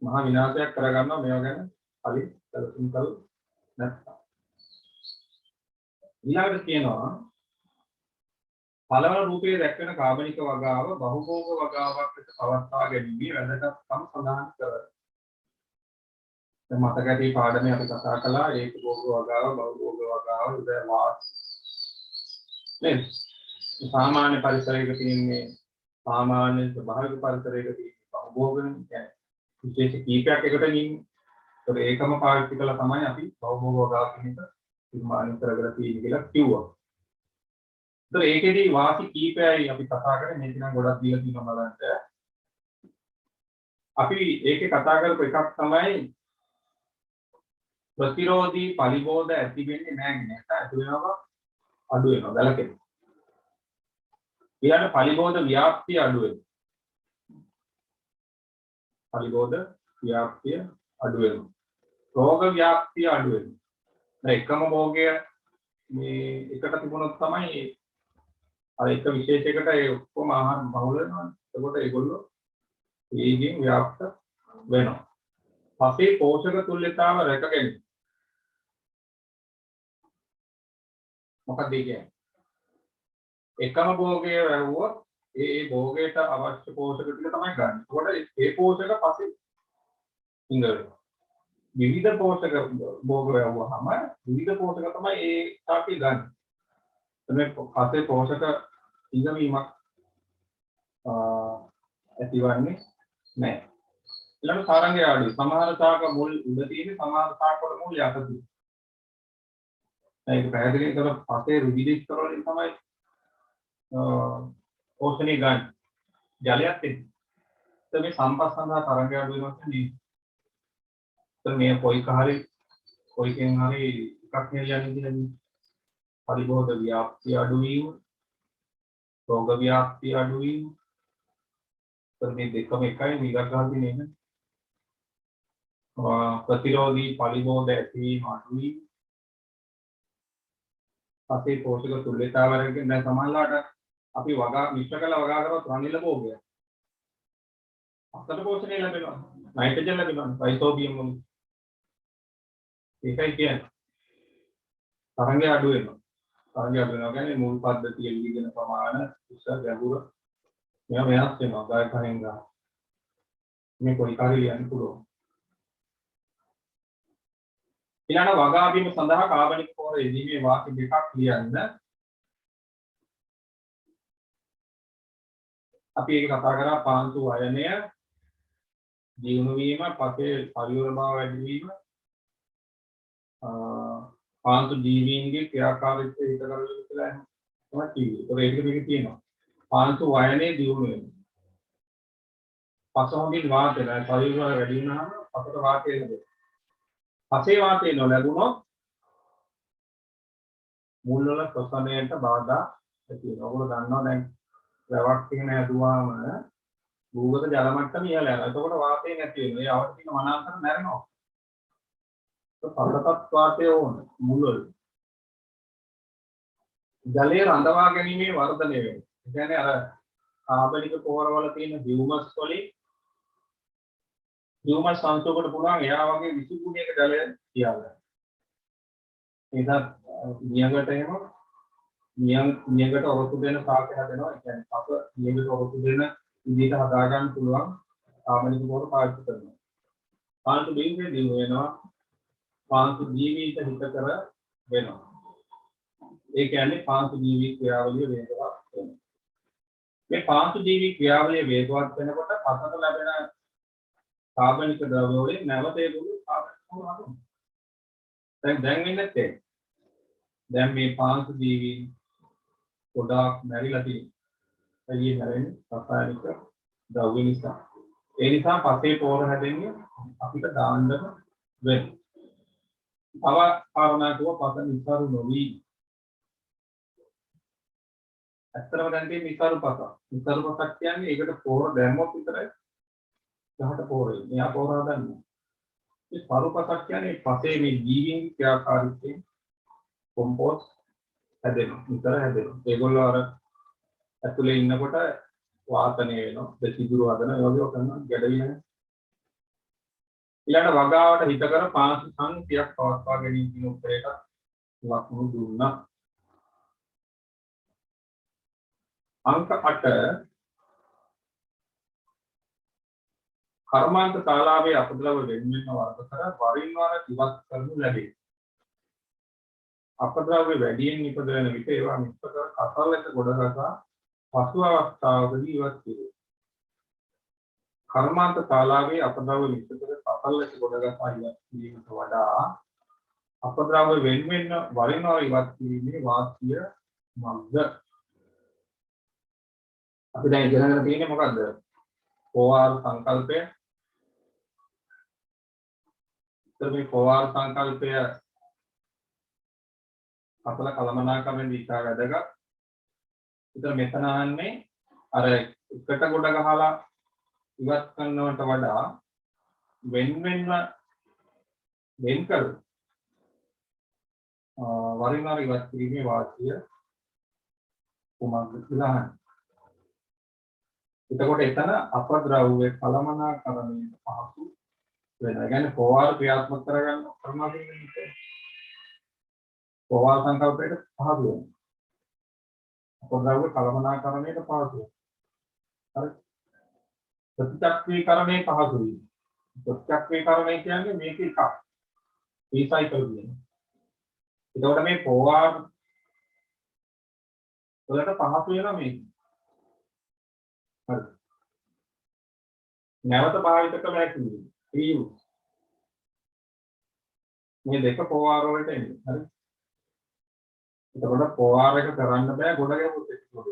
මහා විනාශයක් කරගන්නවා මේවා ගැන කලින් සැලසුම් කළ නැත්නම්. ඊළඟට කියනවා පළවන රූපයේ දැක්වෙන කාබනික වගාව බහුභෝග වගාවක් ලෙස පවත්වා ගැනීමේ වැදගත්කම සඳහන් කරයි. දැන් මතක ඇති පාඩමේ අපි කතා කළා ඒක භෝග වගාව බහුභෝග වගාව උදාහරණ නේද? සාමාන්‍ය පරිසරයක තියෙන්නේ සාමාන්‍ය ස්වභාවික පරිසරයක තියෙන බහුභෝගන කියන්නේ විශේෂ කීපයක් එකට ගිහින් ඒකම පාවිච්චි කළා තමයි අපි බහුභෝග වගාව කියන එක නිර්මාණය කරගෙන තියෙන්නේ කියලා කිව්වා. ඒතර ඒකෙදි වාසි කීපයයි අපි කතා කරන්නේ මේක නම් ගොඩක් දීලා තියෙනවා බලන්න. අපි ඒකේ කතා කරපු එකක් තමයි ප්‍රතිරෝධී පලිබෝධ ඇති වෙන්නේ නැහැ කියන එක. ඒක වෙනවා අඩු වෙනවා ගලකෙනවා. ඊළඟ පලිබෝධ ව්‍යාප්තිය අඩු වෙනවා. පලිබෝධ ව්‍යාප්තිය අඩු වෙනවා. රෝග ව්‍යාප්තිය අඩු වෙනවා. දැන් එකම භෝගය මේ එකට තිබුණොත් තමයි අර එක විශේෂයකට ඒ ඔක්කොම ආහාර බහුල වෙනවා. එතකොට ඒගොල්ලෝ ඒකෙන් ව්‍යාප්ත වෙනවා. පසේ පෝෂක තුල්‍යතාව රැකගැනීම. මොකක්ද කියන්නේ? එකම භෝගය වැහුවොත් ඒ භෝගයට අවශ්‍ය පෝෂක ටික තමයි ගන්න. ඒකට ඒ පෝෂක පස්සේ ඉංග්‍රීසි විවිධ පෝෂක භෝග වැහුවාම විවිධ පෝෂක තමයි ඒ තාපි ගන්න. එතන පස්සේ පෝෂක ඉංගවීමක් ඇතිවන්නේ නැහැ. ඊළඟ තරංගය අඩුයි. සමහර තාක මුල් උඩ තියෙන සමහර තාක වල මුල් යට තියෙනවා. ඒක පැහැදිලි කර පස්සේ රුධිරස්තර වලින් තමයි ඕෂණය ගන්න. ජලයක් තියෙනවා. මේ සම්පස්සන්දා තරංගය අඩු වෙනවා කියන්නේ මේ කොයිකෙන් හරි එකක් නියන්නේ කියන්නේ පරිබෝධ ව්‍යාප්තිය අඩු වීම, රෝග ව්‍යාප්තිය අඩු වීම. මේ දෙකම එකයි නිරගාදී නේද? ප්‍රතිරෝධී පරිබෝධ ඇතිවීම අඩු වීම. පස්සේ පෝෂක තුල්‍යතාවයෙන් දැන් සමානලාට අපි වගා මිශ්‍ර කළ වගා කරොත් රනිල භෝගය. අත්තට පෝෂණය ලැබෙනවා. නයිට්‍රජන් ලැබෙනවා. රයිසෝබියම් වලින්. ඒකයි කියන්නේ. තරංගය අඩු වෙනවා. තරංගය අඩු වෙනවා කියන්නේ මූල පද්ධතිය ලියගෙන ප්‍රමාණ උස ගැඹුර මේවා වෙනස් වෙනවා. ගායකයන් ගන්න. මේ කොයි කාර්යය ලියන්න පුළුවන්. ඊළඟ වගාවීම සඳහා කාබනික පොහොර යෙදීමේ වාක්‍ය දෙකක් ලියන්න. අපි ඒක කතා කරා පාන්සු අයනය දියුණු වීම, පස්සේ පරිවර්තන බව වැඩි වීම, පාන්සු ජීවීන්ගේ ක්‍රියාකාරීත්වය හිත කරගෙන කියලා තමයි කිව්වේ. ඒක මේක තියෙනවා. පාන්සු අයනය දියුණු වෙනවා. පසහොඳින් වාතය පරිවර්තන වැඩි වුණාම පසට වාතය ලැබෙනවා. පසේ වාතය නොලැබුණොත් මුල් වල ශ්වසනයට බාධා ඇති වෙනවා. ඔයගොල්ලෝ දන්නවා දැන් වැවක් තියෙන හැදුවාම භූගත ජල මට්ටම ඉහළ යනවා. එතකොට වාතය නැති වෙනවා. ඒ අවශ්‍ය තියෙන වනාන්තර නැරෙනවා. ඒක පළතත් වාතය ඕන මුල් වල. ජලයේ රඳවා ගැනීමේ වර්ධනය වෙනවා. ඒ කියන්නේ අර කාබනික පොහොරවල තියෙන හියුමස් වලින් හියුමස් සංසෝකට පුළුවන් එයා වගේ 20 ගුණයක ජලය තියාගන්න. ඒකත් නියඟට එහෙම නියඟට ඔරොත්තු දෙන සාකය හදනවා. ඒ කියන්නේ අප නියඟට ඔරොත්තු දෙන විදිහට හදා ගන්න පුළුවන් කාබනික පොහොර පාවිච්චි කරනවා. පාන්සු බින්දේ දිනු වෙනවා. පාන්සු ජීවිත හිතකර වෙනවා. ඒ කියන්නේ පාන්සු ජීවි ක්‍රියාවලිය වේගවත් වෙනවා. මේ පාංශු ජීවී ක්‍රියාවලිය වේගවත් වෙනකොට පසට ලැබෙන කාබනික ද්‍රව්‍ය වලින් නැවත ඒගොල්ලෝ කාබනික හදනවා. දැන් වෙන්නේ ඒක. දැන් මේ පාංශු ජීවී ගොඩාක් මැරිලා තියෙනවා. එළිය නැරෙන්නේ රසායනික ද්‍රව්‍ය නිසා. ඒ නිසා පසේ පෝර හැදෙන්නේ අපිට දාන්න වෙන්නේ. තව කාරණාවක් පස නිසාරු නොවි. ඇත්තටම දැන් තියෙන නිසාරු පස. නිසාරු පසක් කියන්නේ ඒකට පෝර දැම්මොත් විතරයි ගහට පෝර එන්නේ. එයා පෝර හදන්නේ. මේ සාරු පසක් කියන්නේ පසේ මේ ජීවීන් ක්‍රියාකාරීත්වයෙන් කොම්පෝස්ට් හැදෙනවා. නිතර හැදෙනවා. ඒගොල්ලෝ අර ඇතුලේ ඉන්නකොට වාතනය වෙනවා. දෙසිදුරු හදන ඒ වගේ කරනවා ගැඩවිලා. ඊළඟ වගාවට හිත කර පාංශු සංඛ්‍යාවක් පවත්වා ගැනීම කියන උත්තරයට ලකුණු දුන්නා. අංක 8 කර්මාන්ත ශාලාවේ අපද්‍රව වෙන්වෙන්න වර්ග කර වරින් වර ඉවත් කරනු ලැබේ. අපද්‍රව්‍ය වැඩියෙන් නිපදවන විට ඒවා මිශ්‍ර කර කසල් ලෙස ගොඩනගා පසු අවස්ථාවකදී ඉවත් වේ. කර්මාන්ත ශාලාවේ අපද්‍රව්‍ය මිශ්‍ර කර කසල් ලෙස ගොඩනගා ඉවත් කිරීමට වඩා අපද්‍රව්‍ය වෙන්වෙන්න වරින් වර ඉවත් කිරීමේ වාසිය මග්ග. අපි දැන් ඉගෙනගෙන තියෙන්නේ මොකද්ද? OR සංකල්පය. මේ OR සංකල්පය අපල කලමනාකරණය විචාර වැඩගත්. ඒතර මෙතන අහන්නේ අර එකට ගොඩ ගහලා ඉවත් කරනවට වඩා වෙන කර වරින් වර ඉවත් කිරීමේ වාසිය කොහොමද කියලා අහන්නේ. එතකොට එතන අපද්‍රව්‍ය කලමනාකරණයට පහසු වෙනවා. ඒ කියන්නේ OR ක්‍රියාත්මක කරගන්න ක්‍රමවේදය OR සංකල්පයට පහසු වෙනවා. අපද්‍රව්‍ය කලමනාකරණයට පහසු වෙනවා. හරි. ප්‍රතිචක්‍රීකරණය පහසු වෙනවා. ප්‍රතිචක්‍රීකරණය කියන්නේ මේක එකක්. රීසයිකල් වෙනවා. එතකොට මේ OR වලට පහසු වෙනවා මේක. හරි. නැවත භාවිත කළ හැකි reuse. මේ දෙක OR වලට එන්නේ. හරි. එතකොට OR එක කරන්න බෑ ගොඩ ගැහුවොත් එක්කෝද.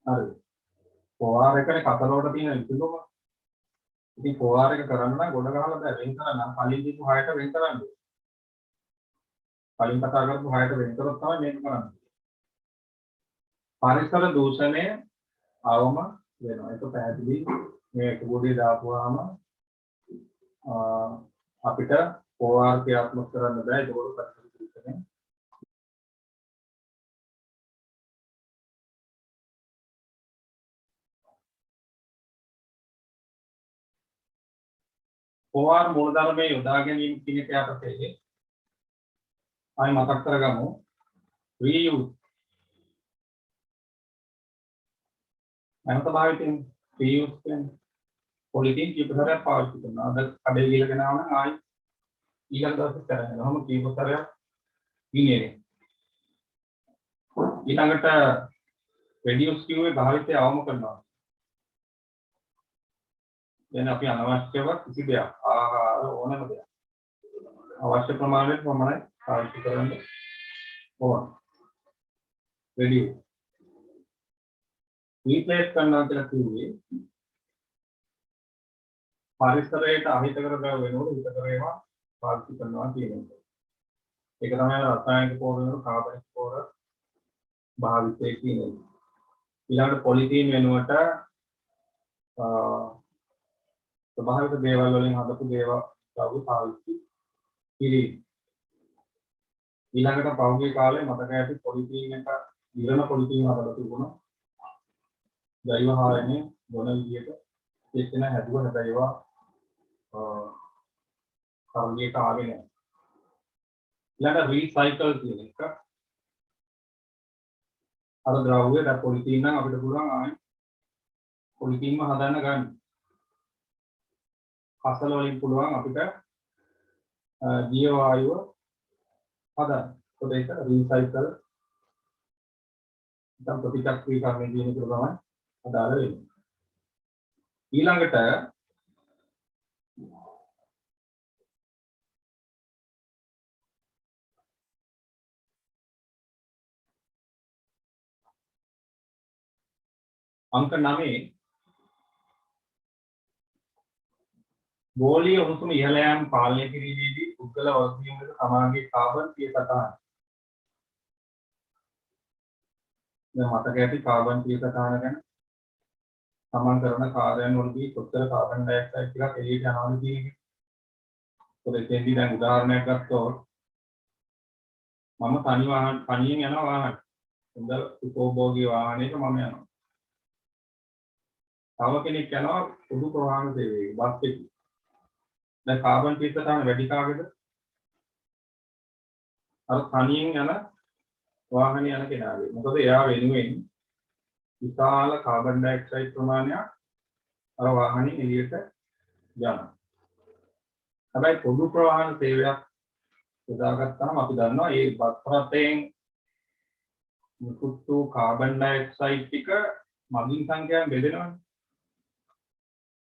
හරි. OR එකනේ කතරෝට තියෙන විසඳුම. ඉතින් OR එක කරන්න නම් ගොඩ ගහලා බෑ වෙන් කරන්න. කලින් දීපු 6ට වෙන් කරන්න. කලින් කතා කරපු 6ට වෙන් කරොත් තමයි මේක කරන්නේ. පරිසර දූෂණය අවම වෙනවා. ඒක පැහැදිලි. මේ කෝඩේ දාපුවාම අපිට OR ක්‍රියාත්මක කරන්න බෑ. ඒක පරිසර දූෂණය. OR මූලධර්මයේ යොදා ගැනීම කියන එක යටතේ ආයි මතක් කරගමු. reuse නැවත භාවිතයෙන් reuse කියන්නේ පොලිතින් කීපතරයක් පාවිච්චි කරනවා. අද කඩේ ගිහලා ගෙනාව නම් ආයි ඊළඟ දවසේ කරන්නේ. ඔහොම කීපතරයක් ගිනියනේ. ඊළඟට reduce කිව්වේ භාවිතය අවම කරනවා. දැන් අපි අනවශ්‍යව කිසි දෙයක් ආහාර ඕනම දෙයක් අවශ්‍ය ප්‍රමාණයට පමණයි පාවිච්චි කරන්න ඕන. reduce replace කරනවා කියලා කිව්වේ පරිසරයට අහිතකර දර වෙනකොට හිතකර ඒවා පාවිච්චි කරනවා කියන එක. ඒක තමයි රසායනික පොර වෙන කාබනික පොර භාවිතය කියන්නේ. ඊළඟට පොලිතීන් වෙනුවට ස්වභාවික දේවල් වලින් හදපු දේවල් පාවිච්චි කිරීම. ඊළඟට පෞද්ගලික කාලේ මතක ඇති පොලිතීන් එක ඉරණ පොලිතීන් හදලා තිබුණා. ජෛව හායනේ මොන විදියට එක්කෙන හැදුවා හැබැයි ඒවා කාර්යයට ආවේ නැහැ. ඊළඟට රීසයිකල් කියන එක අර ද්‍රව්‍ය දැන් පොලිතීන් නම් අපිට පුළුවන් ආයි පොලිතීන්ම හදන්න ගන්න. කසල වලින් පුළුවන් අපිට ජීව වායුව හදන්න. ඒක රීසයිකල් දැන් ප්‍රතිචක්‍රීකරණය කියන එක තමයි අදාළ වෙන්නේ. ඊළඟට अंक 9 ගෝලීය උණුසුම ඉහළ යාම පාලනය කිරීමේදී පුද්ගල වගකීම් ලෙස සමානගේ කාබන් 30 සටහන. දැන් මතක ඇති කාබන් 30 සටහන ගැන සමාන කරන කාර්යයන් වලදී කොච්චර කාබන් ඩයොක්සයිඩ් ටිකක් එළියට යනවද කියන එක. ඒකෙන්දී දැන් උදාහරණයක් ගත්තොත් මම තනියෙන් යන වාහන. හොඳ උපභෝගී වාහනයක මම යනවා. තව කෙනෙක් යනවා පොදු ප්‍රවාහන සේවයේ බස් එකේ. දැන් කාබන් 30 සටහන වැඩි කාගේද? අර තනියෙන් යන වාහනේ යන කෙනාගේ. මොකද එයා වෙනුවෙන් විශාල කාබන් ඩයොක්සයිඩ් ප්‍රමාණයක් අර වාහනේ එළියට යනවා. හැබැයි පොදු ප්‍රවාහන සේවයක් යොදාගත්තාම අපි දන්නවා මේ බස් රථයෙන් මුකුත් කාබන් ඩයොක්සයිඩ් ටික මගින් සංඛ්‍යාවෙන් බෙදෙනවානේ.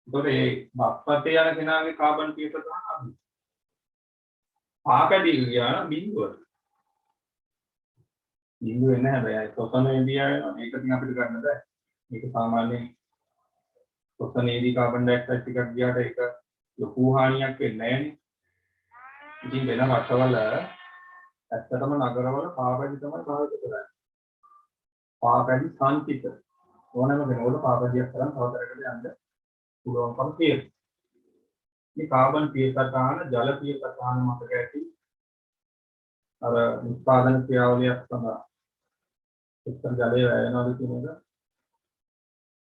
ඒතකොට මේ බස් රථයේ යන කෙනාගේ කාබන් 30 තමයි. පාකඩි ගියා බිඳුව. බිඳුව වෙන්නේ නැහැ බෑ. සොසනේදී ආවෙනවා. මේක ඉතින් අපිට ගන්න බෑ. මේක සාමාන්‍යයෙන් සොසනේදී කාබන් ඩයොක්සයිඩ් ටිකක් ගියාට ඒක ලොකු හානියක් වෙන්නේ නැහැනේ. ඉතින් වෙන රටවල ඇත්තටම නගරවල පාපැදි තමයි භාවිත කරන්නේ. පාපැදි සංචිත ඕනෑම කෙනෙකුට පාපැදියක් කරන් තවතරකට යන්න පුළුවන්කම තියෙනවා. මේ කාබන් 30 සටහන ජල 30 සටහන මතක ඇති. අර නිෂ්පාදන ක්‍රියාවලියක් තමයි. කොච්චර ජලය වැය වෙනවද කියන එක.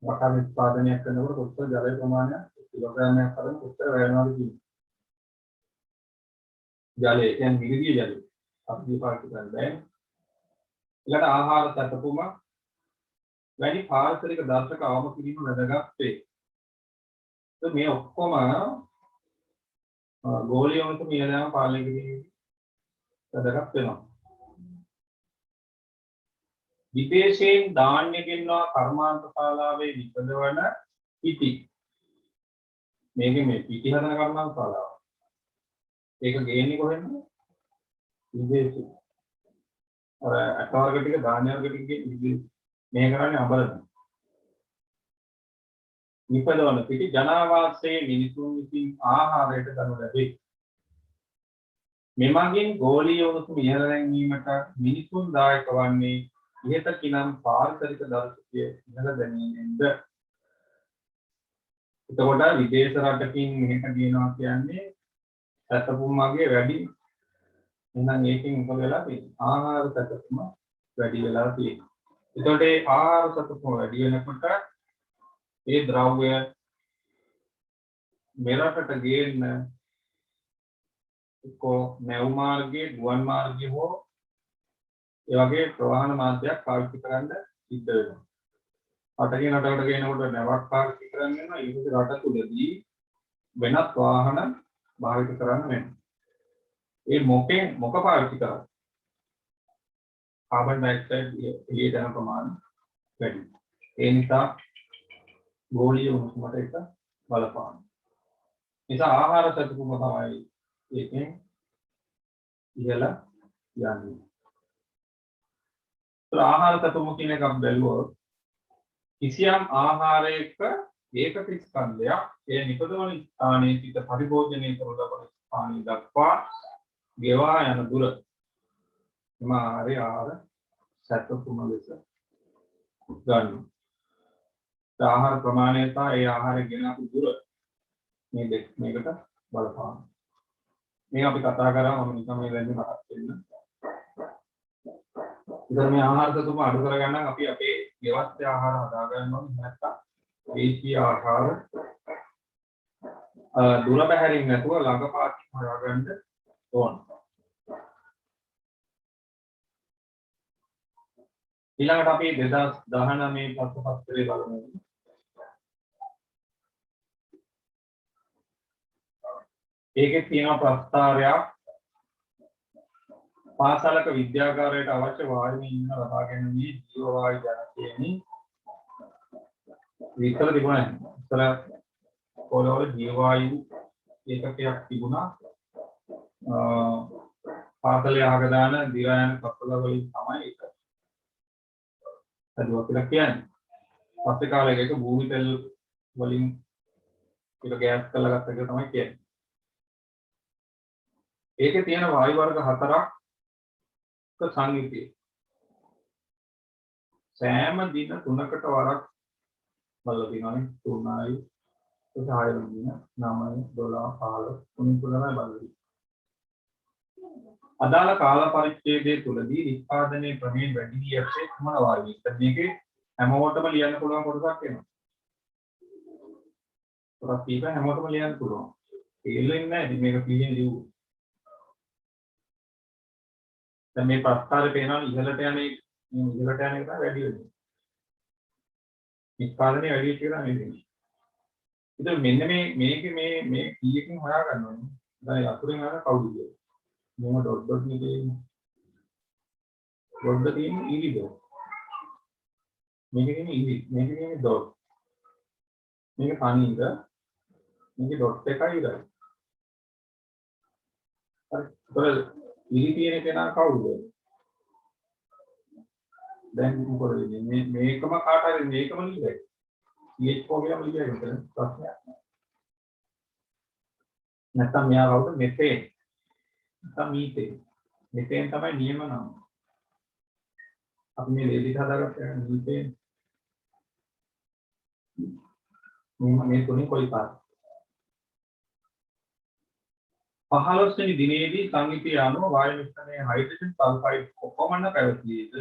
වටා නිෂ්පාදනයක් කරනකොට කොච්චර ජල ප්‍රමාණයක් කිලෝග්‍රෑමයක් කරන කොච්චර වැය වෙනවද කියන එක. ජලය කියන්නේ මිරිදිය ජලය. අපි දීපාර්ථ කරන්න බෑ. ඊළඟ ආහාර සැපුම වැඩි පාරිසරික දර්ශක අවම කිරීම වැදගත් වේ. මේ ඔක්කොම ගෝලීය උණුසුම ඉහළ යාම පාලනය කිරීමේදී වැදගත් වෙනවා. විදේශයෙන් ධාන්‍ය ගෙන්වා කර්මාන්ත ශාලාවේ විසඳවන පිටි. මේකේ මේ පිටි හදන කර්මාන්ත ශාලාව. ඒක ගේන්නේ කොහෙන්ද? විදේශේ. අර අට වර්ග ටික ධාන්‍ය වර්ග ටික විදේශ. මේ කරන්නේ අඹරන. නිපදවන පිටි ජනාවාසයේ මිනිසුන් විසින් ආහාරයට ගනු ලැබේ. මෙමගින් ගෝලීය උණුසුම ඉහළ නැංවීමට මිනිසුන් දායක වන්නේ ඉහත කිනම් පාරිසරික දර්ශකය ඉහළ දැමීමෙන්ද. එතකොට විදේශ රටකින් මෙහෙට ගේනවා කියන්නේ සැතපුම් වගේ වැඩි. එහෙනම් ඒකෙන් මොකද වෙලා තියෙන්නේ? ආහාර සැතපුම වැඩි වෙලා තියෙනවා. එතකොට ඒ ආහාර සැතපුම වැඩි වෙනකොට ඒ ද්‍රව්‍ය මෙරටට ගේන්න එක්කෝ නැව් මාර්ගයේ ගුවන් මාර්ගයේ හෝ ඒ වගේ ප්‍රවාහන මාධ්‍යයක් පාවිච්චි කරන්න සිද්ධ වෙනවා. රටකින් රටකට ගේනකොට නැවක් පාවිච්චි කරන්න වෙනවා. ඊට රට තුලදී වෙනත් වාහන භාවිත කරන්න වෙනවා. ඒ මොක පාවිච්චි කරන්නේ? කාබන් ඩයොක්සයිඩ් එළියට යන ප්‍රමාණය වැඩි. ඒ නිසා ගෝලීය උණුසුමට එක බලපාන. නිසා ආහාර සැතපුම තමයි ඒකෙන් ඉහළ යන්නේ. ආහාර සැතපුම කියන එක අපි බැලුවොත් කිසියම් ආහාරයක ඒකක ස්කන්ධයක් ඒ නිපදවන ස්ථානයේ සිට පරිභෝජනය කරන ලබන ස්ථානය දක්වා ගෙවා යන දුර එම ආහාර සැතපුම ලෙස ගන්නවා. ආහාර ප්‍රමාණය සහ ඒ ආහාරය ගෙන අපු දුර මේකට බලපාන. මේ අපි කතා කරා මම නිකන් මේ වැන්නේ මතක් වෙන්න. ඉතින් මේ ආහාර සතුම අඩු කරගන්න අපි අපේ ව්‍යවස්ථ ආහාර හදා ගන්න ඕනේ. නැත්නම් දේශීය ආහාර දුර බැහැරින් නැතුව ළඟපාතින් හොයාගන්න ඕන. ඊළඟට අපි 2019 පත්‍රපත්‍රයේ බලමු. ඒකේ තියෙන ප්‍රස්තාවයක් පාසලක විද්‍යාගාරයට අවශ්‍ය වායු ඉන්ධන ලබා ගැනීමේ ජීව වායු ජනකයේනි විතර තිබුණා. ඉතල පොළොවේ ජීව වායු ඒකකයක් තිබුණා. පාසලේ අහගදාන දිරායන කප්පල වලින් තමයි ඒක හදුවා කියලා කියන්නේ. පස්සේ කාලයක භූමි තෙල් වලින් ඒක ගෑස් කරලා ගත්ත එක තමයි කියන්නේ. ඒකේ තියෙන වායු වර්ග හතරක් සංයුතිය. සෑම දින 3කට වරක් බලලා තියෙනවානේ 3යි 6 දින 9 12 15 3 බලලා බලලා. අදාළ කාල පරිච්ඡේදය තුළදී නිෂ්පාදනයේ ප්‍රමේය වැඩි වී ඇත්තේ මොන වායුවද? මේකේ හැමෝටම ලියන්න පුළුවන් කොටසක් එනවා. කොටස් කීප හැමෝටම ලියන්න පුළුවන්. තේරෙන්නේ නැහැ ඉතින් මේක කීයෙන් ලියුවා. දැන් මේ ප්‍රස්තාරේ පේනවා ඉහළට යන එක තමයි වැඩි වෙන්නේ. නිෂ්පාදනයේ වැඩි වෙච්ච එක තමයි මේක. ඉතින් මෙන්න මේකේ මේ කීයකින් හොයා ගන්න ඕනේ. දැන් අතුරෙන් ආන කවුද කියන්නේ? මොන ඩොට් නෙකේ. ඩොට් තියෙන්නේ ඉරිද. මේකේ තියෙන්නේ ඉරි. මේකේ තියෙන්නේ ඩොට්. මේක තනියද. මේකේ ඩොට් එකයි ඉරයි. හරි. ඉරි තියෙන කෙනා කවුද? දැන් මොකද වෙන්නේ? මේකම කාට හරි මේකම ලියයි. CH4 කියලාම ලියයි මෙතන ප්‍රශ්නයක් නැහැ. නැත්නම් මෙයා කවුද? මෙතේන්. නැත්නම් මීතේන්. මෙතේන් තමයි නියම නම. අපි මේ ලේලිට හදාගත්තා මීතේන්. මේ තුනේ කොයි පාද? 15 වෙනි දිනේදී සංයුතිය අනුව වායු මිශ්‍රණයේ හයිඩ්‍රජන් සල්ෆයිඩ් කොපමණ පැවතියේද?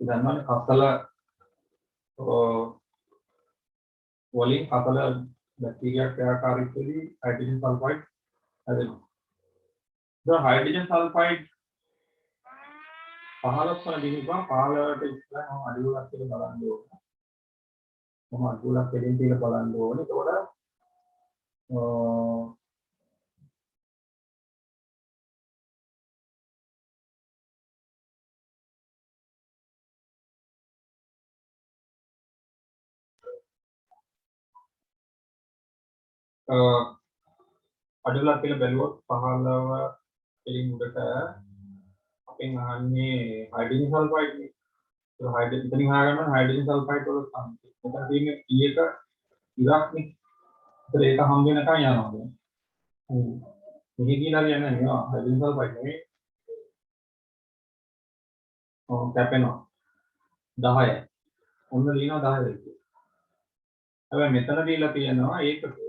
ඉතින් කසල වලින් කසල බැක්ටීරියා ක්‍රියාකාරීත්වයේදී හයිඩ්‍රජන් සල්ෆයිඩ් හැදෙනවා. දැන් හයිඩ්‍රජන් සල්ෆයිඩ් 15 වන දිනේදී 15ට ඉස්සරහම අඩුවක් කියලා බලන්න ඕනේ. මොහොම අඩුවක් දෙමින් කියලා බලන්න ඕනේ. ඒකෝට අඩුවක් කියලා බැලුවොත් 15 වලින් උඩට අපෙන් අහන්නේ හයිඩ්‍රජන් සල්ෆයිඩ් නේ. ඒක හයිඩ්‍රජන් ඉතින් හොයාගන්න හයිඩ්‍රජන් සල්ෆයිඩ් වල සම්පූර්ණ. මෙතන තියෙන්නේ කීයක ඉරක් නේ. ඒක හම් වෙනකන් යනවා දැන්. මෙහි කියලා කියන්නේ නේද හයිඩ්‍රජන් සල්ෆයිඩ් නෙමෙයි. කැපෙනවා 10යි. ඔන්න ලියනවා 10 වෙයි. හැබැයි මෙතන දීලා තියෙනවා ඒකක.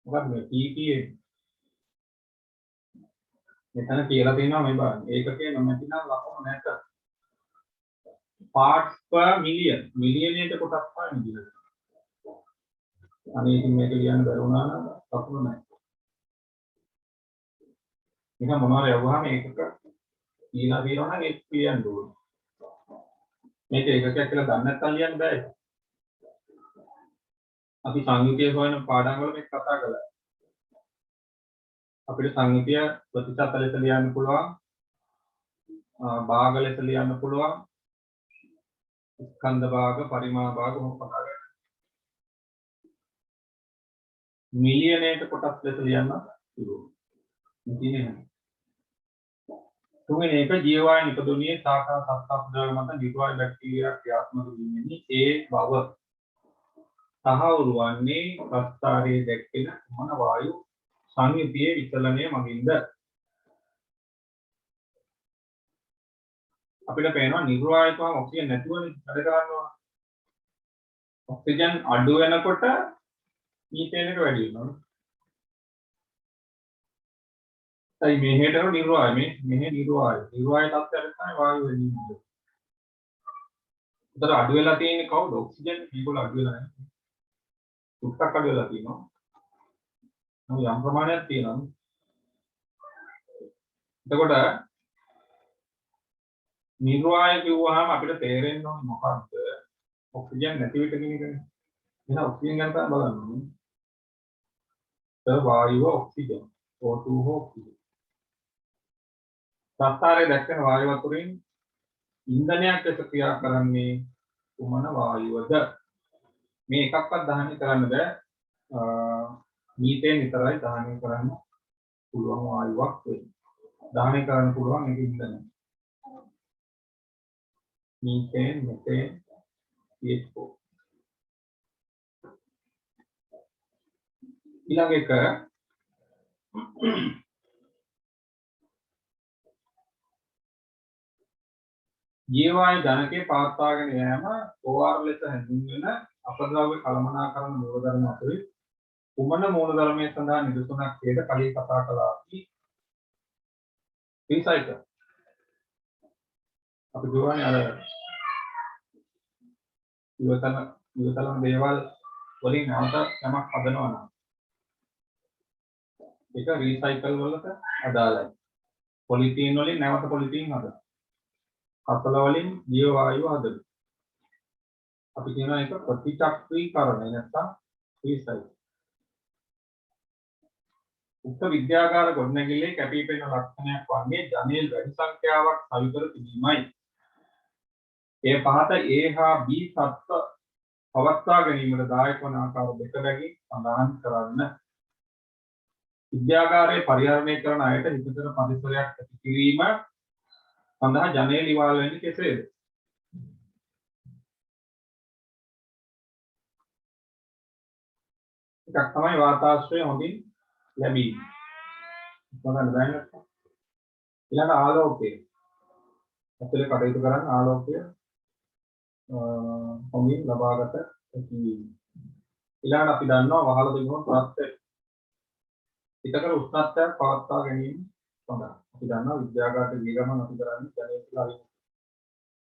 මොකක්ද මේ PP මෙතන කියලා තියෙනවා මේ බලන්න. ඒකකේ නොමැතිනම් ලකුණු නැත. parts per million. මිලියනයට කොටස් පාන විදිහට. අනේ ඉතින් මේක කියන්න බැරි වුණා නම් ලකුණු නැහැ. නිකන් මොනවාරි යවුවාම ඒකක කියලා කියනවා නම් ඒක කියන්න ඕනේ. මේක ඒකකයක් කියලා දන්නේ නැත්නම් ලියන්න බෑ. අපි සංයුතිය හොයන පාඩම් වල මේක කතා කළා. අපිට සංයුතිය ප්‍රතිශත ලෙස ලියන්න පුළුවන්. භාග ලෙස ලියන්න පුළුවන්. ස්කන්ධ භාග, පරිමාණ භාග මොකක්ද කතා කරන්නේ? මිලියනයට කොටස් ලෙස ලියන්න පුළුවන්. ඉතින් තුන්වෙනි එක ජීවවායු නිපදවන්නේ සාකා සත්පුද්ගල මත නිර්වාය බැක්ටීරියා ක්‍රියාත්මක වීමෙන් ඒ බව තහවුරු වන්නේ ප්‍රස්තාරයේ දැක්කෙන මොන වායු සංයුතියේ විචලනය මගින්ද? අපිට පේනවා නිර්වායතුම ඔක්සිජන් නැතුවනේ වැඩ කරනවා. ඔක්සිජන් අඩු වෙනකොට මීතේන් එක වැඩි වෙනවා. ඒ මෙහෙටම නිර්වාය මෙහෙ නිර්වාය තත්ත්වයට තමයි වායු වෙන්නේ. උතර අඩු වෙලා තියෙන්නේ කවුද? ඔක්සිජන් මේගොල්ලෝ අඩු වෙලා නැහැ. සුට්ටක් අඩු වෙලා තියෙනවා. නම් යම් ප්‍රමාණයක් තියෙනවා. එතකොට නිර්වාය කිව්වහම අපිට තේරෙන්න ඕනේ මොකක්ද? ඔක්සිජන් නැති වෙට කියන එකනේ. එහෙනම් ඔක්සිජන් ගැන තමයි බලන්න. වායුව ඔක්සිජන් O2 හෝ ඔක්සිජන් ප්‍රස්ථාරයේ දැක්වෙන වායු වතුරින් ඉන්ධනයක් ලෙස ක්‍රියා කරන්නේ කුමන වායුවද? මේ එකක්වත් දහනය කරන්න බෑ. මීතේන් විතරයි දහනය කරන්න පුළුවන් වායුවක් වෙන්නේ. දහනය කරන්න පුළුවන් ඒක ඉන්ධන. Methane, මෙතේන්, CH4. ඊළඟ එක ජීවායු ජනකයේ පවත්වාගෙන යෑම OR ලෙස හැඳින්වෙන අපද්‍රව්‍ය කළමනාකරණ මූලධර්ම අතරින් කුමන මූලධර්මයේ සඳහා නිදසුනක් වේද කලින් කතා කළා අපි රීසයිකල්. අපි දුවන්නේ අර ඉවතන දේවල් වලින් නැවත යමක් හදනවා නම් ඒක රීසයිකල් වලට අදාළයි. පොලිතීන් වලින් නැවත පොලිතීන් හදනවා. කපල වලින් ජීව වායුව හදනවා. අපි කියනවා ඒක ප්‍රතිචක්‍රීකරණය නැත්නම් රීසයිකල්. උක්ත විද්‍යාගාර ගොඩනැගිල්ලේ කැපී පෙනෙන ලක්ෂණයක් වන්නේ ජනේල් වැඩි සංඛ්‍යාවක් සවි කර තිබීමයි. ඒ පහත A හා B සත්ත්ව පවත්වා ගැනීමට දායක වන ආකාර දෙක බැගින් සඳහන් කරන්න. විද්‍යාගාරයේ පරිහරණය කරන අයට හිතතර පරිසරයක් ඇති කිරීම සඳහා ජනේල් ඉවහල් වෙන්නේ කෙසේද? එකක් තමයි වාතාශ්‍රය හොඳින් ලැබීම. මොකක්ද දැනගන්න? ඊළඟ ආලෝකය. ඇතුලේ කටයුතු කරන ආලෝකය හොඳින් ලබාගත හැකි. ඊළඟ අපි දන්නවා වහල තිබුණොත් ප්‍රත්‍ය පිටකර උෂ්ණත්වයක් පවත්වා ගැනීම සඳහා. අපි දන්නවා විද්‍යාගාරයට ගිය ගමන් අපි කරන්නේ ජනේල් කියලා.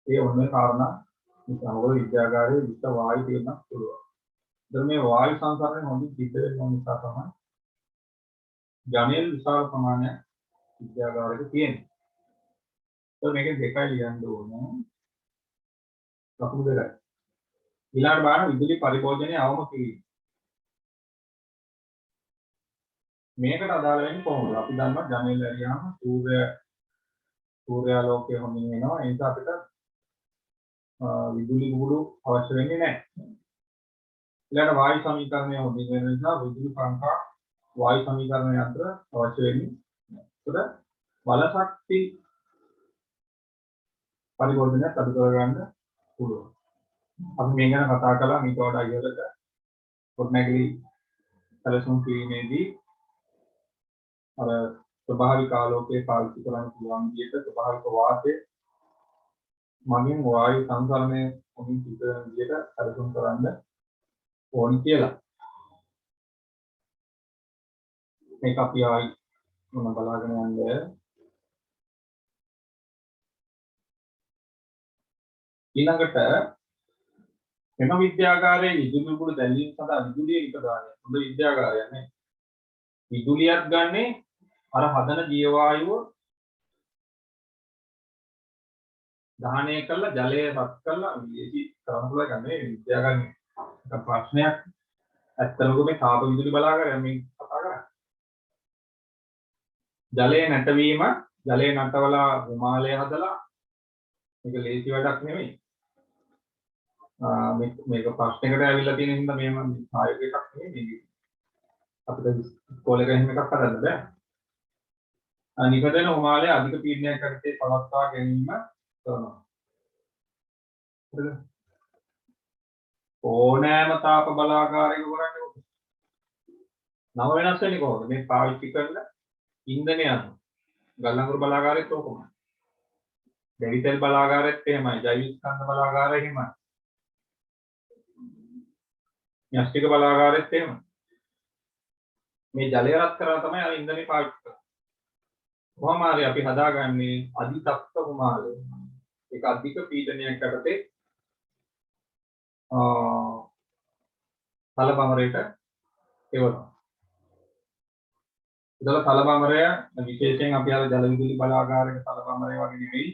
ඒ ඔන්නේ කාරණා නිසා මොකද විද්‍යාගාරයේ විශේෂ වායු තියෙනක් පුළුවන්. දැන් මේ වායු සංසරණය හොඳින් සිද්ධ වෙන නිසා තමයි ජනේල් විශාල ප්‍රමාණයක් විද්‍යාගාරයක තියෙනවා. ඒක මේකෙන් දෙකයි ලියන්න ඕනේ. ලකුණු දෙකයි. ඊළඟ බාන විදුලි පරිභෝජනය අවම කිරීම. මේකට අදාළ වෙන්නේ කොහොමද? අපි දන්නවා ජනේල් ඇරියාම සූර්යාලෝකය හොඳින් එනවා. ඒ නිසා අපිට විදුලි බුබුළු අවශ්‍ය වෙන්නේ නැහැ. ඊළඟ වායු සමීකරණය හොඳින් වෙන නිසා විදුලි පංකා වායු සමීකරණ යන්ත්‍ර අවශ්‍ය වෙන්නේ නැහැ. ඒකට බල ශක්ති පරිවර්තනයක් අඩු කරගන්න පුළුවන්. අපි මේ ගැන කතා කළා මේක වඩා ඉහළට ගොඩනැගිලි සැලසුම් කිරීමේදී අර ස්වභාවික ආලෝකයේ පාවිච්චි කරන්න පුළුවන් විදිහට ස්වභාවික වාතය මගින් වායු සංසරණය වලින් සිද්ධ වෙන විදිහට සැලසුම් කරන්න ඕනි කියලා. මේක අපි ආයි මොන බලාගෙන යන්නේ ඊළඟට එම විද්‍යාගාරයේ විදුලි බුබුළු දැල්වීම සඳහා විදුලිය ඉපදානය. හොඳ විද්‍යාගාරයක් නේ. විදුලියක් ගන්නේ අර හදන ජීව වායුව දහනය කළා ජලය රත් කළා මේකී කරමුල ගන්නේ විද්‍යාගාරයේ එක ප්‍රශ්නයක්. ඇත්තටම මේ තාප විදුලි බලාගාරය මේ කතා කරන්නේ. ජලය නැටවීම, ජලය නටවලා හිමාලය හදලා මේක ලේසි වැඩක් නෙමෙයි. මේක ප්‍රශ්නයකට ඇවිල්ලා තියෙන හින්දා මේ මම ආයෙත් එකක් නෙමෙයි. අපිට ඉස්කෝලේ එකේ එහෙම එකක් හදන්න බෑ. නිපදෙන හිමාලය අධික පීඩනයක් යටතේ පවත්වා ගැනීම කරනවා. හරිද? ඕනෑම තාප බලාගාරයක කරන්නේ කොහොමද? නම වෙනස් වෙන්නේ කොහොමද? මේ පාවිච්චි කරන ඉන්ධනය අනුව. ගල්ලංගුරු බලාගාරෙත් ඔකමයි. දෙවිතෙල් බලාගාරෙත් එහෙමයි. ජෛවික ස්කන්ධ බලාගාරය එහෙමයි. න්‍යෂ්ටික බලාගාරෙත් එහෙමයි. මේ ජලය රත් කරලා තමයි අර ඉන්ධනේ පාවිච්චි කරන්නේ. කොහොම හරි අපි හදාගන්නේ අධිතප්ත හිමාලය. ඒක අධික පීඩනයක් යටතේ තලබමරයට එවනවා. ඒතල තලබමරය විශේෂයෙන් අපි අර ජල විදුලි බලාගාරයක තලබමරය වගේ නෙවෙයි.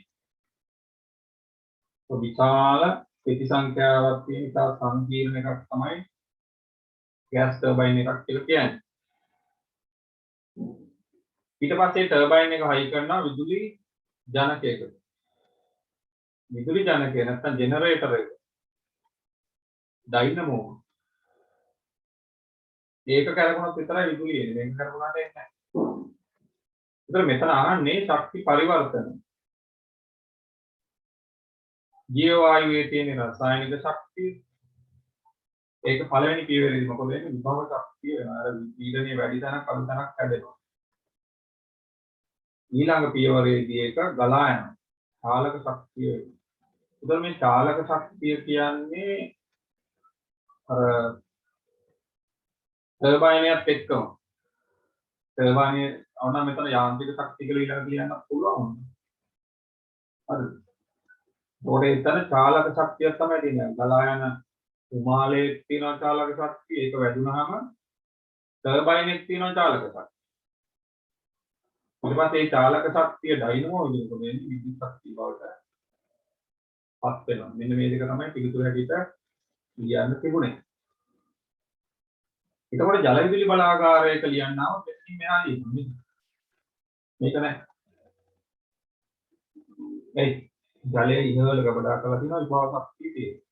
විශාල පෙති සංඛ්‍යාවක් තියෙන ඉතා සංකීර්ණ එකක් තමයි ගෑස් ටර්බයින් එකක් කියලා කියන්නේ. ඊට පස්සේ ටර්බයින් එක හයි කරනවා විදුලි ජනකයකට. විදුලි ජනකය නැත්නම් ජෙනරේටර් එක. ඩයිනමෝ. ඒක කරගුණොත් විතරයි විදුලිය එන්නේ. මේක කරගුණාට එන්නේ නැහැ. ඒතර මෙතන අහන්නේ ශක්ති පරිවර්තන. ජීව වායුවේ තියෙන රසායනික ශක්තිය. ඒක පළවෙනි පියවරේදී මොකද වෙන්නේ? විභව ශක්තිය වෙනවා. අර පීඩනය වැඩි තැනක් අඩු තැනක් හැදෙනවා. ඊළඟ පියවරේදී ඒක ගලා යනවා. චාලක ශක්තිය. ඒතර මේ චාලක ශක්තිය කියන්නේ අර ටර්බයිනයත් එක්කම ටර්බයිනය අවුනා මෙතන යාන්ත්‍රික ශක්තිය කියලා ඊළඟ කියන්න පුළුවන්. හරිද? ඒකට එතන චාලක ශක්තියක් තමයි තියෙන්නේ. ගලා යන උමාලයේ තියෙන චාලක ශක්තිය ඒක වැඩුණාම ටර්බයින් එකේ තියෙන චාලක ශක්තිය. ඊට පස්සේ මේ චාලක ශක්තිය ඩයිනමෝ විදිහට වෙන්නේ විද්‍යුත් ශක්තිය බවට පත් වෙනවා. මෙන්න මේ දෙක තමයි පිළිතුරු හැටියට ලියන්න තිබුණේ. එතකොට ජල විදුලි බලාගාරයක ලියන්නාම මෙතනින් මෙහා ලියන්නේ. මේක නෑ. ඒ ජලයේ ඉහළ ගබඩා කරලා තියෙනවා විභව ශක්තිය තියෙනවා.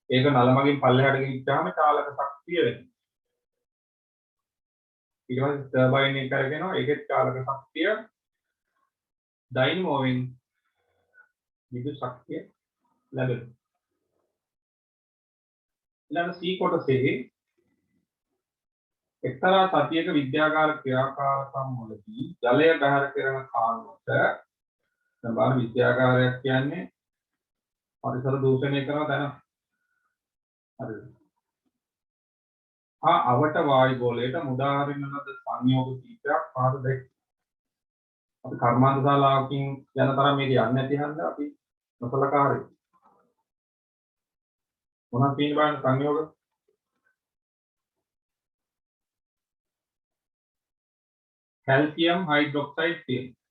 ඒක නල මගින් පල්ලෙහාට ගෙනිච්චාම චාලක ශක්තිය වෙනවා. ඊට පස්සේ ටර්බයින් එක කරගෙනවා ඒකේ චාලක ශක්තිය ඩයිනමෝවෙන් විදුලි ශක්තිය ලැබෙනවා. ඊළඟ C කොටසේ එක්තරා සතියක විද්‍යාගාර ක්‍රියාකාරකම් වලදී ජලය බැහැර කරන කාරණාවට දැන් බලන්න විද්‍යාගාරයක් කියන්නේ පරිසර දූෂණය කරන තැන. හරිද? අවට වායු ගෝලයට මුදා හරින ලද සංයෝග කීපයක් පහත දැක්. අපි කර්මාන්ත ශාලාවකින් යන තරම් මේක යන්නේ නැති හන්ද අපි නොසලකාරයි. මොනවද තියෙන බලන්න සංයෝග? කැල්සියම් හයිඩ්‍රොක්සයිඩ් තියෙනවා.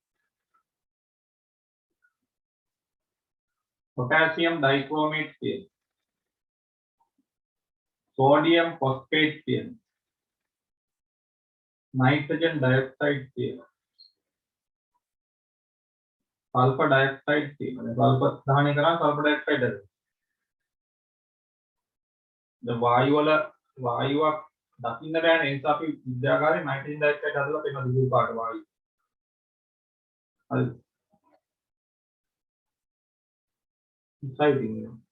पोटेशियम डाइक्रोमेट තියෙනවා. सोडियम फॉस्फेट තියෙනවා. नाइट्रोजन डाइऑक्साइड තියෙනවා. सल्फर डाइऑक्साइड තියෙනවා. सल्फर දහනය කරා सल्फर डाइऑक्साइड හදනවා. දැන් වායුවක් දකින්න බෑනේ ඒ නිසා අපි විද්‍යාගාරේ नाइट्रोजन डाइऑक्साइड හදලා පෙන්න දුරු පාට වායුව. හරි. exciting.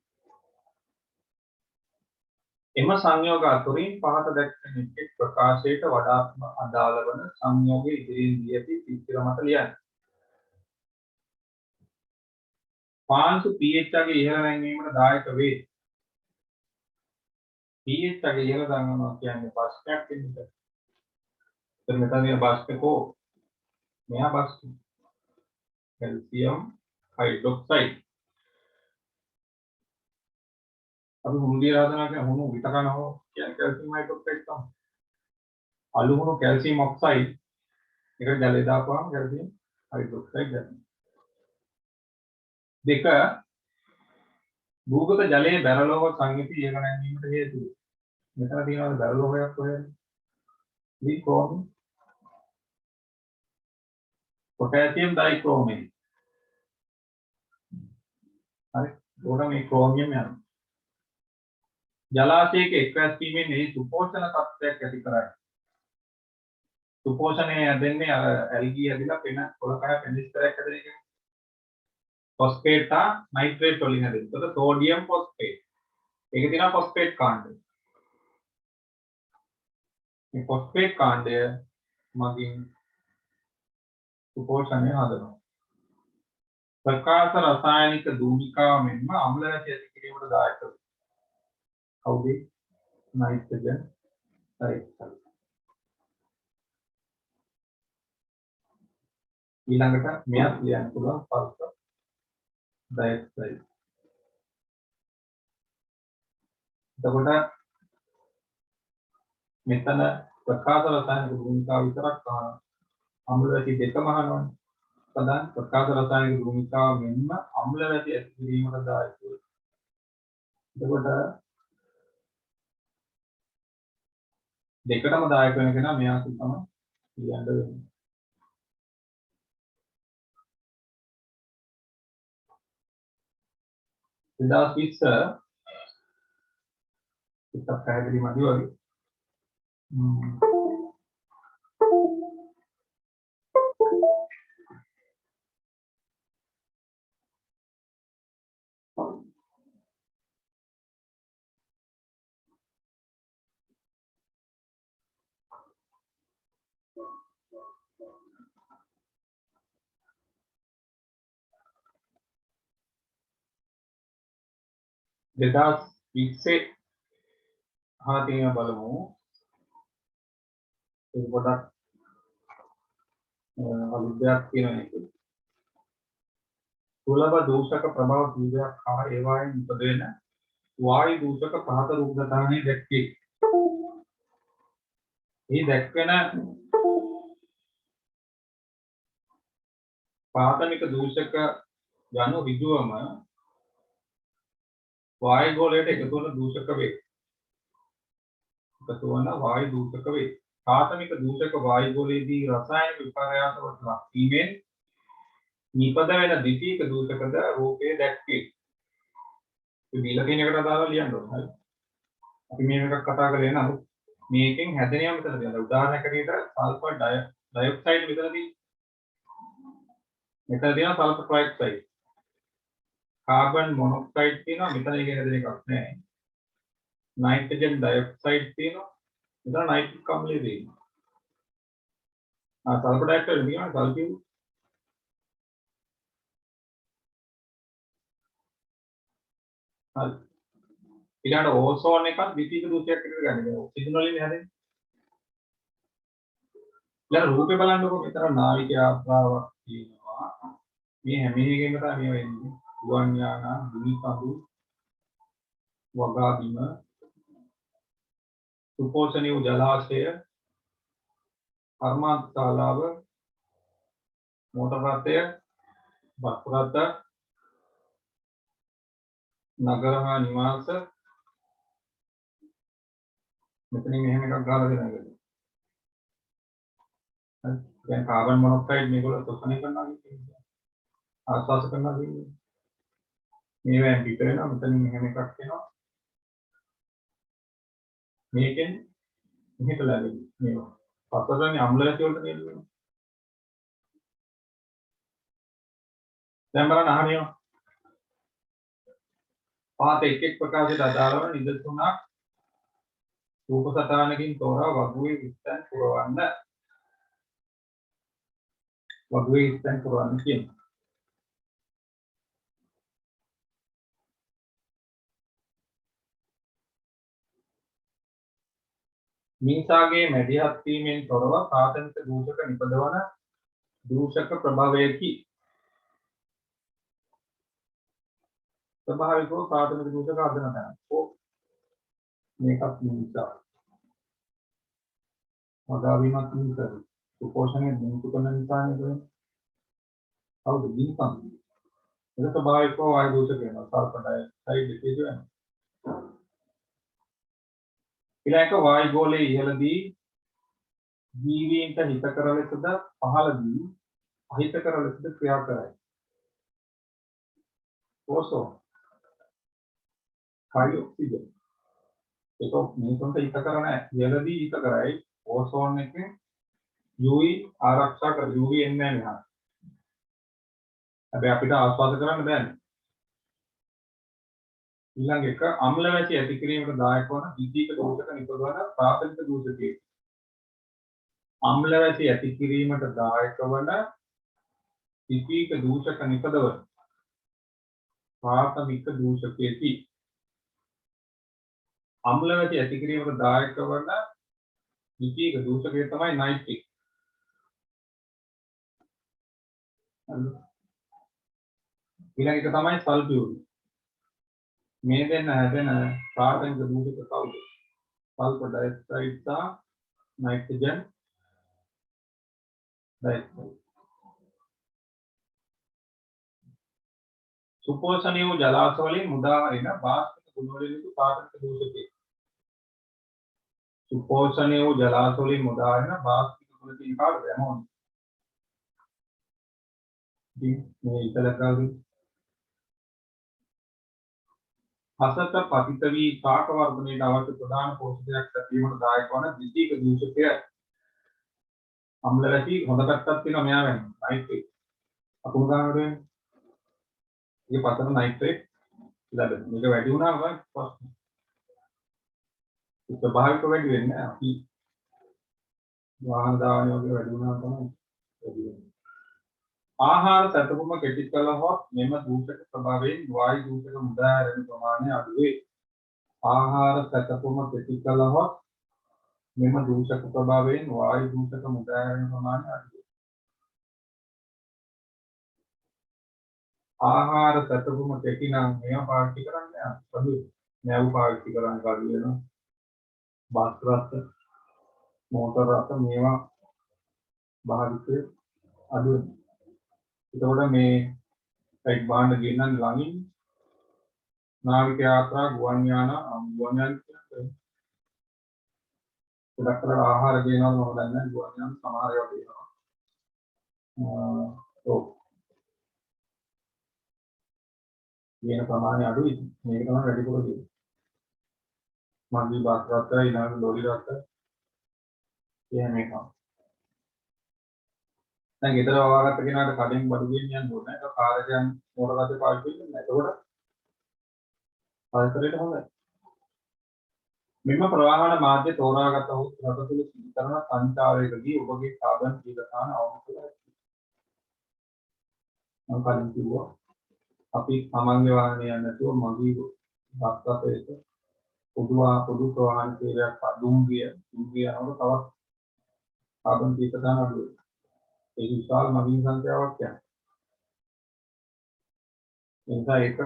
එම සංයෝග අතුරින් පහත දැක්වෙන එක් ප්‍රකාශයට වඩාත්ම අදාළ වන සංයෝගයේ ඉදිරියෙන් දී ඇති චිත්‍ර මත ලියන්න. පාංශු pH ගේ ඉහළ නැංවීමට දායක වේ. pH ගේ ඉහළ දානවා කියන්නේ බස්කට් වෙනද. එතන මෙතන තියෙන බස්කකෝ මෙහා බස්ක කැල්සියම් හයිඩ්‍රොක්සයිඩ් අපි හුණුදිය හදනවා කියන හුණු විතකනෝ කියන්නේ කැල්සියම් හයිඩ්‍රොක්සයිඩ් තමයි. අලු හුණු කැල්සියම් ඔක්සයිඩ් එකට ජලය දාපුවාම කැල්සියම් හයිඩ්‍රොක්සයිඩ් ගන්නවා. දෙක භූගත ජලයේ බැරලෝහ සංයුති ඉහළ නැංවීමට හේතු වේ. මෙතන තියෙනවා බැරලෝහයක් කොහෙද? ලික්‍රෝම් पोटेशियम डाइक्रोमेट. හරි. උඩ මේ ක්‍රෝමියම් යනවා. ජලාශයක එක්රැස් වීමෙන් එහි සුපෝෂණ තත්ත්වයක් ඇති කරයි. සුපෝෂණය හැදෙන්නේ අර ඇල්ගී ඇදිලා පෙන කොළකය පෙනිස්තරයක් හැදෙන එක. ෆොස්ෆේට් නයිට්‍රේට් වලින් හැදෙන. ඒකට සෝඩියම් ෆොස්ෆේට්. ඒකේ තියෙනවා ෆොස්ෆේට් කාණ්ඩය. මේ ෆොස්ෆේට් කාණ්ඩය මගින් සුපෝෂණය හදනවා. ප්‍රකාශ රසායනික දූමිකාව මෙන්ම අම්ල රැසි ඇති කිරීමට දායක වේ. කවුද? Nitrogen dioxide. ඊළඟට මෙයක් ලියන්න පුළුවන් සල්ෆර් डाइऑक्साइड. එතකොට මෙතන ප්‍රකාශ රසායනික භූමිකාව විතරක් අහනවා. අම්ල රැසි දෙකම අහනවා. ප්‍රධාන ප්‍රකාශ රසායනික භූමිකාව මෙන්ම අම්ල රැසි ඇති කිරීමට දායක වේ. එතකොට දෙකටම දායක වෙන කෙනා මෙයා තමයි ලියන්න වෙන්නේ. 2020 ටිකක් පැහැදිලි මදි වගේ. දෙදාස් 20 අහලා තියෙන බලමු. ඒක පොඩක් අලුත් දෙයක් කියන එක. සුලභ දූෂක ප්‍රභව කීයක් හා ඒවායින් උපදෙන වායු දූෂක පහත රූප සටහනේ දැක්කේ. මේ දැක්වෙන ප්‍රාථමික දූෂක යනු ඍජුවම වායු ගෝලයට එකතු වන දූෂක වේ. එකතු වන වායු දූෂක වේ. ප්‍රාථමික දූෂක වායු ගෝලයේදී රසායනික විපර්යාසවලට ලක් වීමෙන් නිපද වෙන ද්විතීයික දූෂකද රූපයේ දැක්වේ. මේ දීලා තියෙන එකට අදාළව ලියන්න ඕනේ. අපි මේක කතා කරේ නේද? මේකෙන් හැදෙනවා මෙතන තියෙනවා. උදාහරණයක් ඇරෙන්න සල්ෆර් ඩයොක්සයිඩ් මෙතන තියෙනවා. මෙතන තියෙනවා සල්ෆර් ට්‍රයිऑක්සයිඩ්. කාබන් මොනොක්සයිඩ් තියෙනවා. මෙතන ඒක හැදෙන එකක් නෑ. නයිට්‍රජන් ඩයොක්සයිඩ් තියෙනවා. මෙතන නයිට්‍රික් අම්ලය තියෙනවා. සල්ෆර් ඩයොක්සයිඩ් තියෙනවා සල්ෆියු. හරි. ඊළඟට ඕසෝන් එකත් ද්විතීයික දූෂකයක් එක්ක ගන්න. ඔක්සිජන් වලින් හැදෙන්නේ. ඊළඟ රූපේ බලන්නකො මෙතන නාවික යාත්‍රාවක් තියෙනවා. මේ හැම එකෙම තමයි මේ වෙන්නේ. ගුවන් යාන, ගුණිකඳු, වගා බිම, සුපෝෂණීය ජලාශය, කර්මාන්තශාලාව, මෝටර රථය, බස් රථ, නගර හා නිවාස මෙතනින් මෙහෙම එකක් ගහලා දෙනවා. දැන් කාබන් මොනොක්සයිඩ් මේගොල්ලෝ තොසණය කරනවා කියන්නේ. ආස්වාද කරනවා කියන්නේ. මේවෙන් පිට වෙනවා මෙතනින් මෙහෙම එකක් එනවා. මේකෙන් මෙහෙට ලැබෙන්නේ. මේවා. පතරනේ අම්ල රැටි වලට නෙල්ලුවා. දැන් බලන්න අහනියෝ. පාත එක් එක් ප්‍රකාශයට අදාළව නිදසුනක් රූප සටහනකින් තෝරා වගුවේ විස්තර පුරවන්න. වගුවේ විස්තර පුරවන්න කියනවා. මිනිසාගේ මැදිහත් වීමෙන් තොරව ප්‍රාථමික දූෂක නිපදවන දූෂක ප්‍රභවයකි. ස්වභාවිකව ප්‍රාථමික දූෂක හදන තැන. මේකත් මිනිසා. වගාවීමක් මිනිසා. සුපෝෂණය දිනු කරන නිසා නේද? හවුද දිනපන්. ඒක ස්වභාවිකව වායු දූෂක වෙනවා. සල්ෆර් ඩයොක්සයිඩ් එකේ වෙනවා. ඊළඟ වායු ගෝලයේ ඉහළදී ජීවීන්ට හිතකර ලෙසද පහළදී අහිතකර ලෙසද ක්‍රියා කරයි. ඕසෝන් කායි ඔක්සිජන් ඒක මේකට හිතකර නැහැ. ඉහළදී හිතකරයි ඕසෝන් එකේ UV ආරක්ෂා කර UV එන්නේ නැහැ. හැබැයි අපිට ආස්වාද කරන්න බෑනේ. ඊළඟ එක අම්ල වැසි ඇති කිරීමට දායක වන ද්විතීයික දූෂක නිපදවන ප්‍රාථමික දූෂකයේ. අම්ල වැසි ඇති කිරීමට දායක වන ද්විතීයික දූෂක නිපදවන ප්‍රාථමික දූෂකයේදී අම්ල වැසි ඇති කිරීමට දායක වන ද්විතීයික දූෂකය තමයි නයිට්‍රික්. ඊළඟ එක තමයි සල්ෆියුරික්. මේ දෙන්න හැදෙන ප්‍රාථමික දූෂක කවුද? සල්ෆර් ඩයොක්සයිඩ් සහ නයිට්‍රජන් ඩයොක්සයිඩ්. සුපෝෂණීය ජලාශ වලින් මුදා හරින වාස්තවික ගුණ වලින් යුතු ප්‍රාථමික දූෂකය. සුපෝෂණීය ජලාශ වලින් මුදා හරින වාස්තවික ගුණ තියෙන කාටද යමෝනේ? මේ ඉතලකාවි හසත පතිත වී ශාක වර්ධනයට අවශ්‍ය ප්‍රධාන පෝෂකයක් ලැබීමට දායක වන ද්විතීයික දූෂකය අම්ල රැසි හොඳ පැත්තක් තියෙනවා මෙයා වෙන්නේ නයිට්‍රේට් අකුණු ගන්නකොට වෙන්නේ මේ පතර නයිට්‍රේට් ලැබෙන මේක වැඩි වුණාම ප්‍රශ්න ස්වභාවික වැඩි වෙන්නේ නැහැ අපි වාහන දාන වගේ වැඩි වුණාම තමයි වැඩි වෙන්නේ ආහාර සැතපුම කෙටි කළහොත් මෙම දූෂක ප්‍රභාවයෙන් වායු දූෂක මුදා හැරෙන ප්‍රමාණය අඩු වේ. ආහාර සැතපුම කෙටි කළහොත් මෙම දූෂක ප්‍රභාවයෙන් වායු දූෂක මුදා හැරෙන ප්‍රමාණය අඩු වේ. ආහාර සැතපුම කෙටි නම් මේවා පාවිච්චි කරන්නේ අඩු. නැව් පාවිච්චි කරන්නේ කඩු වෙනවා. බස් රත්, මෝටර රත් මේවා භාවිතය අඩු වෙනවා. එතකොට මේ එක් බාහන ගෙන්නන් ළඟින් නාවික යාත්‍රා ගුවන් යාන කියන්නේ ගොඩක් කරලා ආහාර ගේනවා මම දන්නේ නැහැ ගුවන් යාන සමහර ඒවා ගේනවා ඔව් ගේන ප්‍රමාණය අඩුයි මේක තමයි වැඩිපුර දෙන්නේ මගී බස් රථ ඊළඟ ලෝරි රථ එහෙම එකක් දැන් ගෙදර වවාගත්ත කෙනාට කඩෙන් බඩු ගෙන්න යන්න ඕනේ. ඒක කාර්යයන් මෝටර රථේ පාවිච්චි කරන්නේ. එතකොට පරිසරයට හොඳයි. මෙන්න ප්‍රවාහන මාධ්‍ය තෝරාගත්තහොත් රට තුළ සිදු කරන සංචාරයකදී ඔබගේ කාබන් පීඩන අවම කළා. මම කලින් කිව්වා අපි සමන්ගේ වාහනේ යන්නේ නැතුව මගී බස් රථයක පොදු ප්‍රවාහන සේවයක් දුම්රිය යනකොට තවත් කාබන් පීඩන අඩු වෙනවා. ඒ විශාල නවීන සංඛ්‍යාවක් යනවා. ඒක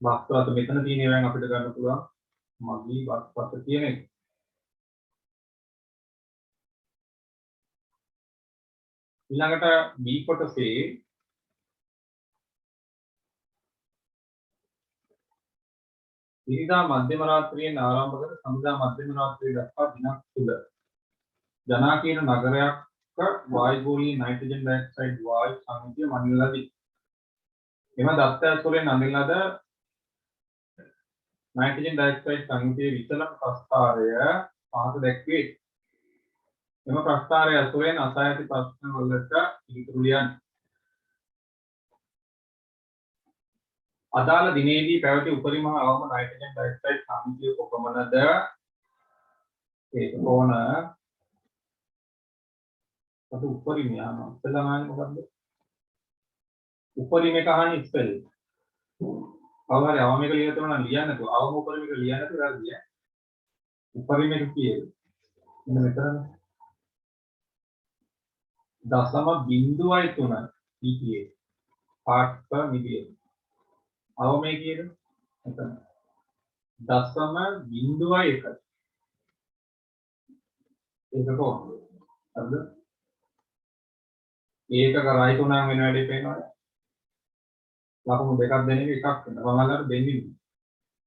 බස් රථ මෙතන තියෙන ඒවායින් අපිට ගන්න පුළුවන් මගී බස් රථ කියන එක. ඊළඟට B කොටසේ ඉරිදා මධ්‍යම රාත්‍රියෙන් ආරම්භ කර සඳුදා මධ්‍යම රාත්‍රිය දක්වා දිනක් තුල ජනාකීර්ණ නගරයක් වායුගෝලීය නයිට්‍රජන් ඩයොක්සයිඩ් වායු සංයුතිය මනින ලදී. එම දත්තයන් තුළින් අඳින ලද නයිට්‍රජන් ඩයොක්සයිඩ් සංයුතියේ විචලන ප්‍රස්ථාරය පහත දැක්වේ. එම ප්‍රස්ථාරය තුළින් අසායති ප්‍රශ්න වලට පිළිතුරු ලියන්න. අදාළ දිනේදී පැවති උපරිම අවම නයිට්‍රජන් ඩයොක්සයිඩ් සංයුතිය කොපමණද? ඒක කොන අතු උපරිම යනවා. ඉතලමයි මොකද්ද? උපරිම එක අහන්නේ ඉස්සෙල්. කවදාද අවම එක ලියලා තියෙනවා නම් ලියන්න නැතුව අවම උපරිම එක ලියන්න නැතුව වැරදි ඈ. උපරිම එක කියේ. මෙන්න මෙතන 0.03 PPA parts per million. අවම එක කීයද? මෙතන 0.01. ඒක කොහොමද? හරිද? ඒක කරයි තුනක් වෙන වැඩේ පේනවද? ලකුණු දෙකක් දෙන එක එකක් වෙනවා. සමහරවිට දෙන්නේ නෑ.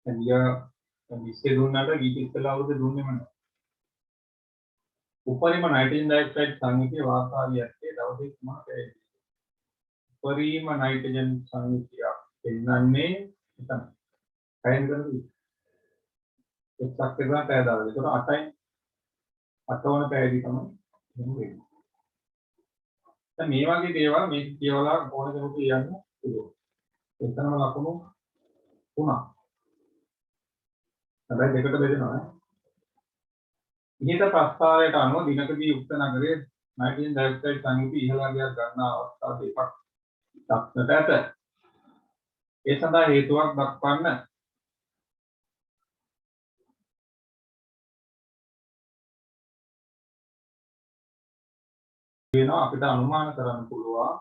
දැන් ගියා 20 දුන්නාට ඊට ඉස්සෙල්ලා අවුරුද්දේ දුන්නේම නෑ. උපරිම නයිට්‍රජන් ඩයොක්සයිඩ් සංයුතිය වාතාවරණයේ දවසේ කුමකයි? උපරිම නයිට්‍රජන් සංයුතිය පෙන්වන්නේ එතන. කයින් කරන්නේ? එක්සක් එකක් පැය දාලා. ඒකට 8යි 8 වන පැයදී තමයි වෙන්නේ. දැන් මේ වගේ දේවල් මේක කියවලා ඕන කෙනෙකුට කියන්න පුළුවන්. එතනම ලකුණු 3ක්. හැබැයි දෙකට බෙදෙනවා. ඉහත ප්‍රස්තාවයට අනුව දිනකදී උක්ත නගරයේ නයිට්‍රජන් ඩයොක්සයිඩ් සංයුතිය ඉහළ අගයක් ගන්නා අවස්ථා දෙකක් දක්නට ඇත. ඒ සඳහා හේතුවක් දක්වන්න. වෙනවා අපිට අනුමාන කරන්න පුළුවන්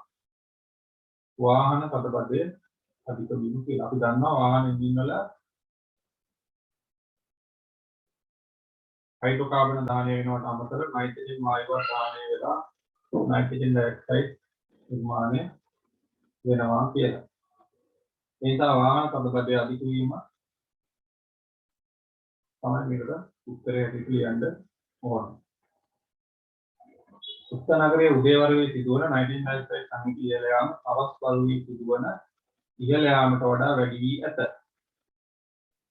වාහන තදබදය අධික වීම කියලා. අපි දන්නවා වාහන එන්ජින් වල හයිඩ්‍රෝකාබන දාහනය වෙනවට අමතරව නයිට්‍රජන් වායුවක් දාහනය වෙලා නයිට්‍රජන් ඩයොක්සයිඩ් නිර්මාණය වෙනවා කියලා. ඒ නිසා වාහන තදබදය අධික වීම තමයි මේකට උත්තරය ඇතුළේ ලියන්න ඕන. උක්ත නගරයේ උදේවරුේ සිදුවන නයිට්‍රජන් ඩයොක්සයිඩ් සංයුතිය ඉහළ යාම තවස් වරුවේ සිදුවන ඉහළ යාමට වඩා වැඩි වී ඇත.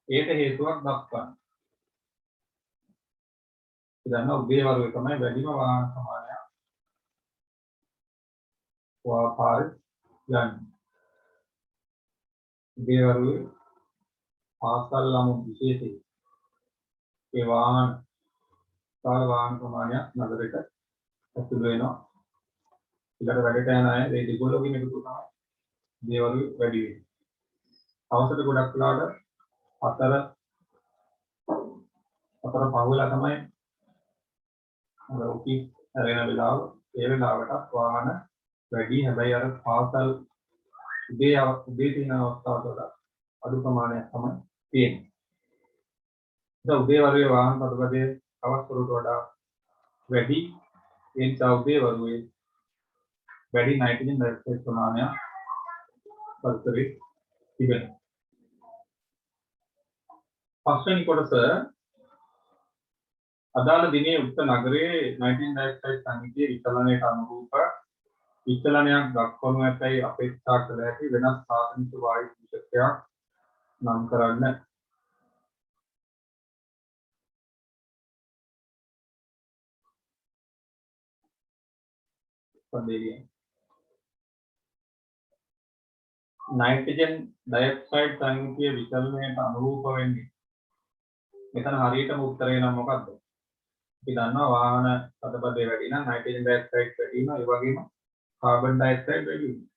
ඒට හේතුවක් දක්වන්න. ඉතින් උදේ වරුවේ තමයි වැඩිම වාහන ප්‍රමාණයක් පාරේ යන්නේ. උදේ වරුවේ පාසල් ළමු විශේෂයෙන් ඒ වාහන ප්‍රමාණයක් නගරයට ඇතුළු වෙනවා. ඊළඟ වැඩට යන අය ඒ දෙගොල්ලෝගෙම එකතු තමයි උදේ වරුවේ වැඩි වෙන්නේ. අවසර ගොඩක් වෙලාවට අතර පහුවෙලා තමයි අර ඔෆිස් හැරෙන වෙලාව ඒ වෙලාවට වාහන වැඩි. හැබැයි අර පාසල් උදේ තියෙන අවස්ථාවල අඩු ප්‍රමාණයක් තමයි තියෙන්නේ. ඒක උදේ වරුවේ වාහන පදපදයේ අවස්ථරට වඩා වැඩි. ඒ නිසා උදේ වරුවේ වැඩි නයිට්‍රජන් ඩයොක්සයිඩ් ප්‍රමාණයක් පරිසරයේ තිබෙනවා. පස්වෙනි කොටස අදාළ දිනේ උත්තර නගරයේ නයිට්‍රජන් ඩයොක්සයිඩ් සංයුතියේ විචලනයට අනුරූප විචලනයක් දක්වනු ඇතැයි අපේක්ෂා කළ හැකි වෙනස් සාධනික වායු දූෂකයක් නම් කරන්න. නයිට්‍රජන් ඩයොක්සයිඩ් සංයුතියේ විචලනයට අනුරූප වෙන්නේ. මෙතන හරියටම උත්තරේ නම් මොකක්ද? අපි දන්නවා වාහන පදපදේ වැඩි නම් නයිට්‍රජන් ඩයොක්සයිඩ් වැඩි වෙනවා. ඒ වගේම කාබන් ඩයොක්සයිඩ් වැඩි වෙනවා.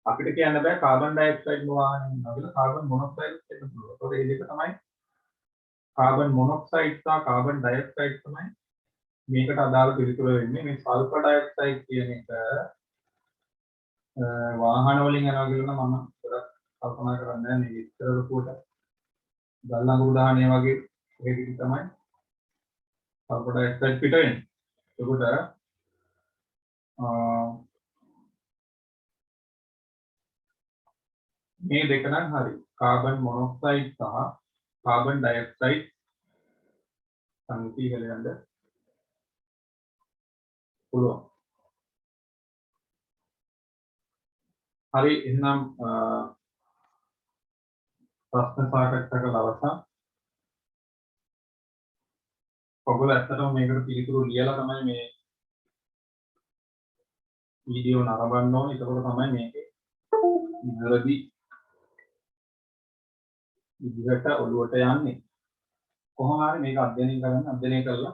අපිට කියන්න බෑ කාබන් ඩයොක්සයිඩ් වාහනේ ඉන්නවා කියලා. කාබන් මොනොක්සයිඩ් වෙන්න පුළුවන්. ඒතකොට මේ දෙක තමයි කාබන් මොනොක්සයිඩ් සහ කාබන් ඩයොක්සයිඩ් තමයි මේකට අදාළ පිළිතුර වෙන්නේ. මේ සල්ෆර් ඩයොක්සයිඩ් කියන එක වාහන වලින් යනවා කියලා මම ගොඩක් කල්පනා කරන්නේ නැහැ. මේ විතර ලොකුවට ගල්ලඟ උදාහරණය වගේ ඒකෙදි තමයි සල්ෆර් ඩයොක්සයිඩ් පිට වෙන්නේ. ඒකට මේ දෙක නම් හරි. කාබන් මොනොක්සයිඩ් සහ කාබන් ඩයොක්සයිඩ් සංයුතිය ඉගෙන ගන්න පුළුවන්. හරි එහෙනම් ප්‍රශ්න සාකච්ඡා කළ අවසන්. ඔයගොල්ලෝ ඇත්තටම මේකට පිළිතුරු ලියලා තමයි මේ වීඩියෝ නරඹන්න ඕනේ. ඒකවල තමයි මේකේ ඉහළදී ඉදිරියට ඔළුවට යන්නේ. කොහොම හරි මේක අධ්‍යයනය කරලා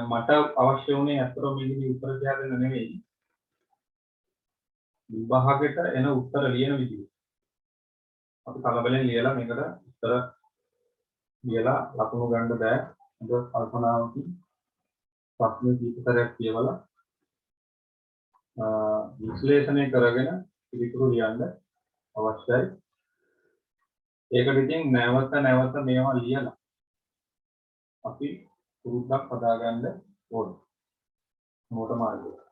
මට අවශ්‍ය වුණේ ඇත්තටම මේකේ උත්තර කියලා දෙන්න නෙවෙයි. විභාගයට එන උත්තර ලියන විදිය. අපි කලබලෙන් ලියලා මේකට උත්තර ලියලා ලකුණු ගන්න බෑ. ඒක කල්පනාවකින් ප්‍රශ්න කීපතරයක් කියවලා විශ්ලේෂණය කරගෙන පිළිතුරු ලියන්න අවශ්‍යයි. ඒකට ඉතින් නැවත මේවා ලියලා අපි පුරුද්දක් හදාගන්න ඕනේ. මොකටද මාර්ගය?